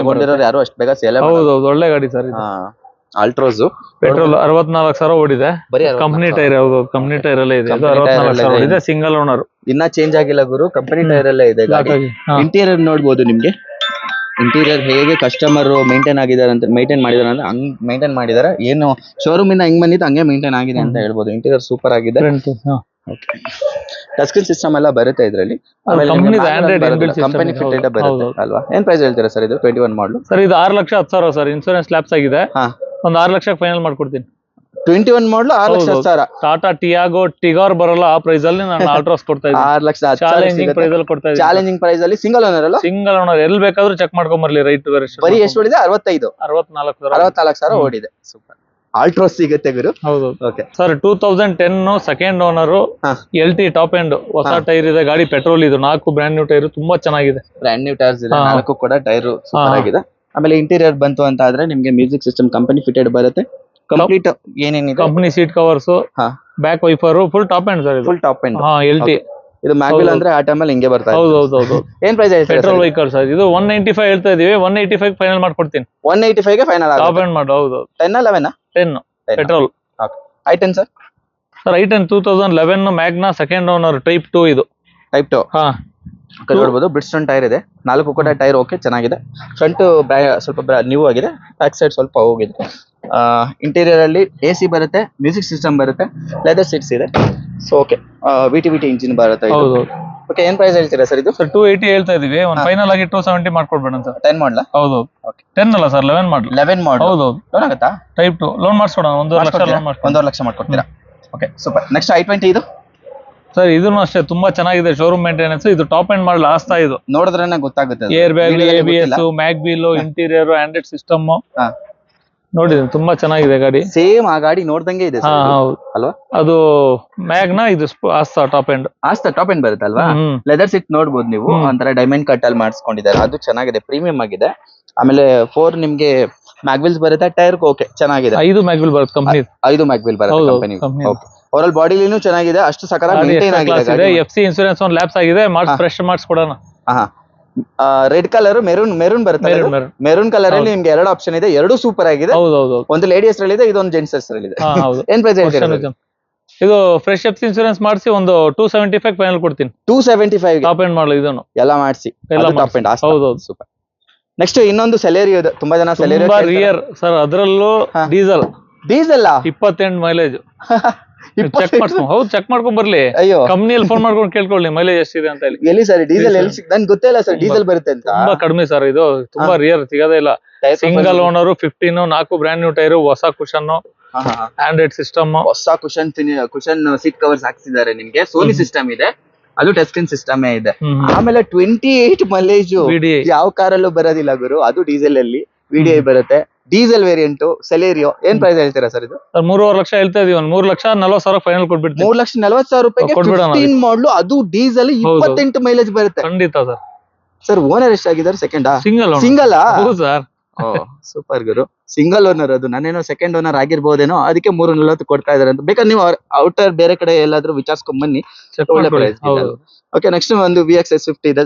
ತಗೊಂಡಿರೋರು ಯಾರು ಅಷ್ಟು ಬೇಗ ಸೇಲ್? ಹೌದೌದು, ಒಳ್ಳೆ ಗಾಡಿ ಸರ್. ಅಲ್ಟ್ರಾಸ್ ಪೆಟ್ರೋಲ್ 64,000 ಓಡಿದೆ. Company tyre. ಹೌದು, ಕಂಪನಿ ಟೈರ್ ಅಲ್ಲೇ ಇದೆ. 64,000 ಓಡಿದೆ, ಸಿಂಗಲ್ ಓನರ್. ಇನ್ನ ಚೇಂಜ್ ಆಗಿಲ್ಲ ಗುರು, ಕಂಪನಿ ಟೈರ್ ಅಲ್ಲೇ ಇದೆ. ಇಂಟೀರಿಯರ್ ನೋಡಬಹುದು ನಿಮ್ಗೆ. ಇಂಟೀರಿಯರ್ ಹೇಗೆ ಕಸ್ಟಮರ್ ಮೇಂಟೈನ್ ಮಾಡಿದಾರೆ ಅಂದ್ರೆ ಹಂಗ್ ಮೇಂಟೈನ್ ಮಾಡಿದಾರೆ. ಏನು ಶೋರೂಮ್ ಇಂದ ಹೆಂಗ್ ಬಂದಿತ್ತು ಹಂಗೆ ಮೇಂಟೈನ್ ಆಗಿದೆ ಅಂತ ಹೇಳ್ಬೋದು. ಇಂಟೀರಿಯರ್ ಸೂಪರ್ ಆಗಿದೆ. ಟಚ್ ಸ್ಕ್ರೀನ್ ಸಿಸ್ಟಮ್ ಎಲ್ಲ ಬರುತ್ತೆ ಇದರಲ್ಲಿ. ಕಂಪನಿ ಫಿಟೆಡ್ ಬರುತ್ತೆ ಅಲ್ವಾ? ಏನ್ ಪ್ರೈಸ್ ಹೇಳ್ತೀರಾ ಸರ್ ಇದು? 21 ಮಾಡಲು ಸರ್. ಇದು 6,10,000 ಸರ್. ಇನ್ಶೂರೆನ್ಸ್ ಲ್ಯಾಪ್ಸ್ ಆಗಿದೆ. ಒಂದು 6 ಲಕ್ಷಕ್ಕೆ ಫೈನಲ್ ಮಾಡ್ಕೊಡ್ತೀನಿ. 21 ಮಾಡಲು 6,10,000. ಟಾಟಾ ಟಿಯಾಗೋ ಟಿಗಾರ್ ಬರಲ್ಲ ಆ ಪ್ರೈಸ್ ಅಲ್ಲಿ ನಾನು ಅಲ್ಟ್ರಾಸ್ ಕೊಡ್ತಾ ಇದ್ದೀನಿ. 6,10,000 ಚಾಲೆಂಜಿಂಗ್ ಪ್ರೈಸ್ ಅಲ್ಲಿ ಕೊಡ್ತಾ ಇದ್ದೀನಿ. ಚಾಲೆಂಜಿಂಗ್ ಪ್ರೈಸ್ ಅಲ್ಲಿ ಸಿಂಗಲ್ ಓನರ್ ಅಲ್ಲ? Single owner. ಎಲ್ಲಿ ಬೇಕಾದ್ರೂ ಚೆಕ್ ಮಾಡ್ಕೊಂಡ್ ಬರ್ಲಿ. Right verification. ಬರೀ ಎಷ್ಟು ಓಡಿದೆ? 64,000 ಓಡಿದೆ. ಸೂಪರ್. ಅಲ್ಟ್ರಾಸ್ ಸಿಗುತ್ತೆ ಗುರು. ಹೌದು. Okay sir. 2010 second owner, LT top end, ಹೊಸ ಟೈರ್ ಇದೆ. ಗಾಡಿ ಪೆಟ್ರೋಲ್. ಇದು 4 ಬ್ರ್ಯಾಂಡ್ ನ್ಯೂ ಟೈರ್, ತುಂಬಾ ಚೆನ್ನಾಗಿದೆ. ಬ್ರ್ಯಾಂಡ್ ನ್ಯೂ ಟೈರ್ಸ್ ಇದೆ, 4 ಕೂಡ ಟೈರ್ ಸೂಪರ್ ಆಗಿದೆ. ಆಮೇಲೆ ಇಂಟೀರಿಯರ್ ಬಂತು ಅಂತ ಆದ್ರೆ ನಿಮ್ಗೆ ಮ್ಯೂಸಿಕ್ ಸಿಸ್ಟಮ್ ಕಂಪನಿ ಫಿಟೆಡ್ ಬರುತ್ತೆ. ಕಂಪ್ಲೀಟ್ ಏನೇನಿದೆ company seat covers, back wiper, full top end sir. Full top end. LT. ಇದು ಮ್ಯಾಗ್ವಿಲ್ ಅಂದ್ರೆ ಆ ಟೈಮಲ್ಲಿ ಹಿಂಗೆ ಬರ್ತಾ ಇದೆ. ಹೌದು. ಏನ್ ಪ್ರೈಸ್ ಆಯ್ತು? Petrol vehicle sir. ಇದು 195 ಹೇಳ್ತಾ ಇದೀವಿ. 185 ಫೈನಲ್ ಮಾಡ್ಕೊಡ್ತೀನಿ. 185 ಗೆ ಫೈನಲ್ ಟಾಪ್ ಎಂಡ್ ಮಾಡು. ಹೌದು. 10 11 10 petrol. i10 sir. i10 2011 Magna, second owner, type 2. ಇದು ಟೈಪ್ 2. ನೋಡಬಹುದು ಬ್ರಿಡ್ಸ್ಟೋನ್ ಟೈರ್ ಇದೆ. 4 ಕೂಡ ಟೈರ್ ಓಕೆ ಚೆನ್ನಾಗಿದೆ. ಫ್ರಂಟ್ ಸ್ವಲ್ಪ ನ್ಯೂ ಆಗಿದೆ, ಬ್ಯಾಕ್ ಸೈಡ್ ಸ್ವಲ್ಪ ಹೋಗಿದೆ. ಇಂಟೀರಿಯರ್ ಅಲ್ಲಿ AC ಬರುತ್ತೆ, ಮ್ಯೂಸಿಕ್ ಸಿಸ್ಟಮ್ ಬರುತ್ತೆ, ಲೆದರ್ ಸೀಟ್ಸ್ ಇದೆ. So okay. VT ಇಂಜಿನ್ ಬರುತ್ತೆ. ಓಕೆ, ಏನ್ ಪ್ರೈಸ್ ಹೇಳ್ತೀರಾ ಸರ್ ಇದು? ಸರ್ 280 ಹೇಳ್ತಾ ಇದೀವಿ, ಒಂದು ಫೈನಲ್ ಆಗಿ 270 ಮಾಡ್ಕೊಡ್ಬೇಡ ಸರ್. 10 ಮಾಡಲ? ಹೌದು. 10 ಅಲ್ಲ ಸರ್, 11 ಮಾಡಲ್. 11 ಮಾಡಲ್. ಹೌದು. ಲೋನ್ ಆಗುತ್ತಾ? ಟೈಪ್ 2 ಲೋನ್ ಮಾಡಿಸ್ಕೊಡೋಣ, 1.5 ಲಕ್ಷ ಲೋನ್ ಮಾಡ್ಕೊಡೋಣ. 1.5 ಲಕ್ಷ ಮಾಡ್ಕೊಡ್ತೀರಾ? Okay, super. ನೆಕ್ಸ್ಟ್ i20 ಇದು ಸರ್, ಇದನ್ನು ಅಷ್ಟೇ ತುಂಬಾ ಚೆನ್ನಾಗಿದೆ, ಶೋರೂಮ್ ಮೇಂಟೆನೆನ್ಸ್. ಇದು ಟಾಪ್ ಎಂಡ್ ಮಾಡಲ್ ಆಸ್ತಾ. ಇದು ನೋಡಿದ್ರೆ ಗೊತ್ತಾಗುತ್ತೆ. Air bag, ABS, mag wheel, interior, Android system ನೋಡಿ, ತುಂಬಾ ಚೆನ್ನಾಗಿದೆ ಗಾಡಿ. ಸೇಮ್ ಆ ಗಾಡಿ ನೋಡ್ದಂಗೆ ಇದೆ ಅಲ್ವಾ? ಅದು ಮ್ಯಾಗ್ ನ ಇದು ಆಸ್ತಾ ಟಾಪ್ ಎಂಡ್. ಆಸ್ತಾ ಟಾಪ್ ಎಂಡ್ ಬರುತ್ತೆ ಅಲ್ವಾ? ಲೆದರ್ ಸೀಟ್ ನೋಡ್ಬೋದು ನೀವು, ಒಂಥರ ಡೈಮಂಡ್ ಕಟ್ ಅಲ್ಲಿ ಮಾಡಿಸ್ಕೊಂಡಿದ್ದಾರೆ. ಅದು ಚೆನ್ನಾಗಿದೆ, ಪ್ರೀಮಿಯಂ ಆಗಿದೆ. ಆಮೇಲೆ 4 ನಿಮ್ಗೆ ಮ್ಯಾಗ್ವಿಲ್ಸ್ ಬರುತ್ತೆ. ಟೈರ್ ಓಕೆ ಚೆನ್ನಾಗಿದೆ. 5 ಮ್ಯಾಗ್ವಿಲ್ ಬರುತ್ತೆ ಕಂಪನಿ. 5 ಮ್ಯಾಗ್ವಿಲ್ ಬರುತ್ತೆ ಕಂಪನಿ. ಓವರ್ ಬಾಡಿಲಿನೂ ಚೆನ್ನಾಗಿದೆ, ಅಷ್ಟು ಸಕಲ ಮೇಂಟೈನ್ ಆಗಿದೆ. FC ಇನ್ಶೂರೆನ್ಸ್ ಒಂದು ಲ್ಯಾಪ್ಸ್ ಆಗಿದೆ, ಫ್ರೆಶ್ ಮಾಡಿಸ್ಕೊಡೋಣ. ರೆಡ್ ಕಲರ್, ಮೆರೂನ್ ಬರುತ್ತೆ. ಮೆರೂನ್ ಕಲರ್ ಅಲ್ಲಿ ನಿಮ್ಗೆ 2 ಆಪ್ಷನ್ ಇದೆ, 2 ಸೂಪರ್ ಆಗಿದೆ. ಒಂದು ಲೇಡಿ ಹೆಸರಲ್ಲಿ ಇದೆ, ಇದೊಂದು ಜೆಂಟ್ಸ್ ಹೆಸರಲ್ಲಿ ಇದೆ. ಏನ್ ಪ್ರೈಸ್ ಹೇಳ್ತೀರಾ? ಇದು ಫ್ರೆಶ್ FC ಇನ್ಶೂರೆನ್ಸ್ ಮಾಡಿಸಿ ಒಂದು 275 ಫೈನಲ್ ಕೊಡ್ತೀನಿ. 275 ಟಾಪ್ ಎಂಡ್ ಮಾಡಲು ಇದನ್ನು ಎಲ್ಲ ಮಾಡಿಸಿ ಟಾಪ್ ಎಂಡ್. ಹೌದು, ಸೂಪರ್. ನೆಕ್ಸ್ಟ್ ಇನ್ನೊಂದು ಸೆಲೆರಿಯೋ ಇದೆ, ತುಂಬಾ ಜನ ಸೆಲೆರಿಯೋ ರಿಯರ್ ಸರ್, ಅದರಲ್ಲೂ ಡೀಸೆಲ್ 28 ಮೈಲೇಜ್. ಚೆಕ್ ಮಾಡ್ಕೊಂಡು, ಹೌದು ಚೆಕ್ ಮಾಡ್ಕೊಂಡ್ ಬರ್ಲಿ. ಅಯ್ಯೋ, ಕಂಪ್ನಿಯಲ್ಲಿ ಫೋನ್ ಮಾಡ್ಕೊಂಡು ಕೇಳ್ಕೊಳ್ಳಿ ಮೈಲೇಜ್ ಎಷ್ಟಿದೆ ಅಂತ ಹೇಳಿ. ಎಲ್ಲಿ ಸರ್ ಡೀಸೆಲ್ ಎಲ್ಲಿ ನನ್ಗೆ ಗೊತ್ತೇ ಇಲ್ಲ ಸರ್, ಡೀಸೆಲ್ ಬರುತ್ತೆ ಅಂತ. ತುಂಬಾ ಕಡಿಮೆ ಸರ್, ಇದು ತುಂಬಾ ರಿಯರ್, ಸಿಗೋದೇ ಇಲ್ಲ. Single owner, 15, 4 brand new tyre, ಹೊಸ ಕುಶನ್, ಆಂಡ್ರಾಯ್ಡ್ ಸಿಸ್ಟಮ್, ಹೊಸ ಕುಶನ್ ಸೀಟ್ ಕವರ್ಸ್ ಹಾಕ್ಸಿದ್ದಾರೆ ನಿಮ್ಗೆ. ಸೋನಿ ಸಿಸ್ಟಮ್ ಇದೆ, ಅದು ಟಚ್ ಸ್ಕ್ರೀನ್ ಸಿಸ್ಟಮ್ ಇದೆ. ಆಮೇಲೆ 28 ಮೈಲೇಜ್ ಯಾವ ಕಾರಲ್ಲೂ ಬರೋದಿಲ್ಲ ಗುರು, ಅದು ಡೀಸೆಲ್ ಅಲ್ಲಿ. VDI ಬರುತ್ತೆ, ಡೀಸೆಲ್ ವೇರಿಯಂಟ್ ಸೆಲೆರಿಯೋ. ಏನ್ ಪ್ರೈಸ್ ಹೇಳ್ತೀರಾ ಸರ್ ಇದು? 3.5 ಲಕ್ಷ ಹೇಳ್ತಾ ಇದೀವಿ, 3,40,000 ಫೈನಲ್ ಕೊಟ್ಬಿಡ್ತೀವಿ. 3,40,000 ರೂಪಾಯಿಗೆ 15 ಮಾಡ್ಲು, ಅದು ಡೀಸೆಲ್ 28 ಮೈಲೇಜ್ ಬರುತ್ತೆ. ಖಂಡಿತ ಸರ್. ಸರ್ ಓನರ್ ಎಷ್ಟಾಗಿದ್ದಾರೆ? Second single sir. ಸೂಪರ್ ಗುರು, ಸಿಂಗಲ್ ಓನರ್. ಅದು ನಾನೇನೋ ಸೆಕೆಂಡ್ ಓನರ್ ಆಗಿರ್ಬೋದೇನೋ, ಅದಕ್ಕೆ 3,40,000 ಕೊಡ್ತಾ ಇದಾರೆ ಅಂತ. ಬೇಕಾದ್ರೆ ನೀವು ಔಟರ್ ಬೇರೆ ಕಡೆ ಎಲ್ಲಾದ್ರೂ ವಿಚಾರಿಸ್ಕೊಂಡ್ ಬನ್ನಿ, ಒಳ್ಳೆ ಪ್ರೈಸ್. ಓಕೆ, ನೆಕ್ಸ್ಟ್ ಒಂದು VXS 50 ಇದೆ,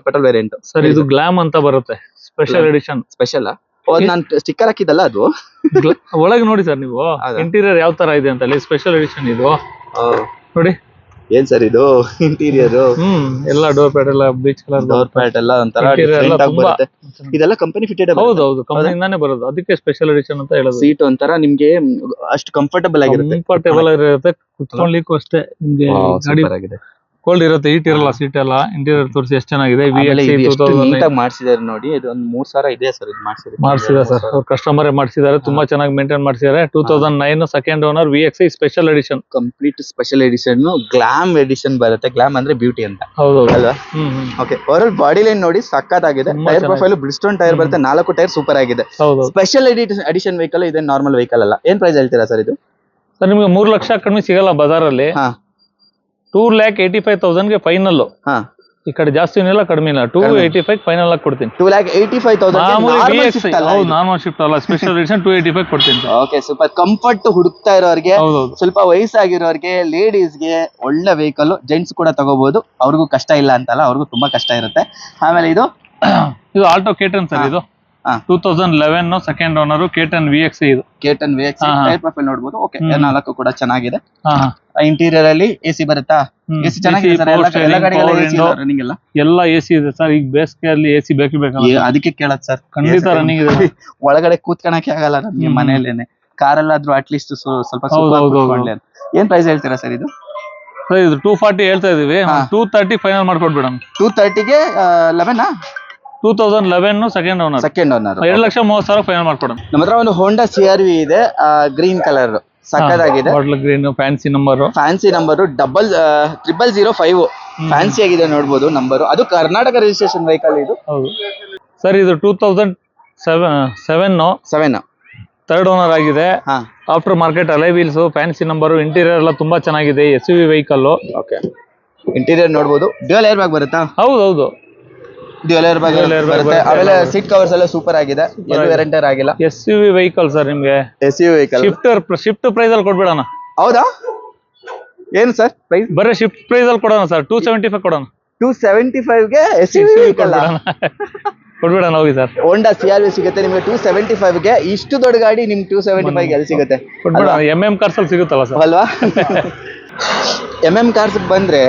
ಪೆಟ್ರೋಲ್ ವೇರಿಯಂಟ್. ಸರ್ ಇದು ಗ್ಲಾಮ್ ಅಂತ ಬರುತ್ತೆ, special edition. Special non sticker ಹಾಕಿದಲ್ಲ, ಅದು ಒಳಗೆ ನೋಡಿ ಸರ್ ನೀವು, ಇಂಟೀರಿಯರ್ ಯಾವ ತರ ಇದೆ ಅಂತ ಹೇಳಿ. ಸ್ಪೆಷಲ್ ಎಡಿಷನ್ ಇದು ನೋಡಿ. ಏನ್ ಸರ್ ಇದು ಇಂಟೀರಿಯರ್? ಎಲ್ಲ ಡೋರ್ ಪ್ಯಾಡ್ ಎಲ್ಲ ಬೀಚ್ ಕಲರ್, ಡೋರ್ ಪ್ಯಾಡ್ ಎಲ್ಲ ಒಂಥರ ಡಿಫರೆಂಟ್ ಆಗಿ ಬರುತ್ತೆ. ಇದೆಲ್ಲ ಕಂಪನಿ ಫಿಟೆಡ್? ಹೌದು, ಕಂಪನಿಯಿಂದಾನೇ ಬರೋದು, ಅದಕ್ಕೆ ಸ್ಪೆಷಲ್ ಎಡಿಷನ್ ಅಂತ ಹೇಳೋದು. ಸೀಟ್ ಒಂಥರ ನಿಮ್ಗೆ ಅಷ್ಟು ಕಂಫರ್ಟಬಲ್ ಆಗಿರುತ್ತೆ, ಕುತ್ಕೊಳ್ಳಿಕ್ಕೂ ಅಷ್ಟೇ. ನಿಮ್ಗೆ ಗಾಡಿ ಕೋಲ್ಡ್ ಇರುತ್ತೆ, ಹೀಟ್ ಇರಲ್ಲ. ಸೀಟ್ ಎಲ್ಲ ಇಂಟೀರಿಯರ್ ತೋರಿಸಿ ಎಷ್ಟು ಚೆನ್ನಾಗಿದೆ. ಮಾಡಿಸಿದಾರೆ ನೋಡಿ. ಇದು ಒಂದು 3,000 ಇದೆ ಸರ್, ಇದು ಮಾಡಿಸಿದ ಸರ್, ಅವ್ರ ಕಸ್ಟಮರೇ ಮಾಡಿಸಿದ್ದಾರೆ. ತುಂಬಾ ಚೆನ್ನಾಗಿ ಮೇಂಟೈನ್ ಮಾಡಿಸಿದ್ದಾರೆ. 2009 second owner VXI special edition, complete special edition. Glam edition ಬರುತ್ತೆ. ಗ್ಲಾಮ್ ಅಂದ್ರೆ ಬ್ಯೂಟಿ ಅಂತ. ಹೌದು ಅಲ್ವಾ? ಓಕೆ, ಓವರ್ ಬಾಡಿ ಲೈನ್ ನೋಡಿ ಸಕ್ಕತ್ತಾಗಿದೆ. ಟೈರ್ ಪ್ರೊಫೈಲ್ ಬ್ರಿಸ್ಟೋನ್ ಟೈರ್ ಬರುತ್ತೆ, 4 ಟೈರ್ ಸೂಪರ್ ಆಗಿದೆ. ಸ್ಪೆಷಲ್ ಎಡಿಷನ್ ವೆಹಿಕಲ್ ಇದೆ, ನಾರ್ಮಲ್ ವೆಹಿಕಲ್ ಅಲ್ಲ. ಏನ್ ಪ್ರೈಸ್ ಹೇಳ್ತೀರಾ ಸರ್ ಇದು? ಸರ್ ನಿಮ್ಗೆ 3 ಲಕ್ಷ ಕಡಿಮೆ ಸಿಗಲ್ಲ ಬಜಾರಲ್ಲಿ. 2,85,000 ಫೈನಲ್. ಈ ಕಡೆ ಜಾಸ್ತಿ ಇಲ್ಲ, ಕಡಿಮೆ ಇಲ್ಲ. 285 ಫೈನಲ್ ಆಗಿ ಕೊಡ್ತೀನಿ. 2,85,000 ನಾರ್ಮಲ್ ಶಿಫ್ಟ್ ಅಲ್ಲ, ಸ್ಪೆಷಲ್ ಎಡಿಷನ್ 285 ಕೊಡ್ತೀನಿ. Okay, super. ಕಂಫರ್ಟ್ ಹುಡುಕ್ತಾ ಇರೋರಿಗೆ, ಸ್ವಲ್ಪ ವಯಸ್ಸಾಗಿರೋರಿಗೆ, ಲೇಡೀಸ್ಗೆ ಒಳ್ಳೆ ವೆಹಿಕಲ್. ಜೆಂಟ್ಸ್ ಕೂಡ ತಗೋಬಹುದು, ಅವ್ರಿಗೂ ಕಷ್ಟ ಇಲ್ಲ ಅಂತಲ್ಲ, ಅವ್ರಿಗೂ ತುಂಬಾ ಕಷ್ಟ ಇರುತ್ತೆ. ಆಮೇಲೆ ಇದು ಆಲ್ಟೋ K10 ಸರ್. ಇದು 2011 ಸೆಕೆಂಡ್ ಓನರ್ K10 VXI. ಇದು K10 VXI ಟೈರ್ ಪ್ರೊಫೈಲ್ ನೋಡಬಹುದು. ಓಕೆ, 4 ಕೂಡ ಚೆನ್ನಾಗಿದೆ. ಇಂಟೀರಿಯರ್ ಅಲ್ಲಿ AC ಬರುತ್ತಾ? AC ಚೆನ್ನಾಗಿದೆ ಸರ್, ಎಲ್ಲ ಗಾಡಿಗಳು ರನ್ನಿಂಗ್ ಎಲ್ಲ AC ಇದೆ ಸರ್. ಈಗ ಬೇಸಿಗೆಯಲ್ಲಿ AC ಬೇಕಲ್ಲ, ಅದಕ್ಕೆ ಕೇಳತ್ ಸರ್. ಖಂಡಿತ ರನ್ನಿಂಗ್ ಇದೆ. ಒಳಗಡೆ ಕೂತ್ಕೊಳಕ್ಕೆ ಆಗಲ್ಲ ನಮ್ಗೆ ಮನೆಯಲ್ಲೇನೆ. ಕಾರಲ್ಲಾದ್ರೂ ಅಟ್ಲೀಸ್ಟ್ ಸ್ವಲ್ಪ ಏನ್ ಪ್ರೈಸ್ ಹೇಳ್ತೀರಾ ಸರ್ ಇದು? ಸರ್ ಇದು 240 ಹೇಳ್ತಾ ಇದೀವಿ, 230 ಫೈನಲ್ ಮಾಡ್ಕೊಡ್ಬಿಡೋಣ. 230ಗೆ 11 2011 ಸೆಕೆಂಡ್ ಓನರ್. 2,30,000 ಫೈನಲ್ ಮಾಡ್ಕೊಡೋಣ. ನಮ್ಮ ಹತ್ರ ಒಂದು ಹೋಂಡಾ CRV ಇದೆ, ಗ್ರೀನ್ ಕಲರ್, ಸಕ್ಕದಾಗಿದೆ. ಗ್ರೀನ್, ಫ್ಯಾನ್ಸಿ ನಂಬರ್ 00005 ಫ್ಯಾನ್ಸಿ ಆಗಿದೆ, ನೋಡಬಹುದು ನಂಬರ್. ಅದು ಕರ್ನಾಟಕ ರಿಜಿಸ್ಟ್ರೇಷನ್ ವೆಹಿಕಲ್ ಇದು. ಹೌದು ಸರ್, ಇದು 2007 ಥರ್ಡ್ ಓನರ್ ಆಗಿದೆ. After market alloy wheels, fancy number, interior ಎಲ್ಲ ತುಂಬಾ ಚೆನ್ನಾಗಿದೆ. SUV vehicle. ಓಕೆ, ಇಂಟೀರಿಯರ್ ನೋಡಬಹುದು. ಡ್ಯುಯಲ್ ಏರ್ ಬ್ಯಾಗ್ ಬರುತ್ತಾ? ಹೌದು, ಡ್ಯುಯಲ್ ಏರ್ ಬ್ಯಾಗ್ ಬರುತ್ತೆ. ಆಮೇಲೆ ಸೀಟ್ ಕವರ್ಸ್ ಎಲ್ಲ ಸೂಪರ್ ಆಗಿದೆ, ಎಲ್ಲೂ ವೆರೆಂಟರ್ ಆಗಿಲ್ಲ. SUV ವೆಹಿಕಲ್ ಸರ್, ನಿಮ್ಗೆ SUV ವೆಹಿಕಲ್. ಶಿಫ್ಟ್ ಪ್ರೈಸ್ ಅಲ್ಲಿ ಕೊಡ್ಬಿಡೋಣ. ಹೌದಾ? ಏನು ಸರ್ ಪ್ರೈಸ್? ಬರೀ ಶಿಫ್ಟ್ ಪ್ರೈಸ್ ಅಲ್ಲಿ ಕೊಡೋಣ ಸರ್, 275 ಕೊಡೋಣ. 275ಗೆ SUV ವೆಹಿಕಲ್ ಕೊಡ್ಬಿಡೋಣ. ಹೋಗಿ ಸರ್, ಹೋಂಡಾ CRV ಸಿಗುತ್ತೆ ನಿಮ್ಗೆ 275ಗೆ. ಇಷ್ಟು ದೊಡ್ಡ ಗಾಡಿ ನಿಮ್ಗೆ 275 ಎಲ್ಲಿ ಸಿಗುತ್ತೆ? MM ಕಾರ್ಸ್ ಅಲ್ಲಿ ಸಿಗುತ್ತಲ್ಲ ಸರ್, ಅಲ್ವಾ? MM ಕಾರ್ಸ್ ಬಂದ್ರೆ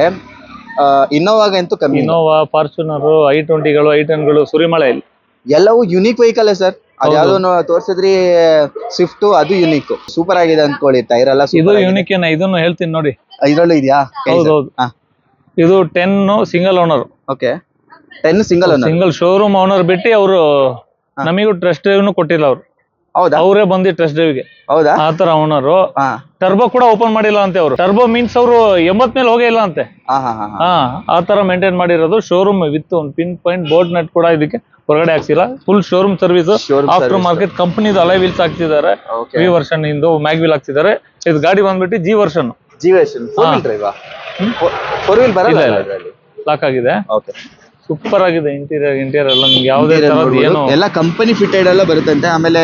ಇನ್ನೋವಾಗಂತೂ ಕಮ್ಮಿ. ಇನ್ನೋವಾ, ಫಾರ್ಚುನರ್, i20ಗಳು, i10ಗಳು, ಸುರಿಮಳೆಯಲ್ಲಿ ಎಲ್ಲವೂ ಯುನೀಕ್ ವೆಹಿಕಲ್ ಸರ್. ಅದ್ಯಾವ್ದು ತೋರ್ಸಿದ್ರಿ ಸ್ವಿಫ್ಟ್, ಅದು ಯುನೀಕ್, ಸೂಪರ್ ಆಗಿದೆ ಅಂದ್ಕೊಳ್ಳಿ. ಟೈರ್ ಎಲ್ಲ ಇದು ಯುನೀಕ್. ಇದನ್ನು ಹೇಳ್ತೀನಿ ನೋಡಿ, ಇದ್ರಲ್ಲೂ ಇದೆಯಾ? ಹೌದು. ಇದು 10 single owner. Okay 10 single owner. Single showroom owner ಬಿಟ್ಟು ಅವರು ನಮಗೂ ಟ್ರಸ್ಟ್ ಡ್ರೈವ್ ಕೊಟ್ಟಿಲ್ಲ ಅವ್ರು. ಹೌದಾ? ಅವರೇ ಬಂದಿ ಟ್ರಸ್ಟ್ ಡ್ರೈವ್ಗೆ. ಹೌದಾ? ಆತರ ಓನರು. ಟರ್ಬೋ ಕೂಡ ಓಪನ್ ಮಾಡಿಲ್ಲ ಅಂತೆ ಅವರು. ಟರ್ಬೋ ಮೀನ್ಸ್ ಅವರು 80 ಮೇಲೆ ಹೋಗೇ ಇಲ್ಲ ಅಂತೆ. ಆತರ ಮೇಂಟೈನ್ ಮಾಡಿರೋದು. ಶೋರೂಮ್ ವಿತ್ ಒಂದು ಪಿನ್ ಪಾಯಿಂಟ್ ಬೋರ್ಡ್ ನಟ್ ಕೂಡ ಇದಕ್ಕೆ ಹೊರಗಡೆ ಹಾಕ್ಸಿಲ್ಲ. Full showroom service. After market ಕಂಪನಿದು ಅಲೈ ವೀಲ್ಸ್ ಹಾಕ್ತಿದ್ದಾರೆ. ವಿ ವರ್ಷನ್ ಇಂದು ಮ್ಯಾಗ್ ವೀಲ್ ಹಾಕ್ತಿದ್ದಾರೆ. ಇದು ಗಾಡಿ ಬಂದ್ಬಿಟ್ಟು G version. G version 4 wheel drive. 4 wheel ಬರಲ್ಲ ಇದರಲ್ಲಿ. ಲಾಕ್ ಆಗಿದೆ. ಓಕೆ ಸೂಪರ್ ಆಗಿದೆ. ಇಂಟೀರಿಯರ್ ಎಲ್ಲ ನಿಮ್ಗೆ ಯಾವುದೇ ತರದ್ದು ಏನು ಎಲ್ಲ ಕಂಪನಿ ಫಿಟೆಡ್ ಎಲ್ಲ ಬರುತ್ತಂತೆ. ಆಮೇಲೆ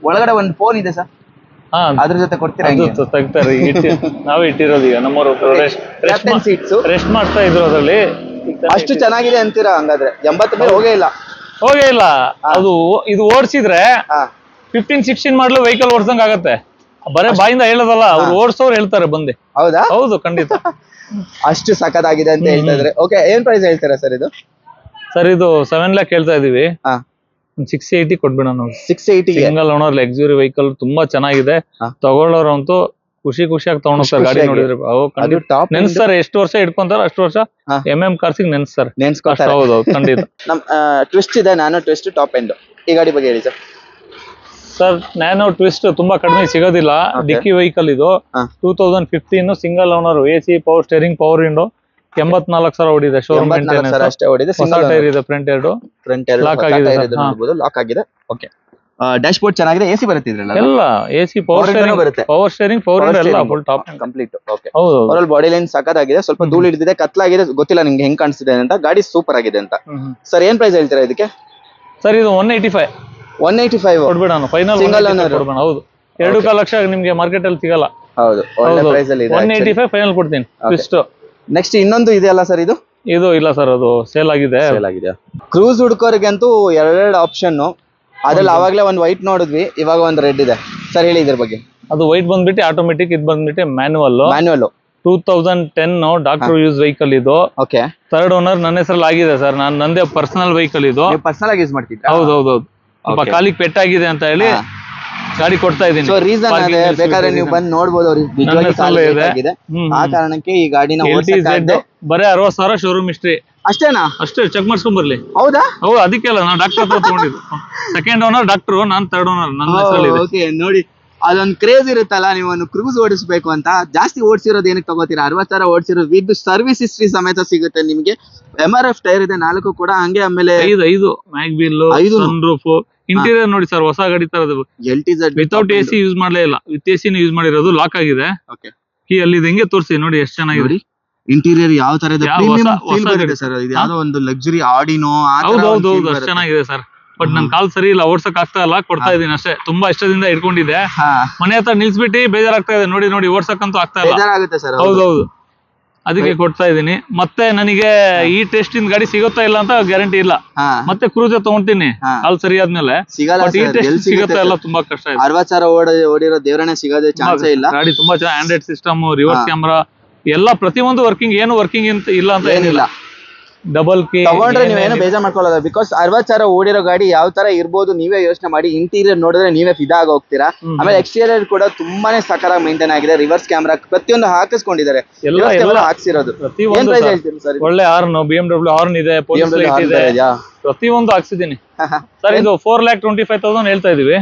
ಒಳಗಡೆ ಒಂದು ಫೋನ್ ಇದೆ ಸರ್. ಅದ್ರ ಜೊತೆ ಕೊಡ್ತೀರಾ? ತೆಗ್ತಾರೆ. ನಾವೇ ಇಟ್ಟಿರೋದು ಈಗ ನಮ್ಮವರು ರೆಸ್ಟ್ ಮಾಡ್ತಾ ಇದ್ರು ಅದ್ರಲ್ಲಿ. ಅಷ್ಟು ಚೆನ್ನಾಗಿದೆ ಅಂತೀರಾ ಹಂಗಾದ್ರೆ? 80 ಮೇಲೆ ಹೋಗೇ ಇಲ್ಲ. ಅದು ಇದು ಓಡಿಸಿದ್ರೆ 15-16 ಮಾಡಲು ವೆಹಿಕಲ್ ಓಡಿಸಂಗ್ ಆಗತ್ತೆ. ಬರೇ ಬಾಯಿಂದ ಹೇಳೋದಲ್ಲ, ಅವ್ರು ಓಡಿಸೋರು ಹೇಳ್ತಾರೆ ಬಂದೆ. ಹೌದಾ? ಹೌದು, ಖಂಡಿತ. ಅಷ್ಟು ಸಖತ್ತಾಗಿದೆ ಅಂತ ಹೇಳ್ತಾ ಇದ್ರೆ. ಓಕೆ, ಏನ್ ಪ್ರೈಸ್ ಹೇಳ್ತೀರಾ ಸರ್ ಇದು? ಸರ್ ಇದು 7 lakh ಹೇಳ್ತಾ ಇದೀವಿ. 680 ಕೊಟ್ಬಿಡೋಣ ನಾವು. 680 ಸಿಂಗಲ್ ಓನರ್ ಲಕ್ಸುರಿ ವೆಹಿಕಲ್ ತುಂಬಾ ಚೆನ್ನಾಗಿದೆ. ತಗೊಳ್ಳೋರಂತೂ ಖುಷಿಯಾಗಿ ತಗೊಂಡೋಗ್ತಾರೆ. ಗಾಡಿ ನೋಡಿದ್ರೆ ನೆನ್ಸ್ತಾರೆ. ಎಷ್ಟು ವರ್ಷ ಇಟ್ಕೊಂತಾರ ಅಷ್ಟು ವರ್ಷ ಕಾರ್ಸ್ ನೆನ್ಸ್ತಾರೆ. ಹೌದು, ಖಂಡಿತ. ನಮ್ ಟ್ವಿಸ್ಟ್ ಇದೆ, ನ್ಯಾನೋ ಟ್ವಿಸ್ಟ್ ಟಾಪ್ ಎಂಡ್. ಈ ಗಾಡಿ ಬಗ್ಗೆ ಹೇಳಿ ಸರ್. ಸರ್ ನ್ಯಾನೋ ಟ್ವಿಸ್ಟ್ ತುಂಬಾ ಕಡಿಮೆ ಸಿಗೋದಿಲ್ಲ. ಡಿಕ್ಕಿ ವೆಹಿಕಲ್ ಇದು. 2015 single owner, AC, power steering, power window. 84,000 ಓಡಿದೆ. ಶೋರೂಮ್ ಅಷ್ಟೇ ಓಡಿದೆ. ಟೈರ್ ಇದೆ. ಫ್ರಂಟ್ ಎರಡು ಲಾಕ್ ಆಗಿದೆ. ಓಕೆ, ಡ್ಯಾಶ್ ಬೋರ್ಡ್ ಚೆನ್ನಾಗಿದೆ. AC ಬರುತ್ತಿದ್ರಲ್ಲ ಎಲ್ಲ AC, ಪವರ್ ಸ್ಟೇರಿಂಗ್ ಬರುತ್ತೆ. ಪವರ್ ಸ್ಟೇರಿಂಗ್, ಪವರ್ ವಿಂಡೋ ಎಲ್ಲ full top complete. Okay, over body line ಸಖತ್ತಾಗಿದೆ. ಸ್ವಲ್ಪ ಧೂಳು ಹಿಡಿದಿದೆ, ಕತ್ಲಾಗಿದೆ. ಗೊತ್ತಿಲ್ಲ ನಿಮ್ಗೆ ಹೆಂಗ್ ಕಾಣಿಸ್ತಿದೆ ಅಂತ. ಗಾಡಿ ಸೂಪರ್ ಆಗಿದೆ ಅಂತ. ಸರ್ ಏನ್ ಪ್ರೈಸ್ ಹೇಳ್ತೀರಾ ಇದಕ್ಕೆ? ಸರ್ ಇದು 185 ಕೊಡ್ಬಿಡೋಣ. Final single owner. ಹೌದು, 2.5 ಲಕ್ಷ ನಿಮ್ಗೆ ಮಾರ್ಕೆಟ್ ಅಲ್ಲಿ ಸಿಗಲ್ಲ. ಹೌದು, ಒಳ್ಳೆ ಪ್ರೈಸ್ ಅಲ್ಲಿ ಇದೆ. 185 ಫೈನಲ್ ಕೊಡ್ತೀನಿ. ಟ್ವಿಸ್ಟ್. ನೆಕ್ಸ್ಟ್ ಇನ್ನೊಂದು ಇದೆಯಲ್ಲ ಸರ್, ಇದು ಇಲ್ಲ ಸರ್, ಅದು ಸೇಲ್ ಆಗಿದೆ. ಕ್ರೂಸ್ ಹುಡುಕೋರಿಗಂತೂ 2 ಆಪ್ಷನ್. ಅದ್ರಲ್ಲಿ ಅವಾಗ್ಲೇ ಒಂದು ವೈಟ್ ನೋಡಿದ್ವಿ, ಇವಾಗ ಒಂದು ರೆಡ್ ಇದೆ. ಸರ್ ಹೇಳಿ ಇದ್ರ ಬಗ್ಗೆ. ಅದು ವೈಟ್ ಬಂದ್ಬಿಟ್ಟು ಆಟೋಮೆಟಿಕ್, ಇದು ಬಂದ್ಬಿಟ್ಟು ಮ್ಯಾನುವಲ್. 2010 ಡಾಕ್ಟರ್ ಯೂಸ್ ವೆಹಿಕಲ್ ಇದು. ಓಕೆ, 3rd ಓನರ್ ನನ್ನ ಹೆಸರಲ್ಲಿ ಆಗಿದೆ ಸರ್. ನಂದೇ ಪರ್ಸನಲ್ ವೆಹಿಕಲ್ ಇದು. ಪರ್ಸನಲ್ ಆಗಿ ಯೂಸ್ ಮಾಡ್ತಿದ್ದೆ. ಹೌದು. ಕಾಲಿಗೆ ಪೆಟ್ಟಾಗಿದೆ ಅಂತ ಹೇಳಿ ಗಾಡಿ ಕೊಡ್ತಾ ಇದೀನಿ. ಸೊ ರೀಸನ್ ಅದೇ, ಬೇಕಾದ್ರೆ ನೀವು ಬಂದು ನೋಡ್ಬೋದು. ಆ ಕಾರಣಕ್ಕೆ ಈ ಗಾಡಿನ ಬರೇ 60,000 ಶೋರೂಮ್ ಹಿಸ್ಟ್ರಿ. ಅಷ್ಟೇನಾ? ಅಷ್ಟೇ, ಚೆಕ್ ಮಾಡ್ಸ್ಕೊಂಡ್ ಬರ್ಲಿ. ಹೌದಾ? ಹೌದು, ಅದಕ್ಕೆಲ್ಲ ನಾನು ಡಾಕ್ಟರ್ ಹತ್ರ ತಗೊಂಡಿದ್ದು. 2nd ಓನರ್ ಡಾಕ್ಟರ್, ನಾನು 3rd ಓನರ್. ನನ್ನ ಹೆಸರಲ್ಲಿ ಇದೆ. ಓಕೆ, ನೋಡಿ ಅದೊಂದು ಕ್ರೇಜ್ ಇರುತ್ತಲ್ಲ, ನೀವು ಒಂದು ಕ್ರೂಸ್ ಓಡಿಸ್ಬೇಕು ಅಂತ. ಜಾಸ್ತಿ ಓಡಿಸಿರೋದು ಏನಕ್ಕೆ ತಗೋತೀರಾ? 60,000 ಓಡಿಸಿರೋದು ವಿತ್ ಸರ್ವಿಸ್ ಹಿಸ್ಟ್ರಿ ಸಮೇತ ಸಿಗುತ್ತೆ ನಿಮ್ಗೆ. MRF ಟೈರ್ ಇದೆ 4 ಕೂಡ. ಹಂಗೆ ಆಮೇಲೆ 5 mag wheel, sun roof. Interior ನೋಡಿ ಸರ್, ಹೊಸ ಗಾಡಿ ತರದು. LTZ ವಿತೌಟ್ AC ಯೂಸ್ ಮಾಡಲೇ ಇಲ್ಲ, ವಿತ್ AC ಯೂಸ್ ಮಾಡಿರೋದು. ಲಾಕ್ ಆಗಿದೆ. ಓಕೆ, ಕೀ ಅಲ್ಲಿ ಹೆಂಗೆ ತೋರಿಸಿ ನೋಡಿ ಎಷ್ಟು ಚೆನ್ನಾಗಿದೆ. ಇಂಟೀರಿಯರ್ ಯಾವ ತರ ಇದೆ ಸರ್. ಇದು ಯಾವ್ದೋ ಒಂದು ಲಕ್ಸುರಿ ಆಡಿನೋ. ಹೌದು, ಅಷ್ಟು ಚೆನ್ನಾಗಿದೆ ಸರ್. ಬಟ್ ನನ್ ಕಾಲ್ ಸರಿ ಇಲ್ಲ, ಓಡ್ಸಕ್ ಆಗ್ತಾ ಇಲ್ಲ. ಕೊಡ್ತಾ ಇದೀನಿ ಅಷ್ಟೇ. ತುಂಬಾ ಇಷ್ಟದಿಂದ ಇಟ್ಕೊಂಡಿದ್ದೆ. ಮನೆ ಹತ್ರ ನಿಲ್ಸ್ಬಿಟ್ಟು ಬೇಜಾರಾಗ್ತಾ ಇದೆ. ನೋಡಿ ಓಡ್ಸಕ್ಕಂತೂ ಆಗ್ತಾ ಇಲ್ಲ. ಹೌದು, ಅದಕ್ಕೆ ಕೊಡ್ತಾ ಇದೀನಿ. ಮತ್ತೆ ನನಗೆ ಈ ಟೆಸ್ಟ್ ಇಂದ ಗಾಡಿ ಸಿಗುತ್ತಾ ಇಲ್ಲ ಅಂತ ಗ್ಯಾರಂಟಿ ಇಲ್ಲ. ಮತ್ತೆ ಕ್ರೂಸರ್ ತಗೊಂತೀನಿ ಕಾಲ್ ಸರಿ ಆದ್ಮೇಲೆ. ಈ ಟೆಸ್ಟ್ ಸಿಗುತ್ತಾ ಇಲ್ಲ, ತುಂಬಾ ಕಷ್ಟ ಇದೆ. 60,000 ಓಡಿರೋ ದೇವರನ್ನೇ ಸಿಗೋದೇ ಚಾನ್ಸೇ ಇಲ್ಲ. ಗಾಡಿ ತುಂಬಾ ಚೆನ್ನಾಗಿ ಆಂಡ್ರಾಯ್ಡ್ ಸಿಸ್ಟಮ್, ರಿವರ್ಸ್ ಕ್ಯಾಮ್ರಾ ಎಲ್ಲ ಪ್ರತಿಯೊಂದು ವರ್ಕಿಂಗ್. ಏನು ವರ್ಕಿಂಗ್ ಅಂತ ಇಲ್ಲ ಅಂತ ಏನಿಲ್ಲ. ಡಬಲ್ ಕೀ ತಗೊಂಡ್ರೆ ನೀವೇನು ಬೇಜಾರ್ ಮಾಡ್ಕೊಳ್ಳೋದು. ಬಿಕಾಸ್ 60,000 ಓಡಿರೋ ಗಾಡಿ ಯಾವ ತರ ಇರ್ಬೋದು ನೀವೇ ಯೋಚನೆ ಮಾಡಿ. ಇಂಟೀರಿಯರ್ ನೋಡಿದ್ರೆ ನೀವೇ ಫಿದಾ ಆಗಿ ಹೋಗ್ತೀರಾ. ಆಮೇಲೆ ಎಕ್ಸ್ಟೀರಿಯರ್ ಕೂಡ ತುಂಬಾನೇ ಸಕರಾಗಿ ಮೇಂಟೈನ್ ಆಗಿದೆ. ರಿವರ್ಸ್ ಕ್ಯಾಮ್ರಾ ಪ್ರತಿಯೊಂದು ಹಾಕಿಸ್ಕೊಂಡಿದ್ದಾರೆ. ಹಾಕ್ಸಿರೋದು. ಏನ್ ಪ್ರೈಸ್ ಹೇಳ್ತೀನಿ ಸರ್? ಒಳ್ಳೆ ಹಾರ್ನ್, BMW ಹಾರ್ನ್ ಇದೆ, ಪ್ರತಿಯೊಂದು ಹಾಕ್ಸಿದೀನಿ ಸರ್. ಇದು 4,25,000 ಹೇಳ್ತಾ ಇದೀವಿ.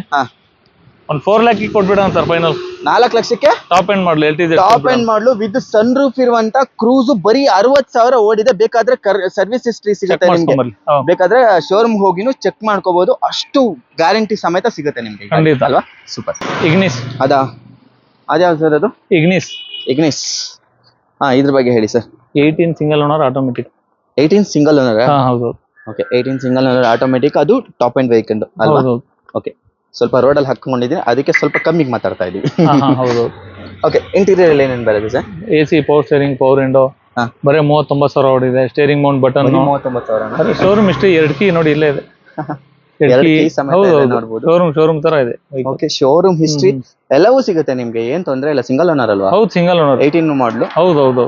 ಒಂದು 4 lakh ಕೊಟ್ಬಿಡೋಣ ಸರ್ ಫೈನಲ್. 4 ಲಕ್ಷಕ್ಕೆ ಟಾಪ್ ಎಂಡ್ ಮಾಡ್ಲು, LTZ ಟಾಪ್ ಎಂಡ್ ಮಾಡ್ಲು ವಿತ್ ಸನ್ ರೂಫ್ ಇರುವಂತ ಕ್ರೂಸ್. ಬರೀ 60,000 ಓಡಿದೆ. ಬೇಕಾದ್ರೆ ಸರ್ವಿಸ್ ಹಿಸ್ಟ್ರಿ ಸಿಗುತ್ತೆ ನಿಮ್ಗೆ. ಬೇಕಾದ್ರೆ ಶೋರೂಮ್ ಹೋಗಿನೂ ಚೆಕ್ ಮಾಡ್ಕೋಬಹುದು. ಅಷ್ಟು ಗ್ಯಾರಂಟಿ ಸಮೇತ ಸಿಗುತ್ತೆ ನಿಮ್ಗೆ. ಖಂಡಿತ ಅಲ್ವಾ? ಸೂಪರ್. ಇಗ್ನಿಸ್ ಅದ್ಯಾವ್ದು ಸರ್ ಅದು? ಇಗ್ನಿಸ್. ಇದ್ರ ಬಗ್ಗೆ ಹೇಳಿ sir. 18 single owner automatic. 18 single owner? ಹೌದು. Okay, 18 single owner automatic. ಅದು ಟಾಪ್ ಎಂಡ್ ವೆಹಿಕಲ್ ಅಲ್ವಾ? ಓಕೆ, ಸ್ವಲ್ಪ ರೋಡಲ್ಲಿ ಹಾಕೊಂಡಿದ್ದೀನಿ, ಅದಕ್ಕೆ ಸ್ವಲ್ಪ ಕಮ್ಮಿಗೆ ಮಾತಾಡ್ತಾ ಇದೀವಿ. ಹೌದು. ಓಕೆ, ಇಂಟೀರಿಯರ್ ಅಲ್ಲಿ ಏನೇನು ಬರುತ್ತೆ sir? AC, power steering, power window. ಬರೀ 39,000 ಓಡಿದೆ. Steering Mount button 39,000. Showroom history 2 key ನೋಡಿ ಇಲ್ಲೇ ಇದೆ. ಶೋರೂಮ್ ತರ ಇದೆ. ಓಕೆ, ಶೋರೂಮ್ ಹಿಸ್ಟ್ರಿ ಎಲ್ಲವೂ ಸಿಗುತ್ತೆ ನಿಮ್ಗೆ. ಏನ್ ತೊಂದ್ರೆ ಇಲ್ಲ. ಸಿಂಗಲ್ ಓನರ್ ಅಲ್ವಾ? ಹೌದು, ಸಿಂಗಲ್ ಓನರ್. 18 ಮಾಡ್ಲು. ಹೌದು.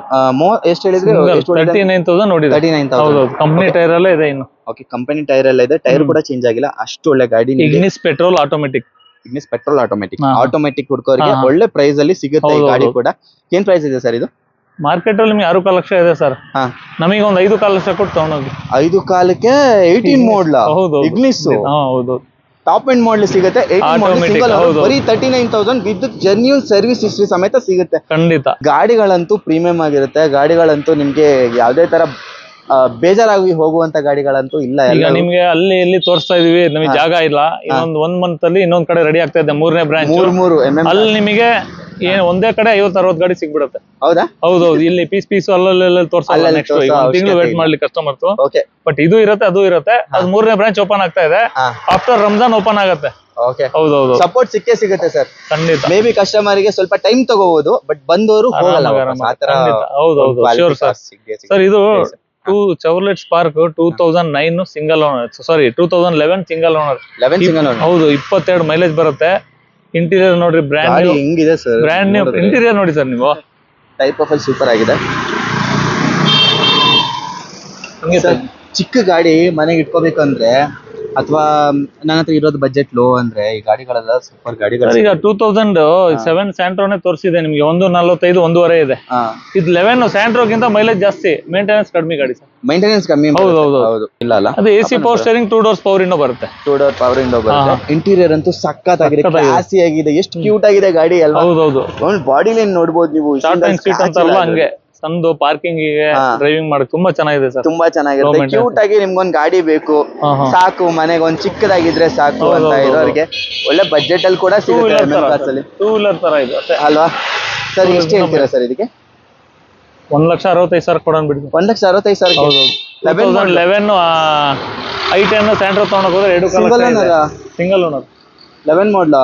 ಎಷ್ಟು ಹೇಳಿದ್ರೆ? 39,000 ನೋಡಿದೆ. 39,000. ಕಂಪನಿ ಟೈರ್ ಅಲ್ಲೇ ಇದೆ ಇನ್ನು. ಓಕೆ, ಕಂಪನಿ ಟೈರ್ ಎಲ್ಲ ಇದೆ. ಟೈರ್ ಕೂಡ ಚೇಂಜ್ ಆಗಿಲ್ಲ. ಅಷ್ಟು ಒಳ್ಳೆ ಗಾಡಿ. Ignis petrol automatic. ಆಟೋಮೆಟಿಕ್ ಹುಡ್ಕೋರಿಗೆ ಒಳ್ಳೆ ಪ್ರೈಸ್ ಅಲ್ಲಿ ಸಿಗುತ್ತೆ ಈ ಗಾಡಿ ಕೂಡ. ಏನ್ ಪ್ರೈಸ್ ಇದೆ ಸರ್ ಇದು? ಮಾರ್ಕೆಟ್ ಅಲ್ಲಿ ನಿಮ್ಗೆ 6 ಲಕ್ಷ ಇದೆ ಸರ್. ಹಾ ನಮಗೆ ಒಂದು 5 ಲಕ್ಷ ಕೊಟ್ಟು ತಗೊಂಡೋಗಿ. 5 ಕಾಲಕ್ಕೆ 18 ಮಾಡಲ್ ಹೌದು ಇಗ್ನಿಸ್ ಹೌದು ಟಾಪ್ ಎಂಡ್ ಮಾಡಲ್ ಸಿಗುತ್ತೆ. 18 ಮಾಡಲ್ Automatic, ಸಿಂಗಲ್ ಹೌದು. ಬರೀ 39,000 ವಿತ್ ಜೆನ್ಯೂನ್ ಸರ್ವಿಸ್ ಹಿಸ್ಟ್ರಿ ಸಮೇತ ಸಿಗುತ್ತೆ. ಖಂಡಿತ. ಗಾಡಿಗಳಂತೂ ಪ್ರೀಮಿಯಂ ಆಗಿರುತ್ತೆ. ಗಾಡಿಗಳಂತೂ ನಿಮ್ಗೆ ಯಾವ್ದೇ ತರ ಬೇಜಾರಾಗಿ ಹೋಗುವಂತ ಗಾಡಿಗಳಂತೂ ಇಲ್ಲ. ಈಗ ನಿಮ್ಗೆ ಅಲ್ಲಿ ಇಲ್ಲಿ ತೋರಿಸ್ತಾ ಇದೀವಿ, ನಮಗೆ ಜಾಗ ಇಲ್ಲ. ಒಂದ್ ಮಂತ್ ಅಲ್ಲಿ ಇನ್ನೊಂದ್ ಕಡೆ ರೆಡಿ ಆಗ್ತಾ ಇದೆ, 3ನೇ ಬ್ರಾಂಚ್. ಮೂರು ಅಲ್ಲಿ ನಿಮಗೆ ಏನು ಒಂದೇ ಕಡೆ 50-60 ಗಾಡಿ ಸಿಗ್ಬಿಡುತ್ತೆ. ಹೌದಾ? ಹೌದೌದು. ಇಲ್ಲಿ ಪೀಸ್ ಅಲ್ಲಲ್ಲಿ ತೋರ್ಸಲ್ಲ. ಅಲ್ಲಲ್ಲಿ ನೆಕ್ಸ್ಟ್ ತೋರ್ಸೋ ಒಂದು ತಿಂಗಳು ಅವಶ್ಯಕತೆ ವೇಟ್ ಇಲ್ಲ. ಮಾಡ್ಲಿ ಕಸ್ಟಮರ್ಸ್. ಓಕೆ ಬಟ್ ಇದು ಇರುತ್ತೆ, ಅದು ಇರುತ್ತೆ. ಅದು 3ನೇ ಬ್ರಾಂಚ್ ಓಪನ್ ಆಗ್ತಾ ಇದೆ. ಆಫ್ಟರ್ ರಂಜಾನ್ ಓಪನ್ ಆಗುತ್ತೆ. ಓಕೆ ಹೌದೌದು. ಸಪೋರ್ಟ್ ಸಿಕ್ಕೇ ಸಿಗುತ್ತೆ ಸರ್. ಖಂಡಿತ. ಮೇ ಬಿ ಕಸ್ಟಮರ್ ಸ್ವಲ್ಪ ಟೈಮ್ ತಗೋಬಹುದು, ಬಟ್ ಬಂದವರು ಹೋಗಲ್ಲ ವಾಪಸ್. ಆ ತರ ಹೌದೌದು. Sure sir. ಸಿಕ್ಕೇ ಸಿಗುತ್ತೆ. ಸರ್ ಇದು ಚೌರ್ಲೆಟ್ ಸ್ಪಾರ್ಕ್ 2009 ಸಿಂಗಲ್ ಓನರ್, ಸಾರಿ 2011 ಸಿಂಗಲ್ ಓನರ್. 11 single owner. ಹೌದು. 22 ಮೈಲೇಜ್ ಬರುತ್ತೆ. ಇಂಟೀರಿಯರ್ ನೋಡ್ರಿ, ಬ್ರ್ಯಾಂಡ್ ಗಾಡಿ ನ್ಯೂ. ಹೆಂಗಿದೆ ಸರ್? ಬ್ರ್ಯಾಂಡ್ ನ್ಯೂ ಇಂಟೀರಿಯರ್ ನೋಡಿ ಸರ್ ನೀವು. ಟೈಪ್ ಆಫ್ ಸೂಪರ್ ಆಗಿದೆ. ಹಂಗೆ ಸರ್ ಚಿಕ್ಕ ಗಾಡಿ ಮನೆಗೆ ಇಟ್ಕೋಬೇಕಂದ್ರೆ ಅಥವಾ ನನ್ನ ಹತ್ರ ಇರೋದು ಬಜೆಟ್ ಲೋ ಅಂದ್ರೆ ಈ ಗಾಡಿಗಳೆಲ್ಲ ಸೂಪರ್ ಗಾಡಿಗಳು. ಸರ್ ಈಗ 2007 ಸ್ಯಾಂಟ್ರೋನೇ ತೋರಿಸಿದೆ ನಿಮ್ಗೆ. 145 1.5 ಇದೆ. ಇದು 11 ಸ್ಯಾಂಟ್ರೋಗಿಂತ ಮೈಲೇಜ್ ಜಾಸ್ತಿ, ಮೇಂಟೆನೆನ್ಸ್ ಕಡಿಮೆ ಗಾಡಿ ಸರ್. ಮೇಂಟೆನೆನ್ಸ್ ಕಮ್ಮಿ. ಹೌದು. ಇಲ್ಲ ಅಲ್ಲ, ಅದು AC power steering 2 doors power window ಬರುತ್ತೆ. 2 ಡೋರ್ ಪವರ್ ಇಂಡೋ ಬರುತ್ತೆ. ಇಂಟೀರಿಯರ್ ಅಂತೂ ಸಖತ್ತಾಗಿದೆ, ಕ್ಲಾಸಿ ಆಗಿದೆ, ಎಷ್ಟು ಕ್ಯೂಟ್ ಆಗಿದೆ ಗಾಡಿ ಅಲ್ವಾ? ಹೌದೌದು. ಬಾಡಿ ಲೈನ್ ನೋಡ್ಬೋದು ನೀವು. ಶಾರ್ಟ್ ಅಂಡ್ ಸ್ವೀಟ್ ಅಂತಾರಲ್ಲ ಹಂಗೆ, ಸಂದು ಪಾರ್ಕಿಂಗ್ ಗೆ ಡ್ರೈವಿಂಗ್ ಮಾಡಕ್ ತುಂಬಾ ಚೆನ್ನಾಗಿದೆ ಸರ್. ತುಂಬಾ ಚೆನ್ನಾಗಿದೆ. ಕ್ಯೂಟ್ ಆಗಿ ನಿಮ್ಗೊಂದ್ ಗಾಡಿ ಬೇಕು ಸಾಕು, ಮನೆಗೆ ಒಂದ್ ಚಿಕ್ಕದಾಗಿದ್ರೆ ಸಾಕು ಅಂತ ಇರೋರಿಗೆ ಒಳ್ಳೆ ಬಜೆಟ್ ಅಲ್ಲಿ ಕೂಡ ಸಿಗುತ್ತೆ. 2 ವೀಲರ್ ತರ ಇದೆ ಅಲ್ವಾ ಸರ್? ಎಷ್ಟು ಹೇಳ್ತೀರಾ ಸರ್ ಇದಕ್ಕೆ? 1,65,000 ಕೊಡೋಣ ಬಿಡಿ. 1,65,000. ಹೌದು. 2011 i10 ಸ್ಯಾಂಟ್ರೋ ತಗೊಂಡೋಗ್ ಹೋದ್ರೆ 2 ಸಿಂಗಲ್ ಓನರ್ 11 ಮಾಡಲ್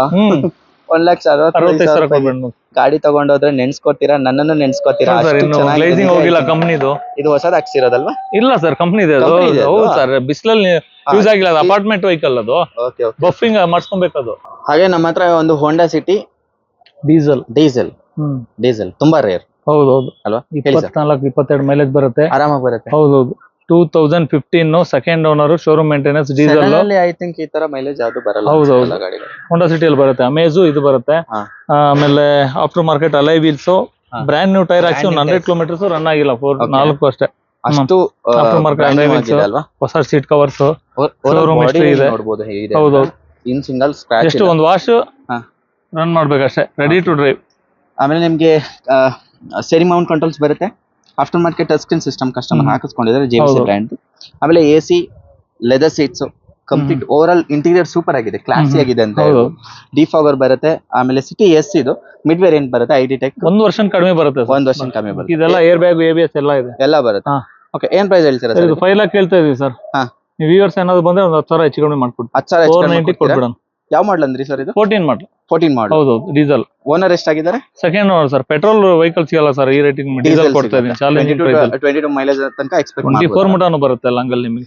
1,65,000 ಕೊಡ್ಬೇಡಿ. ಗಾಡಿ ತಗೊಂಡೋದ್ರೆ ನೆನ್ಸ್ಕೊತೀರಾ, ನನ್ನನ್ನು ನೆನ್ಸ್ಕೊತೀರಾ. ಗ್ಲೇಸಿಂಗ್ ಹೋಗಿಲ್ಲ ಕಂಪ್ನಿದು. ಇದು ಹೊಸದ್ ಹಾಕ್ಸಿರೋದಲ್ವಾ? ಇಲ್ಲ ಸರ್, ಕಂಪ್ನಿ ಇದೆ ಅದು. ಹೌದು ಸರ್, ಬಿಸಿಲಲ್ಲಿ ಯೂಸ್ ಆಗಿಲ್ಲ. ಅದು ಅಪಾರ್ಟ್ಮೆಂಟ್ ವೆಹಿಕಲ್ ಅದು. ಬಫಿಂಗ್ ಮಾಡಿಸ್ಕೊಬೇಕು ಅದು. ಹಾಗೆ ನಮ್ಮ ಹತ್ರ ಒಂದು ಹೋಂಡಾ ಸಿಟಿ ಡೀಸೆಲ್ ತುಂಬಾ ರೇರ್. ಹೌದೌದು ಅಲ್ವಾ? 24-22 ಮೈಲೇಜ್ ಬರುತ್ತೆ, ಆರಾಮಾಗಿ ಬರುತ್ತೆ. ಹೌದೌದು. 2015 second owner, showroom maintenance, diesel. I think ಈ ತರ ಮೈಲೇಜ್ ಯಾವ್ದು ಬರಲ್ಲ. ಹೌದೌದು. ಹೋಂಡಾ ಸಿಟಿಯಲ್ಲಿ ಬರುತ್ತೆ. ಅಮೇಜು ಇದು ಬರುತ್ತೆ. ಆಮೇಲೆ after market alloy wheels, brand new tyre ಹಾಕ್ಸಿ 100 ಕಿಲೋಮೀಟರ್ಸ್ ರನ್ ಆಗಿಲ್ಲ. 4 ಅಷ್ಟೇ. ಅಷ್ಟು ಆಫ್ಟರ್ ಮಾರ್ಕೆಟ್ ಅಲೈ ವೀಲ್ಸ್, ಹೊಸ ಸೀಟ್ ಕವರ್ಸ್, ಶೋರೂಮ್ ಹಿಸ್ಟ್ರಿ ಇದೆ. ಹೌದೌದು. ಇನ್ ಸಿಂಗಲ್ ಸ್ಕ್ರಾಚ್, ಎಷ್ಟು ಒಂದು ವಾಶ್ ರನ್ ಮಾಡ್ಬೇಕಷ್ಟೇ, ರೆಡಿ ಟು ಡ್ರೈವ್. ಆಮೇಲೆ ನಿಮ್ಗೆ ಸ್ಟೇರಿಂಗ್ ಮೌಂಟ್ ಕಂಟ್ರೋಲ್ಸ್ ಬರುತ್ತೆ. After market touch screen system customer ಹಾಕಿಸ್ಕೊಂಡಿದ್ದಾರೆ, JVC ಬ್ರ್ಯಾಂಡ್. ಆಮೇಲೆ AC, leather seats, complete overall interior super ಆಗಿದೆ, ಕ್ಲಾಸಿ ಆಗಿದೆ ಅಂತ. ಡಿಫಾಗರ್ ಬರುತ್ತೆ. ಆಮೇಲೆ ಸಿಟಿ ಎಸ್ ಇದು ಮಿಡ್ ವೇರಿಯಂಟ್ ಬರುತ್ತೆ. ID ಟೆಕ್ 1 ವರ್ಷ ಕಡಿಮೆ ಬರುತ್ತೆ. 1 ವರ್ಷ ಕಮ್ಮಿ ಬರುತ್ತೆ. ಇದೆಲ್ಲ ಏರ್ ಬ್ಯಾಗ್, ABS ಎಲ್ಲ ಇದೆ, ಎಲ್ಲ ಬರುತ್ತೆ. ಓಕೆ, ಏನ್ ಪ್ರೈಸ್ ಹೇಳ್ತೀರಾ ಸರ್? ಇದು 5 ಲಕ್ಷ ಹೇಳ್ತಾ ಇದೀವಿ ಸರ್. ನೀವು ವ್ಯೂವರ್ಸ್ ಏನಾದ್ರು ಬಂದ್ರೆ ಒಂದು 10,000 ಹೆಚ್ಚು ಕಡಿಮೆ ಮಾಡ್ಕೊಡ್ತೀವಿ. 490 ಕೊಡ್ಬಿಡೋಣ. ಯಾವ ಮಾಡಲ್ ಅಂದ್ರಿ ಸರ್ ಇದು? 14 ಮಾಡಲ್. ಹೌದು, ಡೀಸೆಲ್. ಓನರ್ ಎಷ್ಟಾಗಿದ್ದಾರೆ? Second owner sir. Petrol vehicle ಸಿಗಲ್ಲ ಸರ್ ಈ ರೇಟಿಂಗ್. ಡೀಸೆಲ್ ಕೊಡ್ತಾ ಇದೀನಿ. 22 ಮೈಲೇಜ್ ತನಕ ಎಕ್ಸ್ಪೆಕ್ಟ್ 24 ಮಟನು ಬರುತ್ತೆ ಲಂಗಲ್ ನಿಮಗೆ.